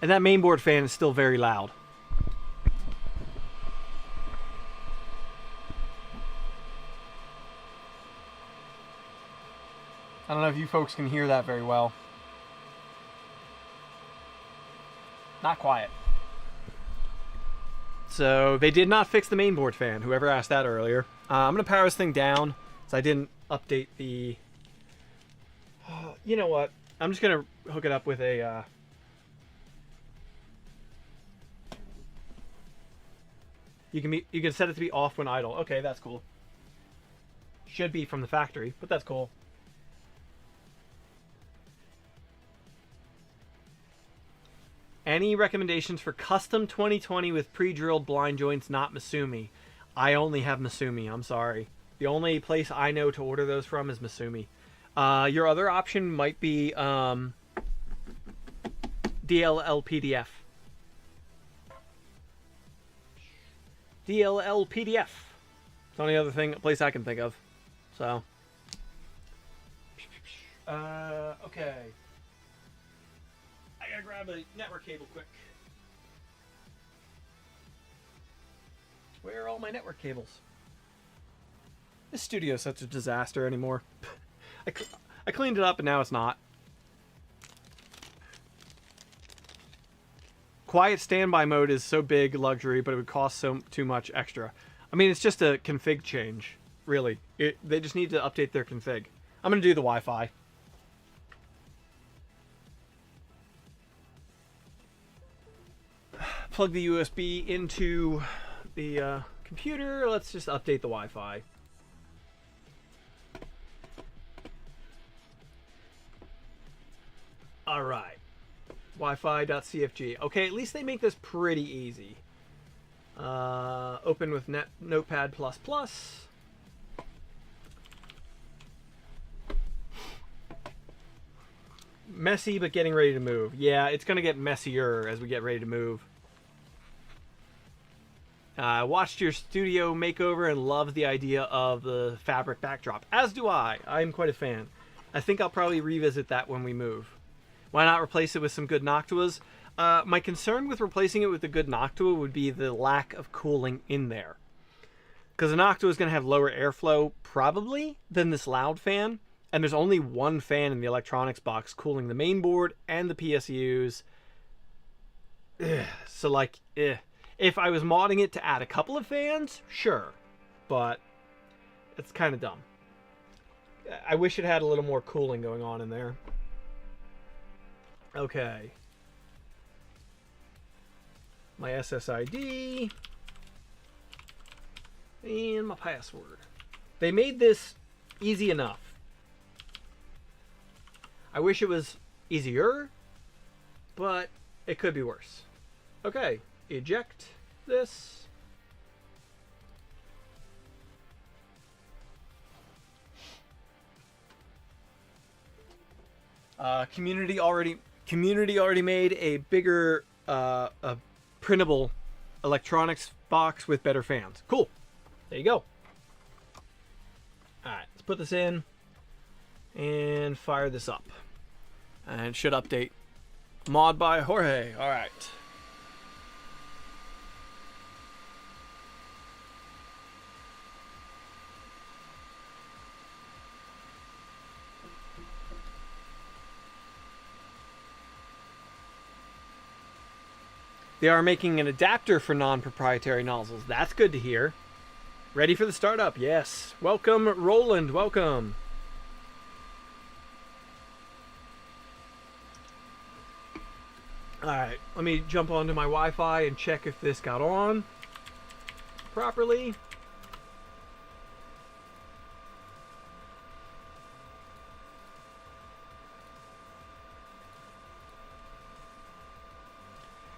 And that mainboard fan is still very loud. I don't know if you folks can hear that very well. Not quiet. So they did not fix the mainboard fan, whoever asked that earlier. I'm going to power this thing down, so I didn't update the... you know what? I'm just going to hook it up with a... You can set it to be off when idle. Okay, that's cool. Should be from the factory, but that's cool. Any recommendations for custom 2020 with pre-drilled blind joints, not Masumi? I only have Masumi, I'm sorry. The only place I know to order those from is Masumi. Your other option might be DLL PDF. DLL PDF. It's the only other place I can think of. So. Okay. I gotta grab a network cable quick. Where are all my network cables? This studio is such a disaster anymore. I cleaned it up and now it's not. quiet standby mode is so big luxury, but it would cost too much extra. I mean, it's just a config change, really. They just need to update their config. I'm going to do the Wi-Fi. Plug the USB into the computer. Let's just update the Wi-Fi. All right. Wi-Fi.cfg. Okay, at least they make this pretty easy. Open with Notepad++. Messy, but getting ready to move. Yeah, it's going to get messier as we get ready to move. Watched your studio makeover and love the idea of the fabric backdrop. As do I. I'm quite a fan. I think I'll probably revisit that when we move. Why not replace it with some good Noctuas? My concern with replacing it with a good Noctua would be the lack of cooling in there. Because a Noctua is going to have lower airflow, probably, than this loud fan. And there's only one fan in the electronics box cooling the main board and the PSUs. So, like, if I was modding it to add a couple of fans, sure. But it's kind of dumb. I wish it had a little more cooling going on in there. Okay. My SSID. And my password. They made this easy enough. I wish it was easier, but it could be worse. Okay. Eject this. Community already made a bigger a printable electronics box with better fans. Cool. There you go. Alright, let's put this in and fire this up. And it should update. Mod by Jorge. Alright. They are making an adapter for non-proprietary nozzles. That's good to hear. Ready for the startup? Yes. Welcome, Roland. Welcome. Alright, let me jump onto my Wi-Fi and check if this got on properly.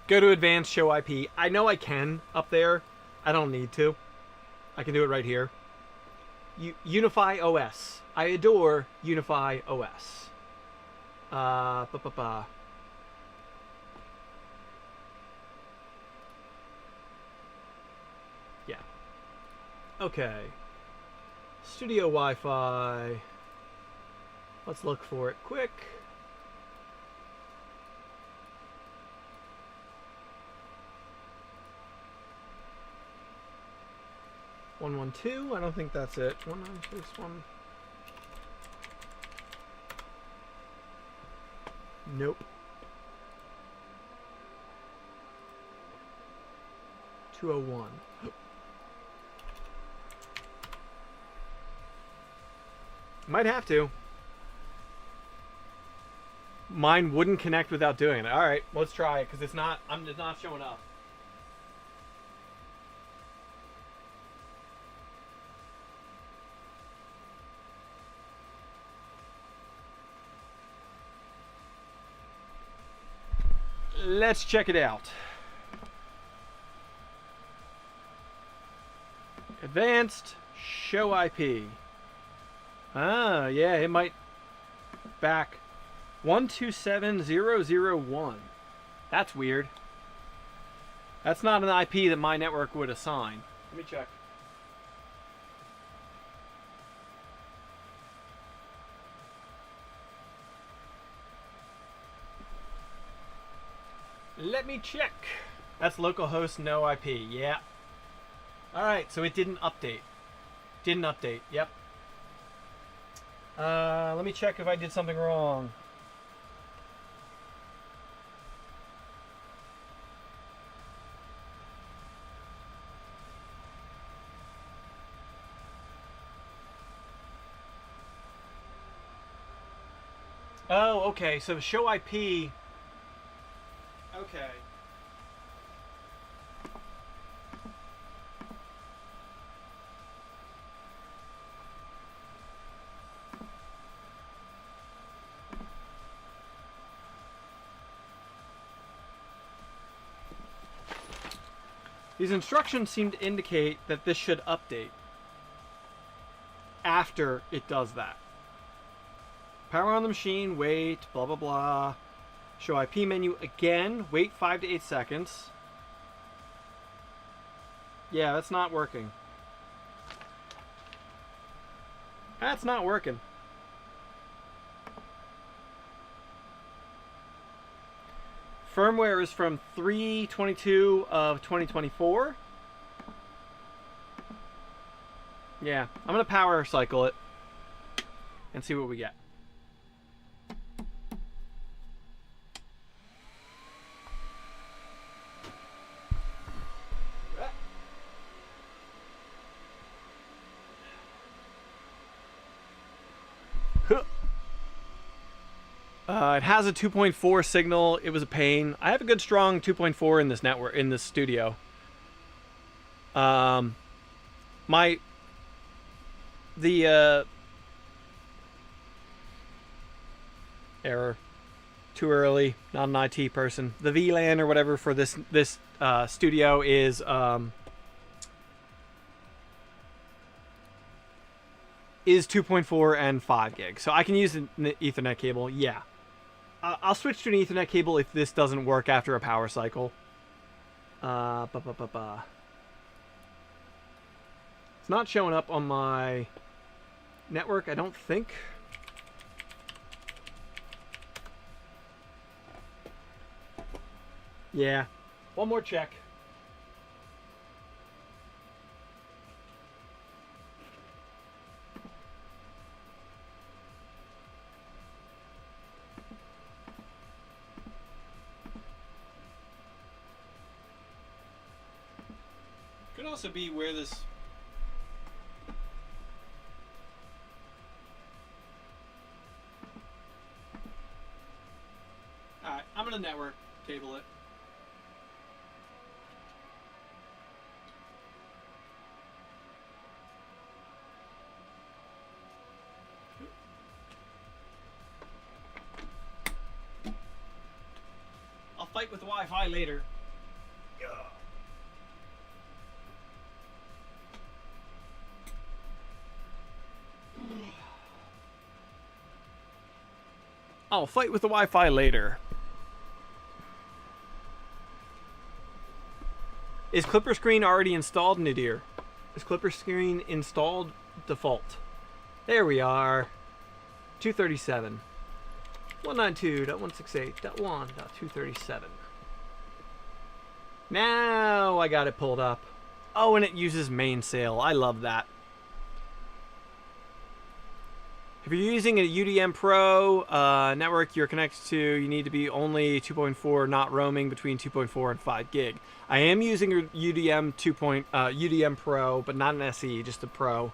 Go to advanced, show IP. I know I can up there. I don't need to. I can do it right here. Unify OS. I adore Unify OS. Yeah. Okay. Studio Wi-Fi. Let's look for it quick. One, 1, 2. I don't think that's it. 1, 9, 6, 1. Nope. 201. Might have to. Mine wouldn't connect without doing it. All right, let's try it because it's not. It's not showing up. Let's check it out. Advanced, show IP. Ah, yeah, it might back 127001. That's weird. That's not an IP that my network would assign. Let me check. Let me check. That's localhost, no IP. Yeah. Alright, so it didn't update. Didn't update. Yep. Let me check if I did something wrong. Oh, okay. So show IP. Okay. These instructions seem to indicate that this should update after it does that. Power on the machine, wait, blah, blah, blah. Show IP menu again, wait 5 to 8 seconds. Yeah, that's not working. That's not working. Firmware is from 3/22 of 2024. Yeah, I'm gonna power cycle it and see what we get. It has a 2.4 signal. It was a pain. I have a good strong 2.4 in this network, in this studio. Error. Too early. Not an IT person. The VLAN or whatever for this studio is 2.4 and 5 gig. So I can use an Ethernet cable. Yeah. I'll switch to an Ethernet cable if this doesn't work after a power cycle. It's not showing up on my network, I don't think. Yeah. One more check. Could also be where this... Alright, I'm gonna network cable it. I'll fight with the Wi-Fi later. I'll fight with the Wi-Fi later. Is Clipper Screen already installed, Nadir? Is Clipper Screen installed default? There we are. 237. 192.168.1.237. Now I got it pulled up. Oh, and it uses mainsail. I love that. If you're using a UDM Pro network you're connected to, you need to be only 2.4, not roaming between 2.4 and 5 gig. I am using a UDM Pro, but not an SE, just a Pro,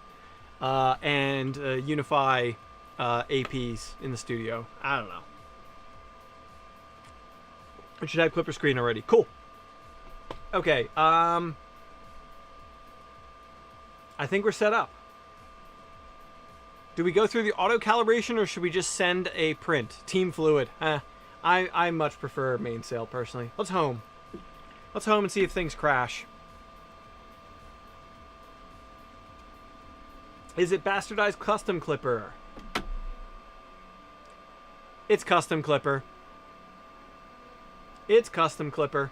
and Unify APs in the studio. I don't know. It should have Clipper Screen already. Cool. Okay. I think we're set up. Do we go through the auto calibration or should we just send a print? Team Fluid. I much prefer mainsail personally. Let's home. Let's home and see if things crash. Is it bastardized custom clipper? It's custom clipper. It's custom clipper.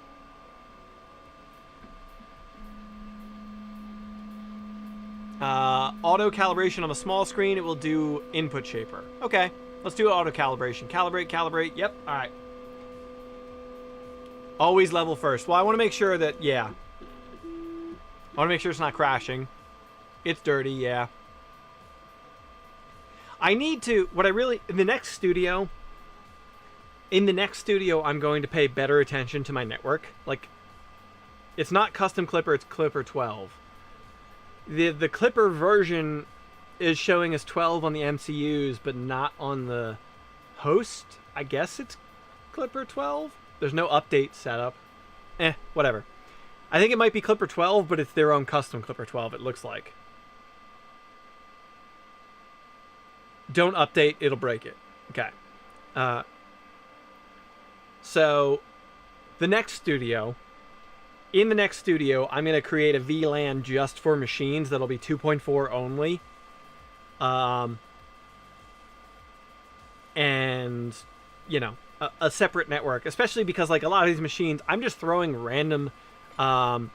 Auto calibration on a small screen, it will do input shaper. Okay, let's do auto calibration. Calibrate. Yep, all right. Always level first. Well, I want to make sure that, yeah. I want to make sure it's not crashing. It's dirty, yeah. I need to, in the next studio, I'm going to pay better attention to my network. Like, it's not custom clipper, it's clipper 12. The Clipper version is showing us 12 on the MCUs, but not on the host, I guess it's Clipper 12. There's no update setup. Whatever. I think it might be Clipper 12, but it's their own custom Clipper 12, it looks like. Don't update, it'll break it. Okay. So, the next studio... In the next studio, I'm going to create a VLAN just for machines that'll be 2.4 only. And, you know, a separate network. Especially because, like, a lot of these machines, I'm just throwing random... I'm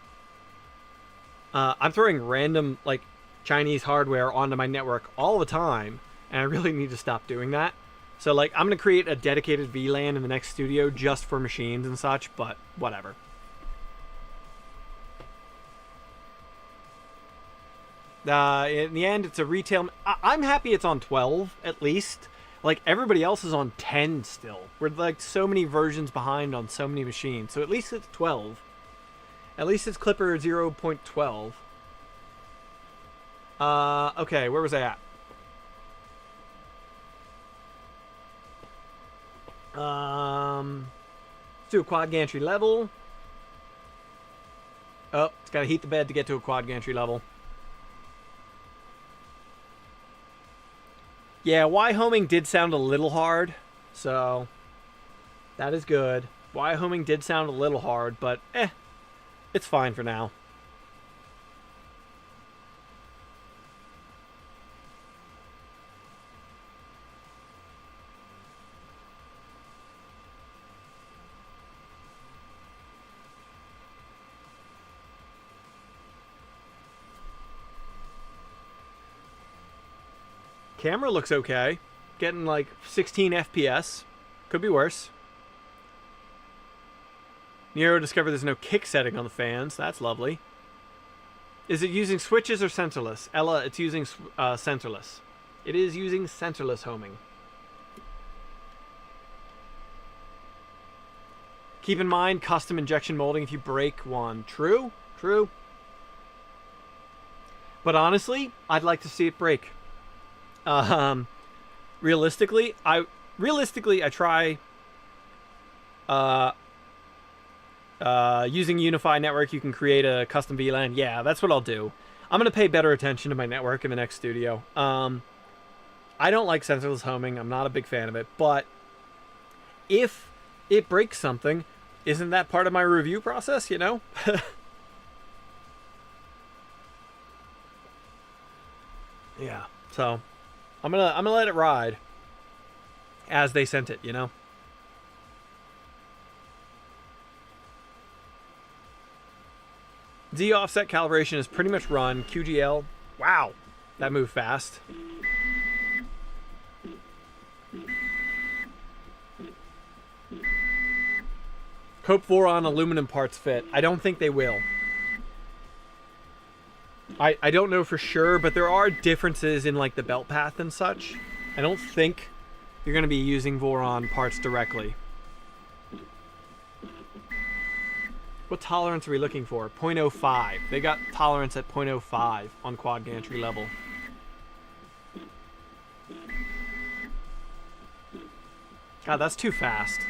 throwing random, like, Chinese hardware onto my network all the time. And I really need to stop doing that. So, like, I'm going to create a dedicated VLAN in the next studio just for machines and such, but whatever. In the end, it's a retail... I'm happy it's on 12, at least. Like, everybody else is on 10 still. We're, like, so many versions behind on so many machines. So at least it's 12. At least it's Clipper 0.12. Okay, where was I at? Let's do a quad gantry level. Oh, it's got to heat the bed to get to a quad gantry level. Yeah, Y homing did sound a little hard, so that is good. Y homing did sound a little hard, but it's fine for now. Camera looks okay. Getting like 16 FPS. Could be worse. Nero discovered there's no kick setting on the fans. That's lovely. Is it using switches or centerless? Ella, it's using centerless. It is using centerless homing. Keep in mind, custom injection molding if you break one. True, true. But honestly, I'd like to see it break. Realistically, I try using Unify Network. You can create a custom VLAN. Yeah, that's what I'll do. I'm gonna pay better attention to my network in the next studio. I don't like centerless homing. I'm not a big fan of it. But if it breaks something, isn't that part of my review process? You know. Yeah. So. I'm gonna let it ride as they sent it, you know. Z offset calibration is pretty much run. QGL, wow, that moved fast. Hope Voron aluminum parts fit. I don't think they will. I don't know for sure, but there are differences in like the belt path and such. I don't think you're going to be using Voron parts directly. What tolerance are we looking for? 0.05. They got tolerance at 0.05 on quad gantry level. God, that's too fast.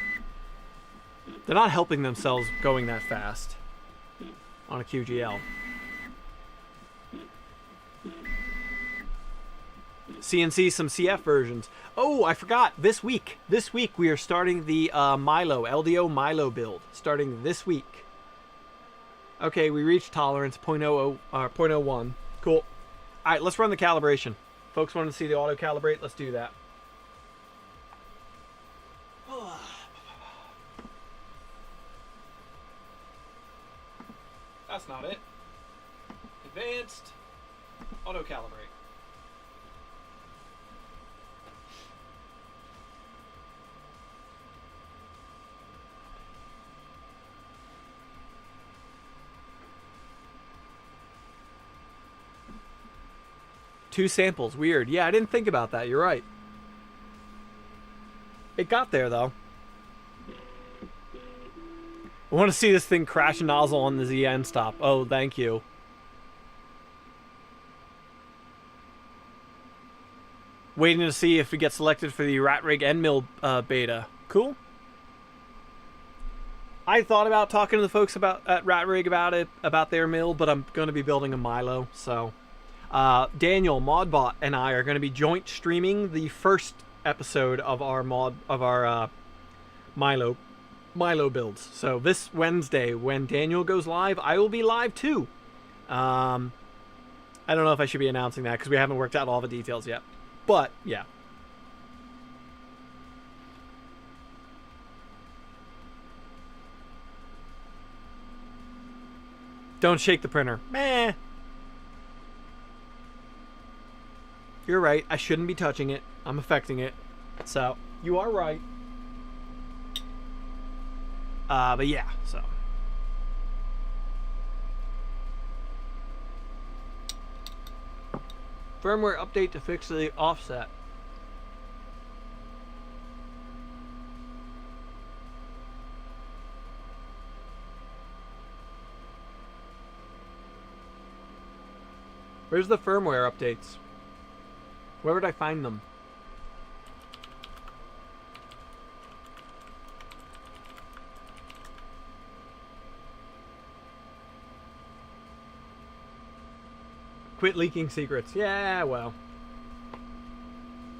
They're not helping themselves going that fast on a QGL. CNC some CF versions. Oh, I forgot. This week we are starting the Milo, LDO Milo build. Starting this week. Okay, we reached tolerance 0.01. Cool. All right, let's run the calibration. Folks wanted to see the auto calibrate. Let's do that. That's not it. Advanced auto calibrate. Two samples. Weird. Yeah, I didn't think about that. You're right. It got there, though. I want to see this thing crash a nozzle on the ZN stop. Oh, thank you. Waiting to see if we get selected for the rat rig end mill beta. Cool. I thought about talking to the folks at Rat Rig about their mill, but I'm going to be building a Milo. So, Daniel Modbot and I are going to be joint streaming the first episode of our Milo builds. So this Wednesday, when Daniel goes live, I will be live too. I don't know if I should be announcing that because we haven't worked out all the details yet. But yeah. Don't shake the printer. Meh. You're right. I shouldn't be touching it. I'm affecting it. So, you are right. But yeah, so. Firmware update to fix the offset. Where's the firmware updates? Where would I find them? Quit leaking secrets. Yeah, well.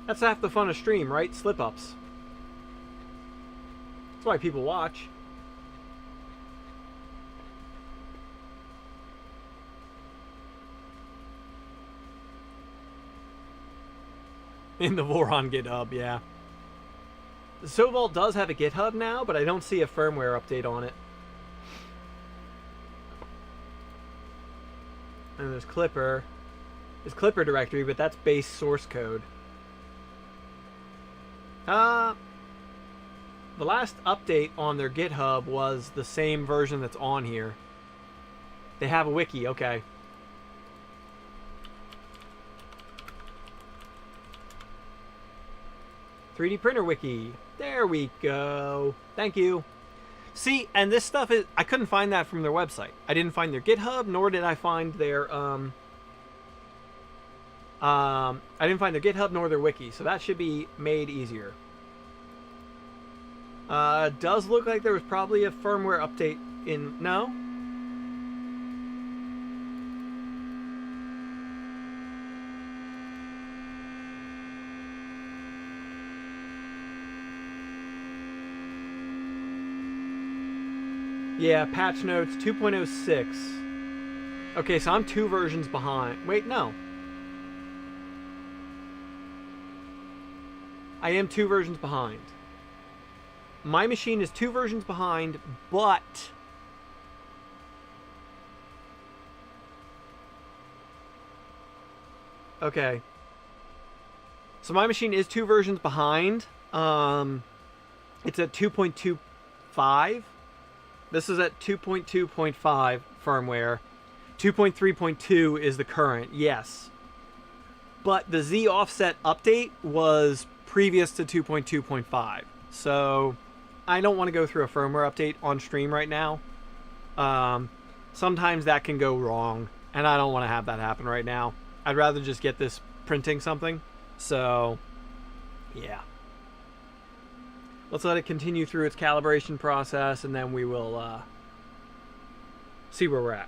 That's half the fun of stream, right? Slip-ups. That's why people watch. In the Voron GitHub, yeah. The Sovol does have a GitHub now, but I don't see a firmware update on it. And there's Clipper. There's Clipper directory, but that's base source code. The last update on their GitHub was the same version that's on here. They have a wiki, okay. .3D printer wiki. There we go. Thank you. See, and this stuff is... I couldn't find that from their website. I didn't find their GitHub, nor did I find their... I didn't find their GitHub nor their wiki, so that should be made easier. Does look like there was probably a firmware update in... No? Yeah, patch notes 2.06. Okay, so I'm 2 versions behind. Wait, no. I am 2 versions behind. My machine is 2 versions behind, but... Okay. So my machine is 2 versions behind. It's at 2.25. This is at 2.2.5 firmware. 2.3.2 is the current, yes. But the Z offset update was previous to 2.2.5. So I don't want to go through a firmware update on stream right now. Sometimes that can go wrong, and I don't want to have that happen right now. I'd rather just get this printing something. So, yeah. Let's let it continue through its calibration process, and then we will see where we're at.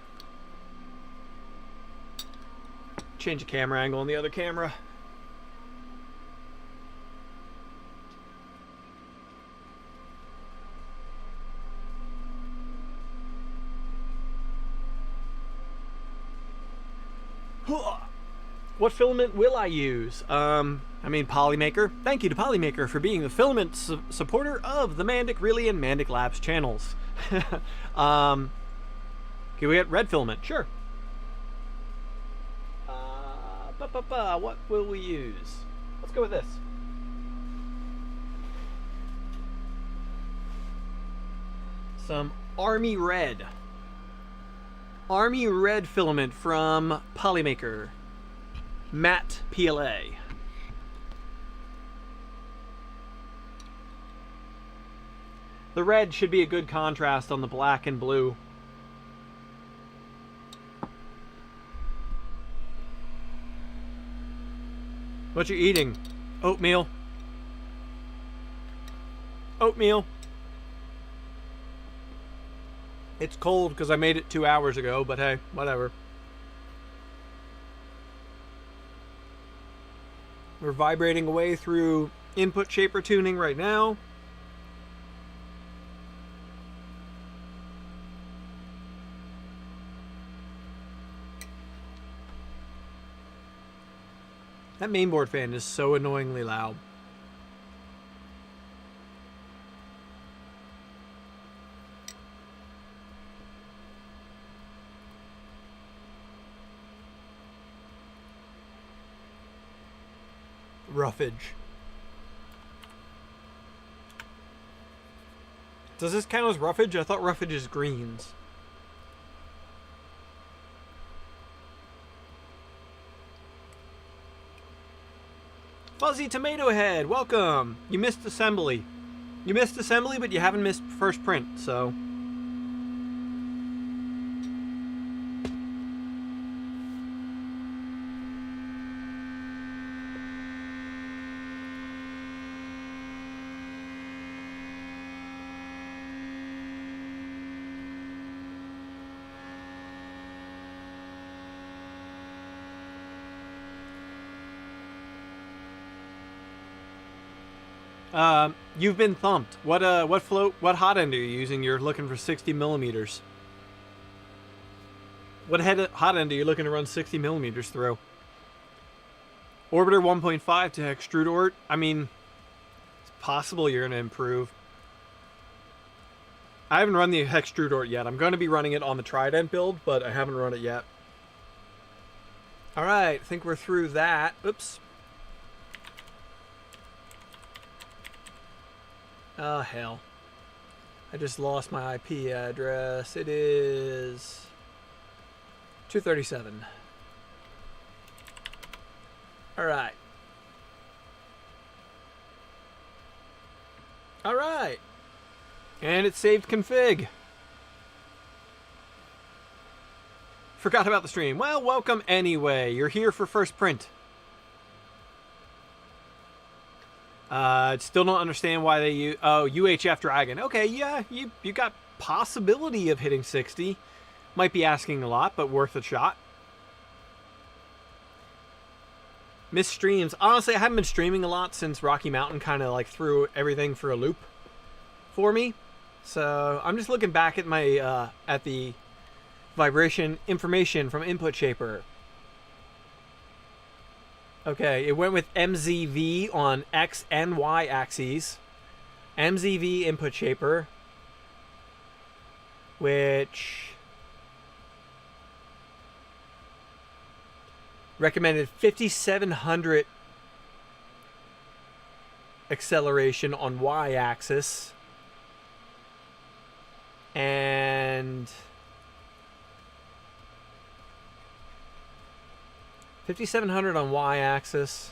Change the camera angle on the other camera. What filament will I use? I mean, Polymaker. Thank you to Polymaker for being the filament supporter of the Mandic Really and Mandic Labs channels. Can we get red filament? Sure. What will we use? Let's go with this. Some Army Red. Army Red filament from Polymaker. Matte PLA. The red should be a good contrast on the black and blue. What you eating? Oatmeal. Oatmeal. It's cold because I made it 2 hours ago, but hey, whatever. We're vibrating away through input shaper tuning right now. That mainboard fan is so annoyingly loud. Roughage. Does this count as roughage? I thought roughage is greens. Fuzzy Tomato Head, welcome! You missed assembly. You missed assembly, but you haven't missed first print, so... You've been thumped. What hot end are you using? You're looking for 60 millimeters. What hot end are you looking to run 60 millimeters through? Orbiter 1.5 to extrude ort. I mean, it's possible you're going to improve. I haven't run the extrude ort yet. I'm going to be running it on the Trident build, but I haven't run it yet. All right, I think we're through that. Oops. Oh, hell. I just lost my IP address. It is 237. All right. All right. And it saved config. Forgot about the stream. Well, welcome anyway. You're here for first print. Still don't understand why they use... Oh, UHF Dragon. Okay, yeah, you got possibility of hitting 60. Might be asking a lot, but worth a shot. Missed streams. Honestly, I haven't been streaming a lot since Rocky Mountain kind of like threw everything for a loop for me. So I'm just looking back at my at the vibration information from Input Shaper. Okay, it went with MZV on X and Y axes. MZV Input Shaper, which recommended 5,700 acceleration on Y axis and 5,700 on Y axis.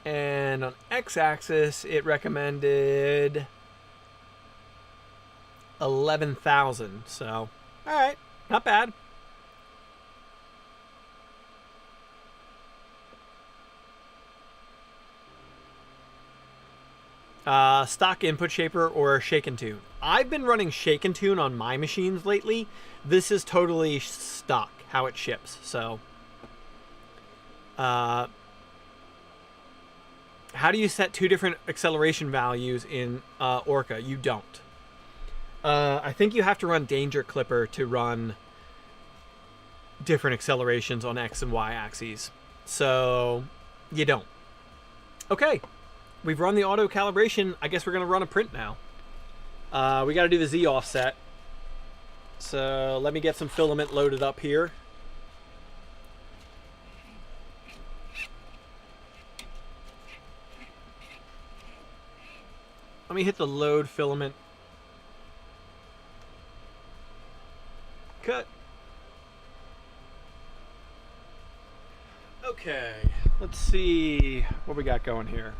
And on X axis, it recommended 11,000. So, all right, not bad. Stock Input Shaper or Shake and Tune. I've been running Shake and Tune on my machines lately. This is totally stock, how it ships. So, how do you set two different acceleration values in Orca? You don't. I think you have to run Danger Clipper to run different accelerations on X and Y axes. So, you don't. Okay. We've run the auto calibration. I guess we're going to run a print now. We got to do the Z offset. So let me get some filament loaded up here. Let me hit the load filament. Cut. Okay. Let's see what we got going here.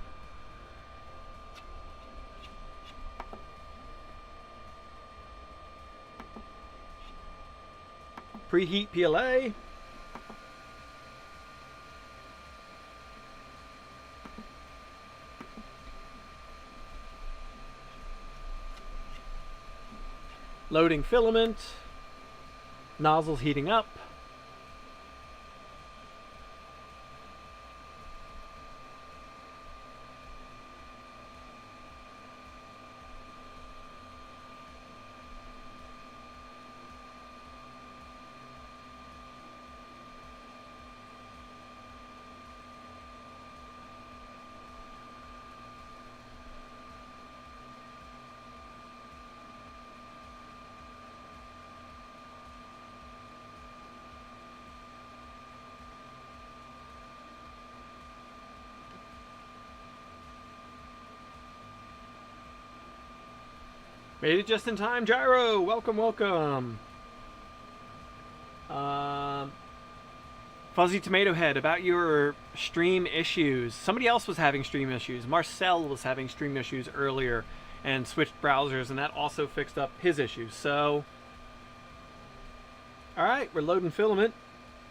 Preheat PLA. Loading filament. Nozzles heating up. Made it just in time, Gyro. Welcome, welcome. Fuzzy Tomato Head, about your stream issues. Somebody else was having stream issues. Marcel was having stream issues earlier and switched browsers, and that also fixed up his issues. So, all right, we're loading filament.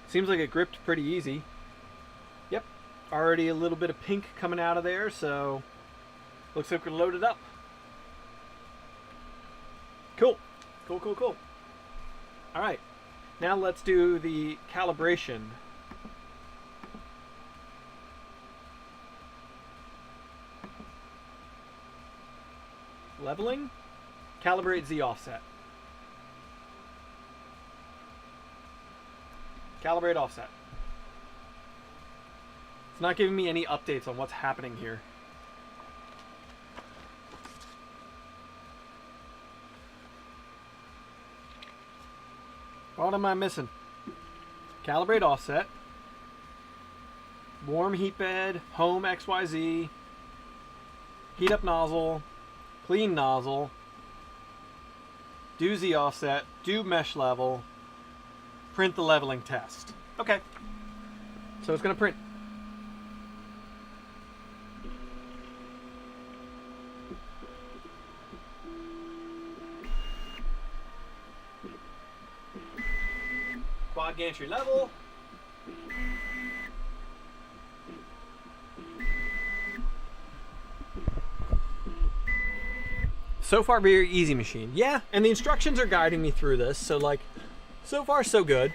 Seems like it gripped pretty easy. Yep, already a little bit of pink coming out of there, so looks like we're loaded up. Cool. Cool, cool, cool. All right. Now let's do the calibration. Leveling. Calibrate Z offset. Calibrate offset. It's not giving me any updates on what's happening here. What am I missing? Calibrate offset. Warm heat bed. Home XYZ. Heat up nozzle. Clean nozzle. Do Z offset. Do mesh level. Print the leveling test. Okay. So it's going to print. Quad gantry level. So far, very easy machine. Yeah, and the instructions are guiding me through this, so like, so far so good.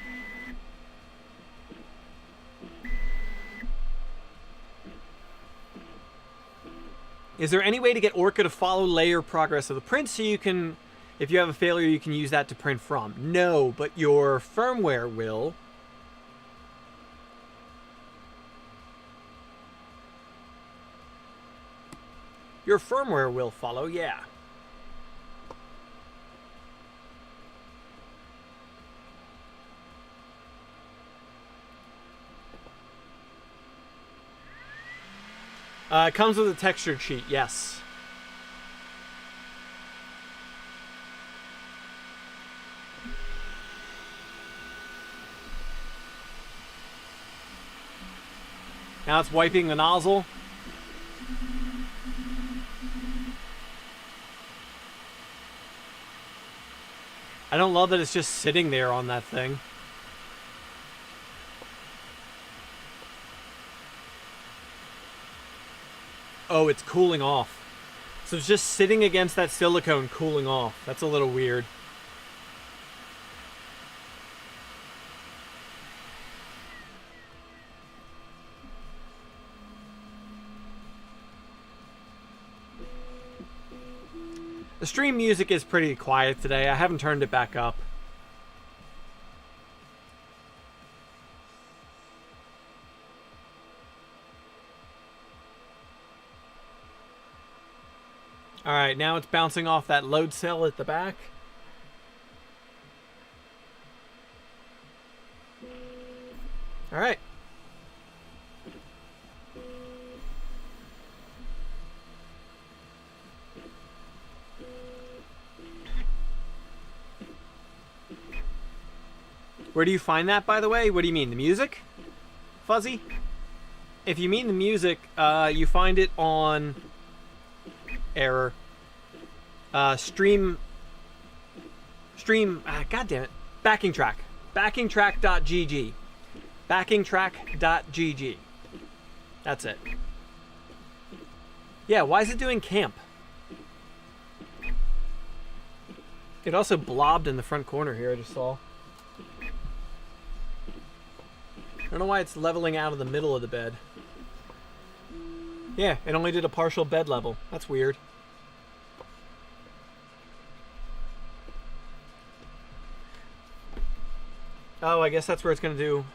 Is there any way to get Orca to follow layer progress of the print so you can, if you have a failure, you can use that to print from? No, but your firmware will. Your firmware will follow, yeah. It comes with a texture sheet, yes. Now it's wiping the nozzle. I don't love that it's just sitting there on that thing. Oh, it's cooling off. So it's just sitting against that silicone cooling off. That's a little weird. The stream music is pretty quiet today. I haven't turned it back up. All right, now it's bouncing off that load cell at the back. All right. Where do you find that, by the way? What do you mean, the music? Fuzzy? If you mean the music, you find it on... Error. God damn it. Backing track. Backingtrack.gg. Backingtrack.gg. That's it. Yeah, why is it doing camp? It also blobbed in the front corner here, I just saw. I don't know why it's leveling out of the middle of the bed. Yeah, it only did a partial bed level. That's weird. Oh, I guess that's where it's going to do.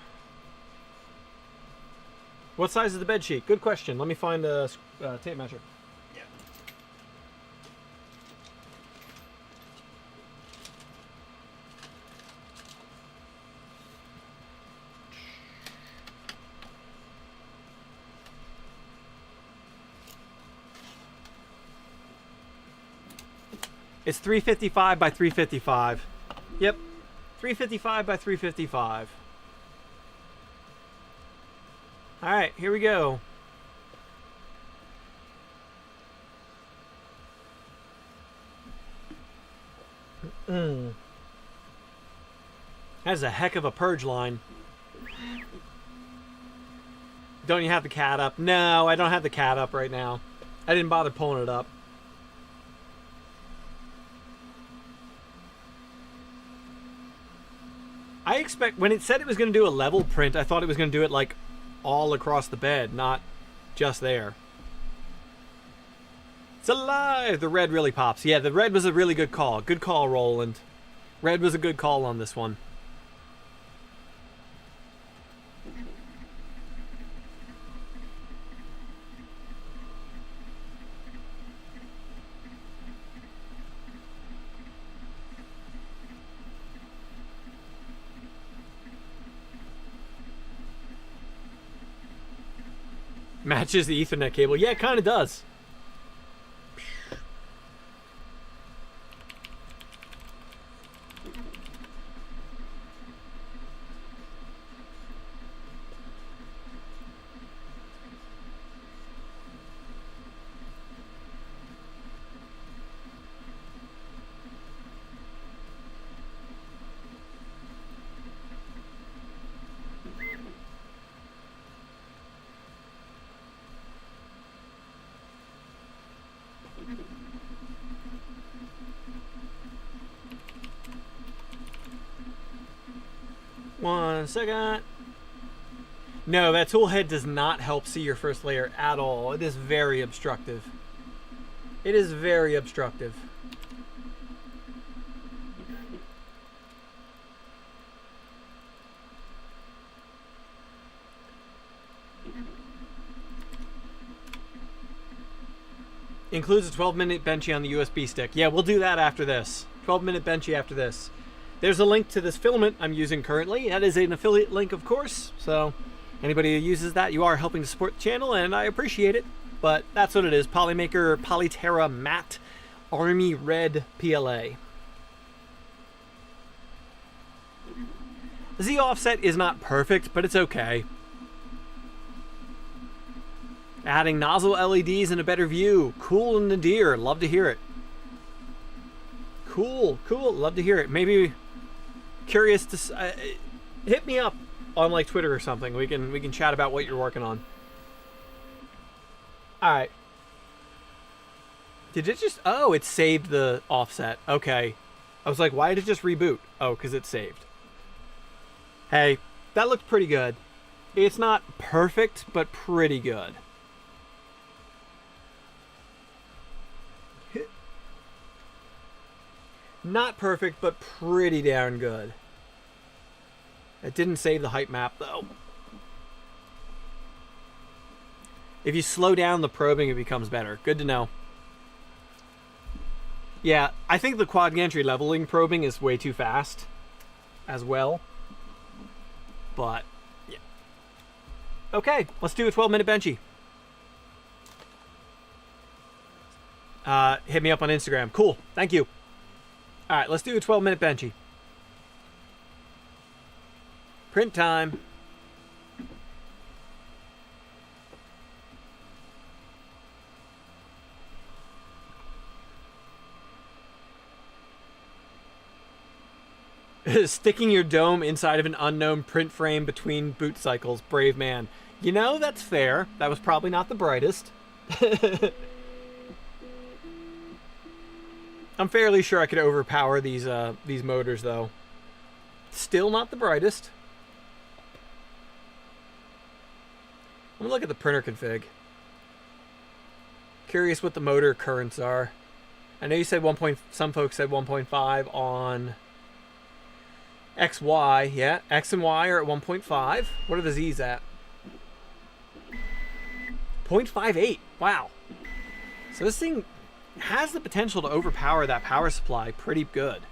What size is the bed sheet? Good question. Let me find a tape measure. Yeah. It's 355 by 355. Yep. 355 by 355. All right, here we go. That's a heck of a purge line. Don't you have the cat up? No, I don't have the cat up right now. I didn't bother pulling it up. I expect, when it said it was going to do a level print, I thought it was going to do it like all across the bed, not just there. It's alive! The red really pops. Yeah, the red was a really good call. Good call, Roland. Red was a good call on this one. Matches the Ethernet cable. Yeah, it kind of does. One second. No, that Toolhead does not help see your first layer at all. It is very obstructive. It is very obstructive. Includes a 12-minute benchy on the USB stick. Yeah, we'll do that after this. 12-minute benchy after this. There's a link to this filament I'm using currently. That is an affiliate link, of course. So anybody who uses that, you are helping to support the channel, and I appreciate it. But that's what it is. Polymaker Polyterra Matte Army Red PLA. The Z offset is not perfect, but it's okay. Adding nozzle LEDs and a better view. Cool and nadir. Love to hear it. Cool, cool. Love to hear it. Maybe curious to hit me up on like Twitter or something. We can chat about what you're working on. All right. Did it just? Oh, it saved the offset. Okay. I was like, why did it just reboot? Oh, because it's saved. Hey, that looked pretty good. It's not perfect, but pretty good. Not perfect, but pretty darn good. It didn't save the height map, though. If you slow down the probing, it becomes better. Good to know. Yeah, I think the quad gantry leveling probing is way too fast as well. But, yeah. Okay, let's do a 12-minute benchy. Hit me up on Instagram. Cool, thank you. All right, let's do a 12-minute benchy. Print time. Sticking your dome inside of an unknown print frame between boot cycles. Brave man. You know, that's fair. That was probably not the brightest. I'm fairly sure I could overpower these motors, though. Still not the brightest. I'm gonna look at the printer config. Curious what the motor currents are. I know you said some folks said 1.5 on XY. Yeah, X and Y are at 1.5. What are the Z's at? 0.58. Wow. So this thing has the potential to overpower that power supply pretty good.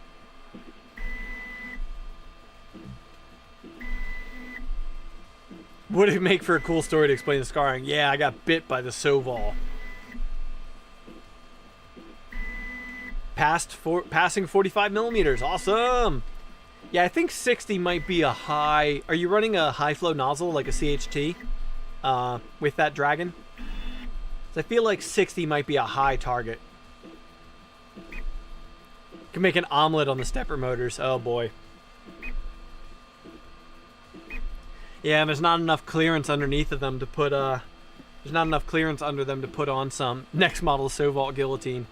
Would it make for a cool story to explain the scarring? Yeah, I got bit by the Sovol. Passing 45 millimeters. Awesome. Yeah, I think 60 might be a high. Are you running a high flow nozzle like a CHT with that Dragon? So I feel like 60 might be a high target. Can make an omelet on the stepper motors. Oh boy. Yeah, there's not enough clearance underneath of them to put there's not enough clearance under them to put on some next model Sovol guillotine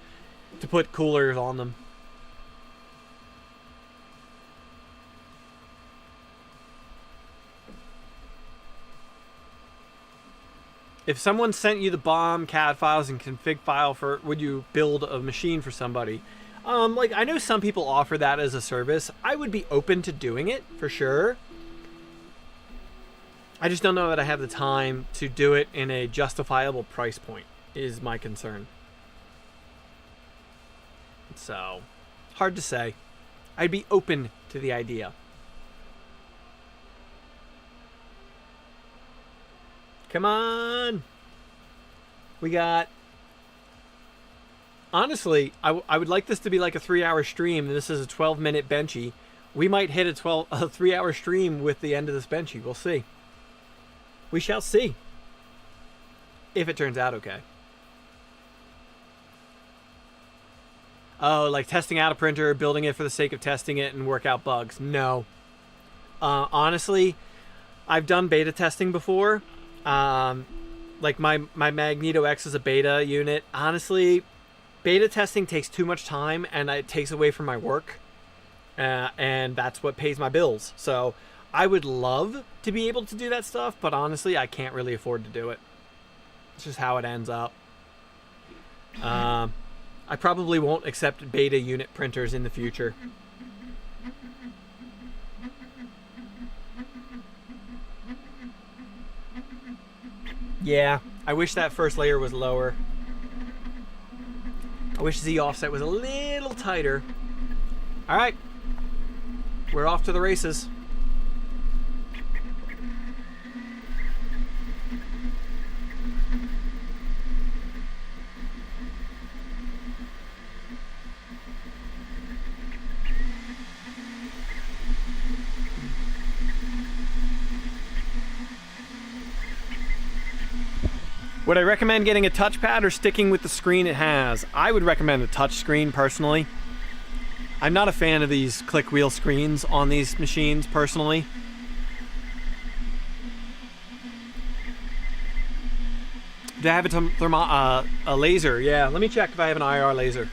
to put coolers on them. If someone sent you the BOM CAD files and config file for, would you build a machine for somebody? Like, I know some people offer that as a service. I would be open to doing it, for sure. I just don't know that I have the time to do it in a justifiable price point, is my concern. So, hard to say. I'd be open to the idea. Come on! We got... Honestly, I would like this to be like a 3-hour stream, and this is a 12-minute benchy. We might hit a 3-hour stream with the end of this benchy. We'll see. We shall see. If it turns out okay. Oh, like testing out a printer, building it for the sake of testing it and work out bugs. No. Honestly, I've done beta testing before. Like my Magneto X is a beta unit. Honestly, beta testing takes too much time and it takes away from my work. And that's what pays my bills. So I would love to be able to do that stuff, but honestly, I can't really afford to do it. It's just how it ends up. I probably won't accept beta unit printers in the future. Yeah, I wish that first layer was lower. I wish Z offset was a little tighter. All right, we're off to the races. Would I recommend getting a touchpad or sticking with the screen it has? I would recommend a touch screen personally. I'm not a fan of these click wheel screens on these machines personally. Do I have a laser? Yeah, let me check if I have an IR laser.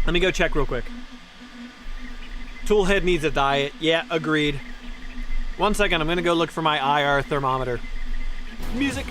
Let me go check real quick. Toolhead needs a diet. Yeah, agreed. 1 second, I'm gonna go look for my IR thermometer. Music.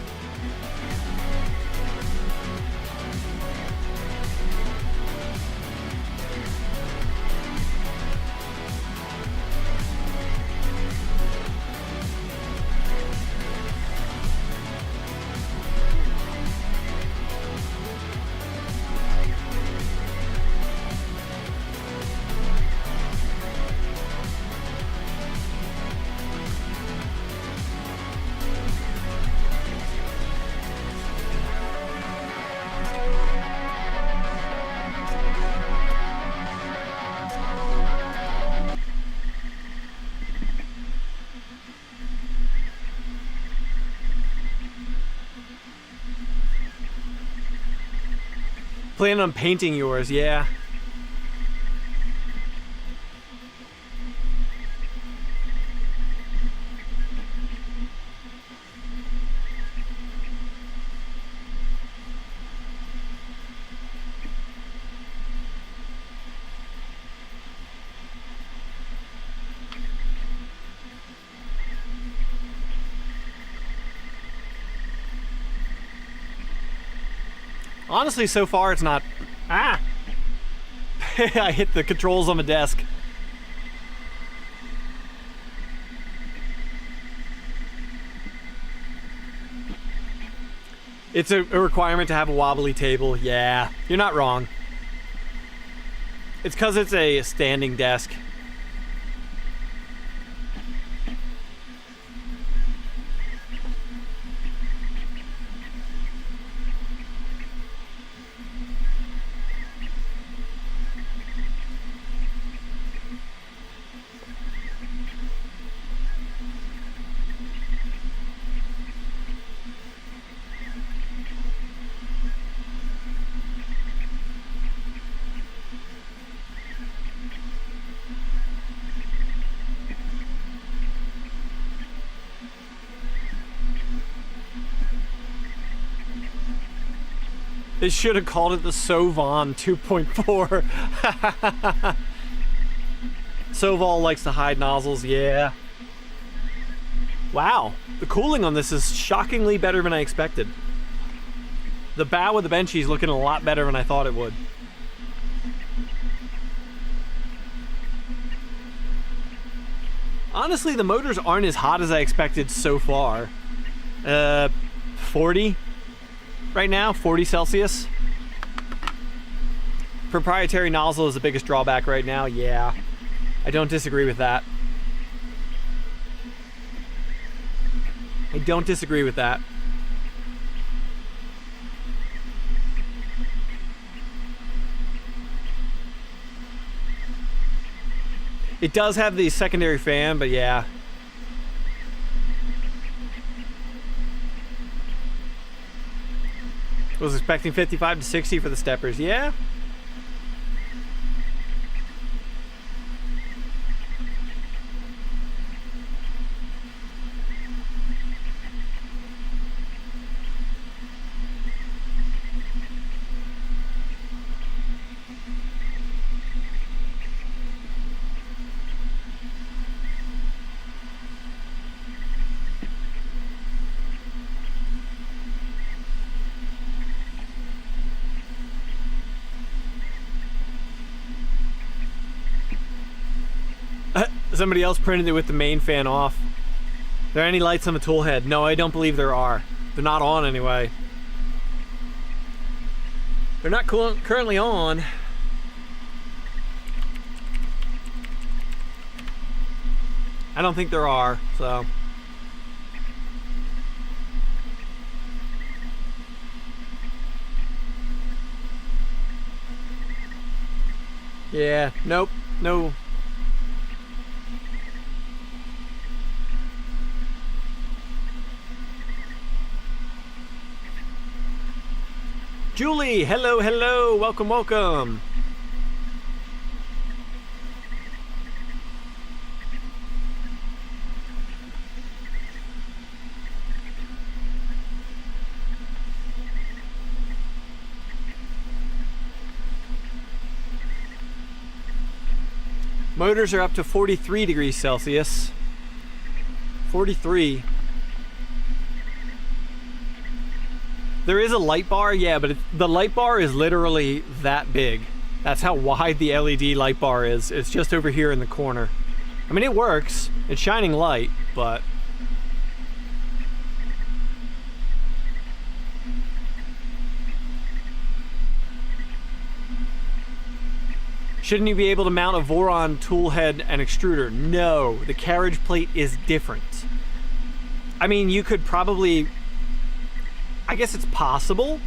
Plan on painting yours, yeah. Honestly, so far it's not... Ah! I hit the controls on the desk. It's a requirement to have a wobbly table. Yeah, you're not wrong. It's because it's a standing desk. They should have called it the Voron 2.4. Sovol likes to hide nozzles, yeah. Wow, the cooling on this is shockingly better than I expected. The bow of the benchy is looking a lot better than I thought it would. Honestly, the motors aren't as hot as I expected so far. 40 right now, 40 Celsius. Proprietary nozzle is the biggest drawback right now, yeah. I don't disagree with that. I don't disagree with that. It does have the secondary fan, but yeah. Was expecting 55 to 60 for the steppers, yeah. Somebody else printed it with the main fan off. Are there any lights on the tool head? No, I don't believe there are. They're not on anyway. They're not currently on. I don't think there are, so. Yeah, nope, no. Julie, hello, hello, welcome, welcome. Motors are up to 43 degrees Celsius. 43. There is a light bar, yeah, but the light bar is literally that big. That's how wide the LED light bar is. It's just over here in the corner. I mean, it works. It's shining light, but... Shouldn't you be able to mount a Voron tool head and extruder? No, the carriage plate is different. I mean, you could probably... I guess it's possible.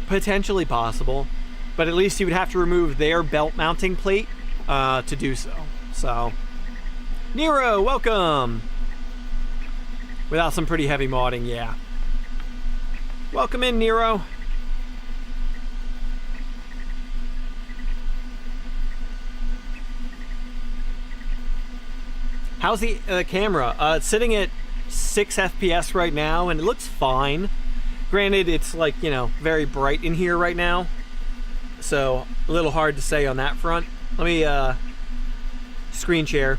Potentially possible. But at least you would have to remove their belt mounting plate to do so. So, Nero, welcome! Without some pretty heavy modding, yeah. Welcome in, Nero. How's the camera? It's sitting at 6 FPS right now, and it looks fine. Granted, it's like, you know, very bright in here right now, so a little hard to say on that front. Let me screen share.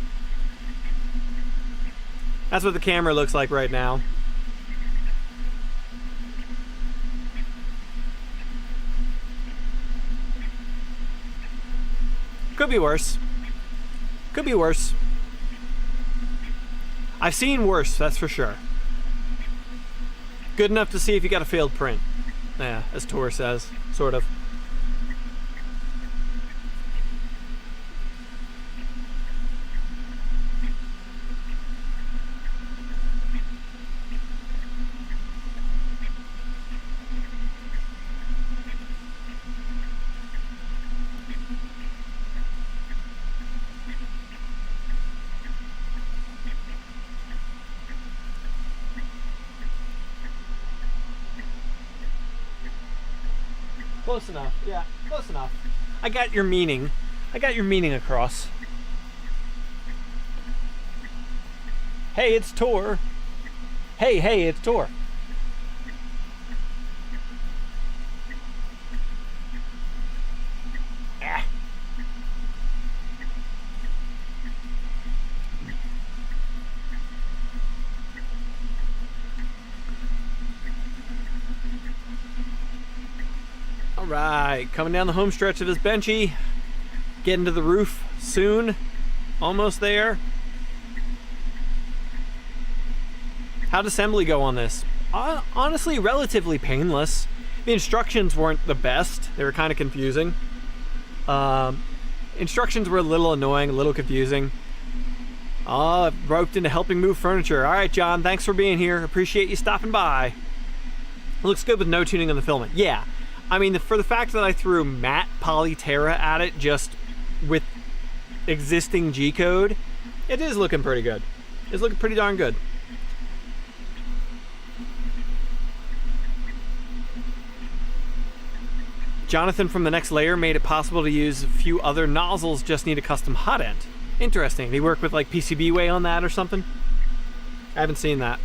That's what the camera looks like right now. Could be worse. Could be worse. I've seen worse, that's for sure. Good enough to see if you got a failed print. Yeah, as Tor says, sort of. Close enough. Yeah, close enough. I got your meaning. I got your meaning across. Hey, it's Tor. Hey, it's Tor. Ah. All right, coming down the home stretch of this benchy. Getting to the roof soon. Almost there. How'd assembly go on this? Honestly, relatively painless. The instructions weren't the best. They were kind of confusing. Instructions were a little annoying, a little confusing. Roped into helping move furniture. All right, John, thanks for being here. Appreciate you stopping by. Looks good with no tuning on the filament. Yeah. I mean, for the fact that I threw matte poly Terra at it just with existing G-code, it is looking pretty good. It's looking pretty darn good. Jonathan from the Next Layer made it possible to use a few other nozzles, just need a custom hot end. Interesting. Did he work with like PCBWay on that or something? I haven't seen that.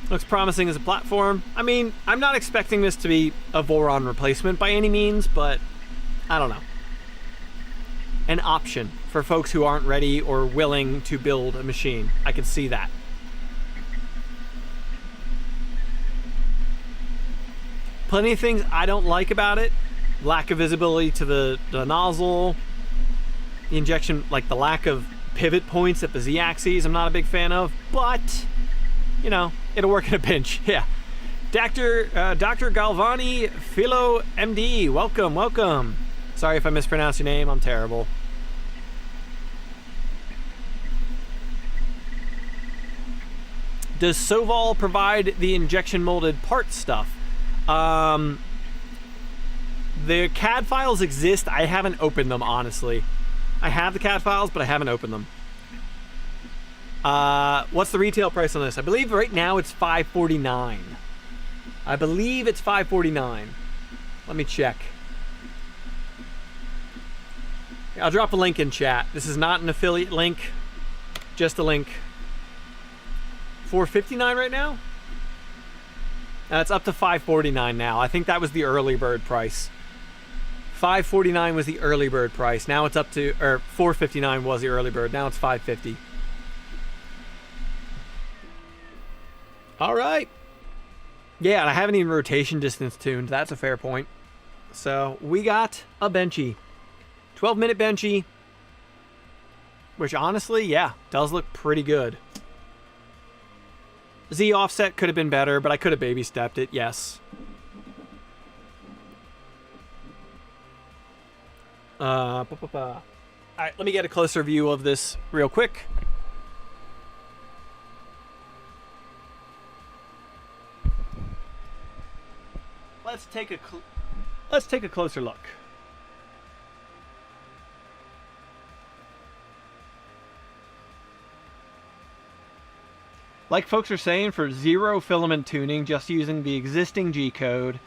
Looks promising as a platform. I mean, I'm not expecting this to be a Voron replacement by any means, but I don't know. An option for folks who aren't ready or willing to build a machine. I can see that. Plenty of things I don't like about it. Lack of visibility to the nozzle. The injection, like the lack of pivot points at the Z-axis, I'm not a big fan of, but you know, it'll work in a pinch. Yeah. Dr. Galvani Philo MD, welcome. Sorry if I mispronounced your name, I'm terrible. Does Sovol provide the injection molded part stuff? The CAD files exist. I haven't opened them, honestly. I have the CAD files, but I haven't opened them. What's the retail price on this? I believe right now it's $549. I believe it's $549. Let me check. I'll drop a link in chat. This is not an affiliate link, just a link. $459 right now? It's up to $549 now. I think that was the early bird price. $549 was the early bird price. Now it's up to, or $459 was the early bird. Now it's $550. All right. Yeah, and I haven't even rotation distance tuned. That's a fair point. So we got a benchy. 12-minute benchy. Which honestly, yeah, does look pretty good. Z offset could have been better, but I could have baby stepped it, yes. All right, let me get a closer view of this real quick. Let's take a closer look. Like folks are saying, for zero filament tuning, just using the existing G-code,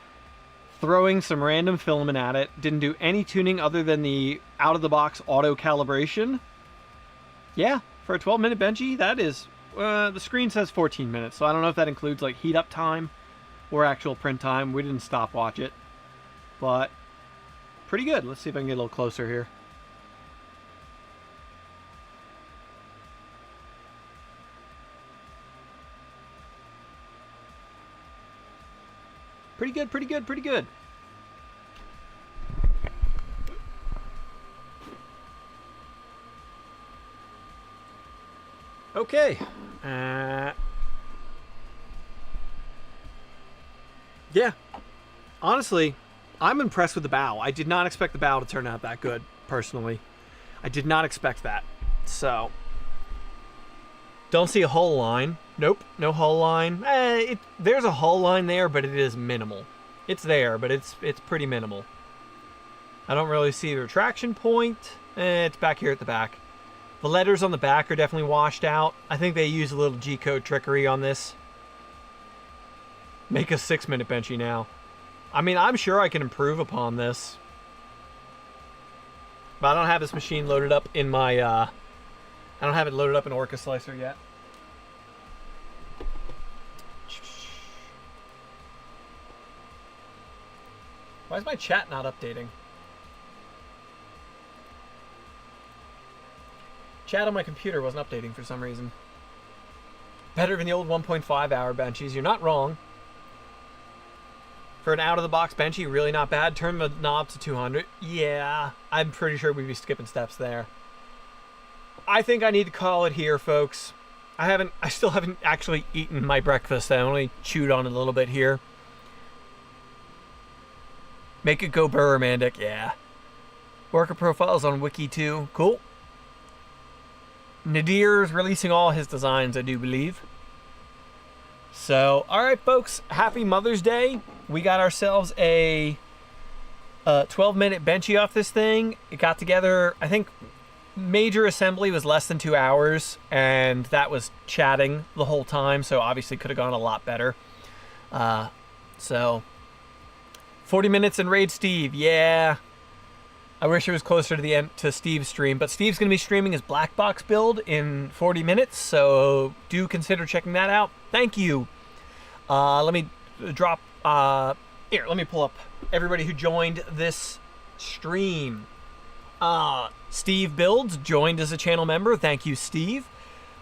throwing some random filament at it, didn't do any tuning other than the out-of-the-box auto calibration. Yeah, for a 12-minute benchy, that is, the screen says 14 minutes, so I don't know if that includes like heat up time or actual print time. We didn't stopwatch it, but pretty good. Let's see if I can get a little closer here. Pretty good, pretty good, pretty good. Okay. Yeah. Honestly, I'm impressed with the bow. I did not expect the bow to turn out that good, personally. I did not expect that. So, don't see a hull line. Nope, no hull line. There's a hull line there, but it is minimal. It's there, but it's pretty minimal. I don't really see the retraction point. It's back here at the back. The letters on the back are definitely washed out. I think they use a little G-code trickery on this. Make a 6-minute benchy now. I mean, I'm sure I can improve upon this. But I don't have this machine loaded up in my, I don't have it loaded up in Orca Slicer yet. Why is my chat not updating? Chat on my computer wasn't updating for some reason. Better than the old 1.5 hour benchies. You're not wrong. For an out-of-the-box benchy, really not bad. Turn the knob to 200. Yeah, I'm pretty sure we'd be skipping steps there. I think I need to call it here, folks. I still haven't actually eaten my breakfast. I only chewed on it a little bit here. Make it go burr, Mandic. Yeah. Worker profiles on Wiki too. Cool. Nadir's releasing all his designs, I do believe. So, alright folks, happy Mother's Day. We got ourselves a 12-minute benchy off this thing. It got together, I think major assembly was less than 2 hours, and that was chatting the whole time, so obviously could have gone a lot better. So, 40 minutes in Raid Steve, yeah. I wish it was closer to the end to Steve's stream, but Steve's going to be streaming his black box build in 40 minutes, so do consider checking that out. Thank you. Let me drop, here, let me pull up everybody who joined this stream. Steve Builds joined as a channel member. Thank you, Steve.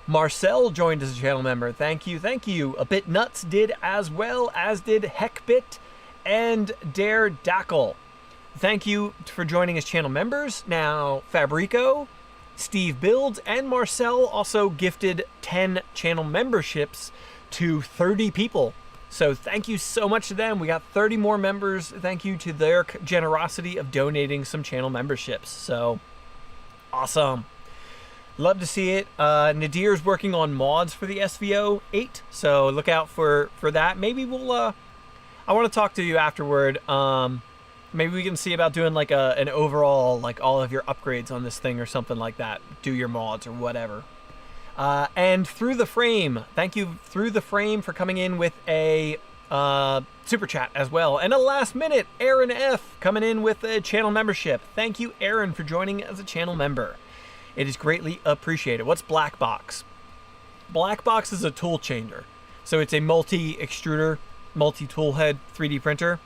Marcel joined as a channel member. Thank you, thank you. A Bit Nuts did as well, as did Heckbit and Dare Dackle. Thank you for joining as channel members. Now, Fabrico, Steve Builds, and Marcel also gifted 10 channel memberships to 30 people. So thank you so much to them. We got 30 more members. Thank you to their generosity of donating some channel memberships. So, awesome. Love to see it. Nadir's working on mods for the SV08, so look out for that. Maybe we'll, I want to talk to you afterward. Maybe we can see about doing like an overall, like all of your upgrades on this thing or something like that. Do your mods or whatever. And Through the Frame, thank you Through the Frame for coming in with a super chat as well. And a last minute, Aaron F coming in with a channel membership. Thank you, Aaron, for joining as a channel member. It is greatly appreciated. What's Black Box? Black Box is a tool changer. So it's a multi-extruder, multi-toolhead 3D printer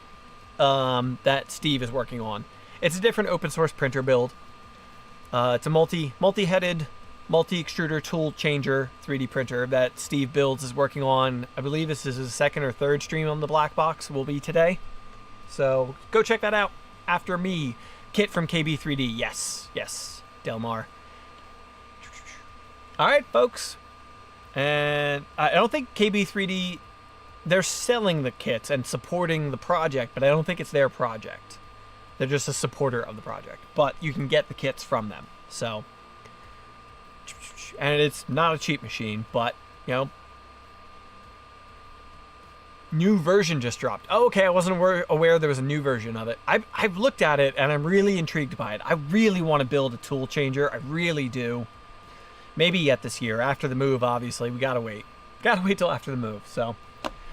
that Steve is working on. It's a different open source printer build. It's a multi-headed, multi-extruder tool changer 3D printer that Steve Builds is working on. I believe this is his second or third stream on the Black Box will be today. So go check that out after me. Kit from KB3D. Yes, yes, Delmar. All right, folks. And I don't think KB3D, they're selling the kits and supporting the project, but I don't think it's their project. They're just a supporter of the project, but you can get the kits from them. So, and it's not a cheap machine, but, you know, new version just dropped. Oh, okay, I wasn't aware there was a new version of it. I've looked at it, and I'm really intrigued by it. I really want to build a tool changer. I really do. Maybe yet this year, after the move, obviously. We gotta wait. Gotta wait till after the move, so.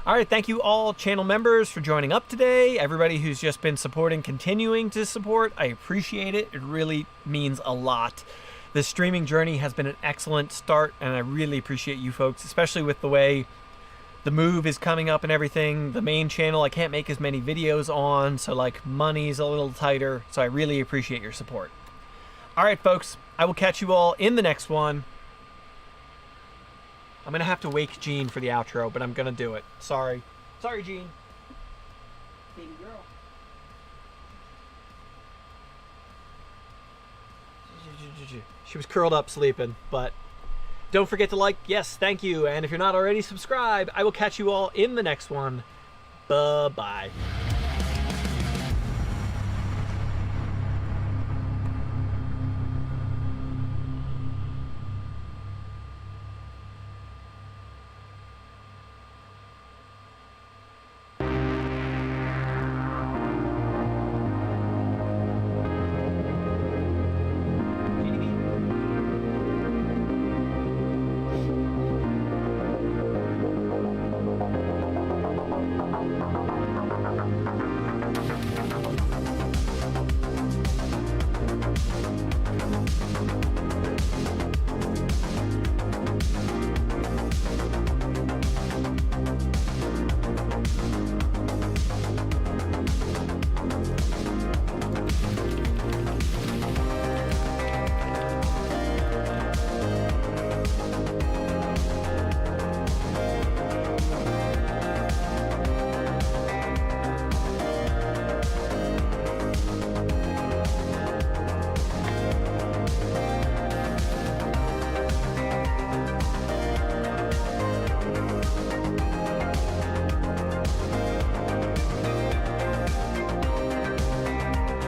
All right, thank you all channel members for joining up today. Everybody who's just been supporting, continuing to support, I appreciate it. It really means a lot. The streaming journey has been an excellent start, and I really appreciate you folks, especially with the way the move is coming up and everything. The main channel, I can't make as many videos on, so like money's a little tighter, so I really appreciate your support. All right, folks, I will catch you all in the next one. I'm going to have to wake Jean for the outro, but I'm going to do it. Sorry. Sorry, Jean. Baby girl. She was curled up sleeping, but Don't forget to like, yes, thank you. And if you're not already, subscribe. I will catch you all in the next one. Bye-bye.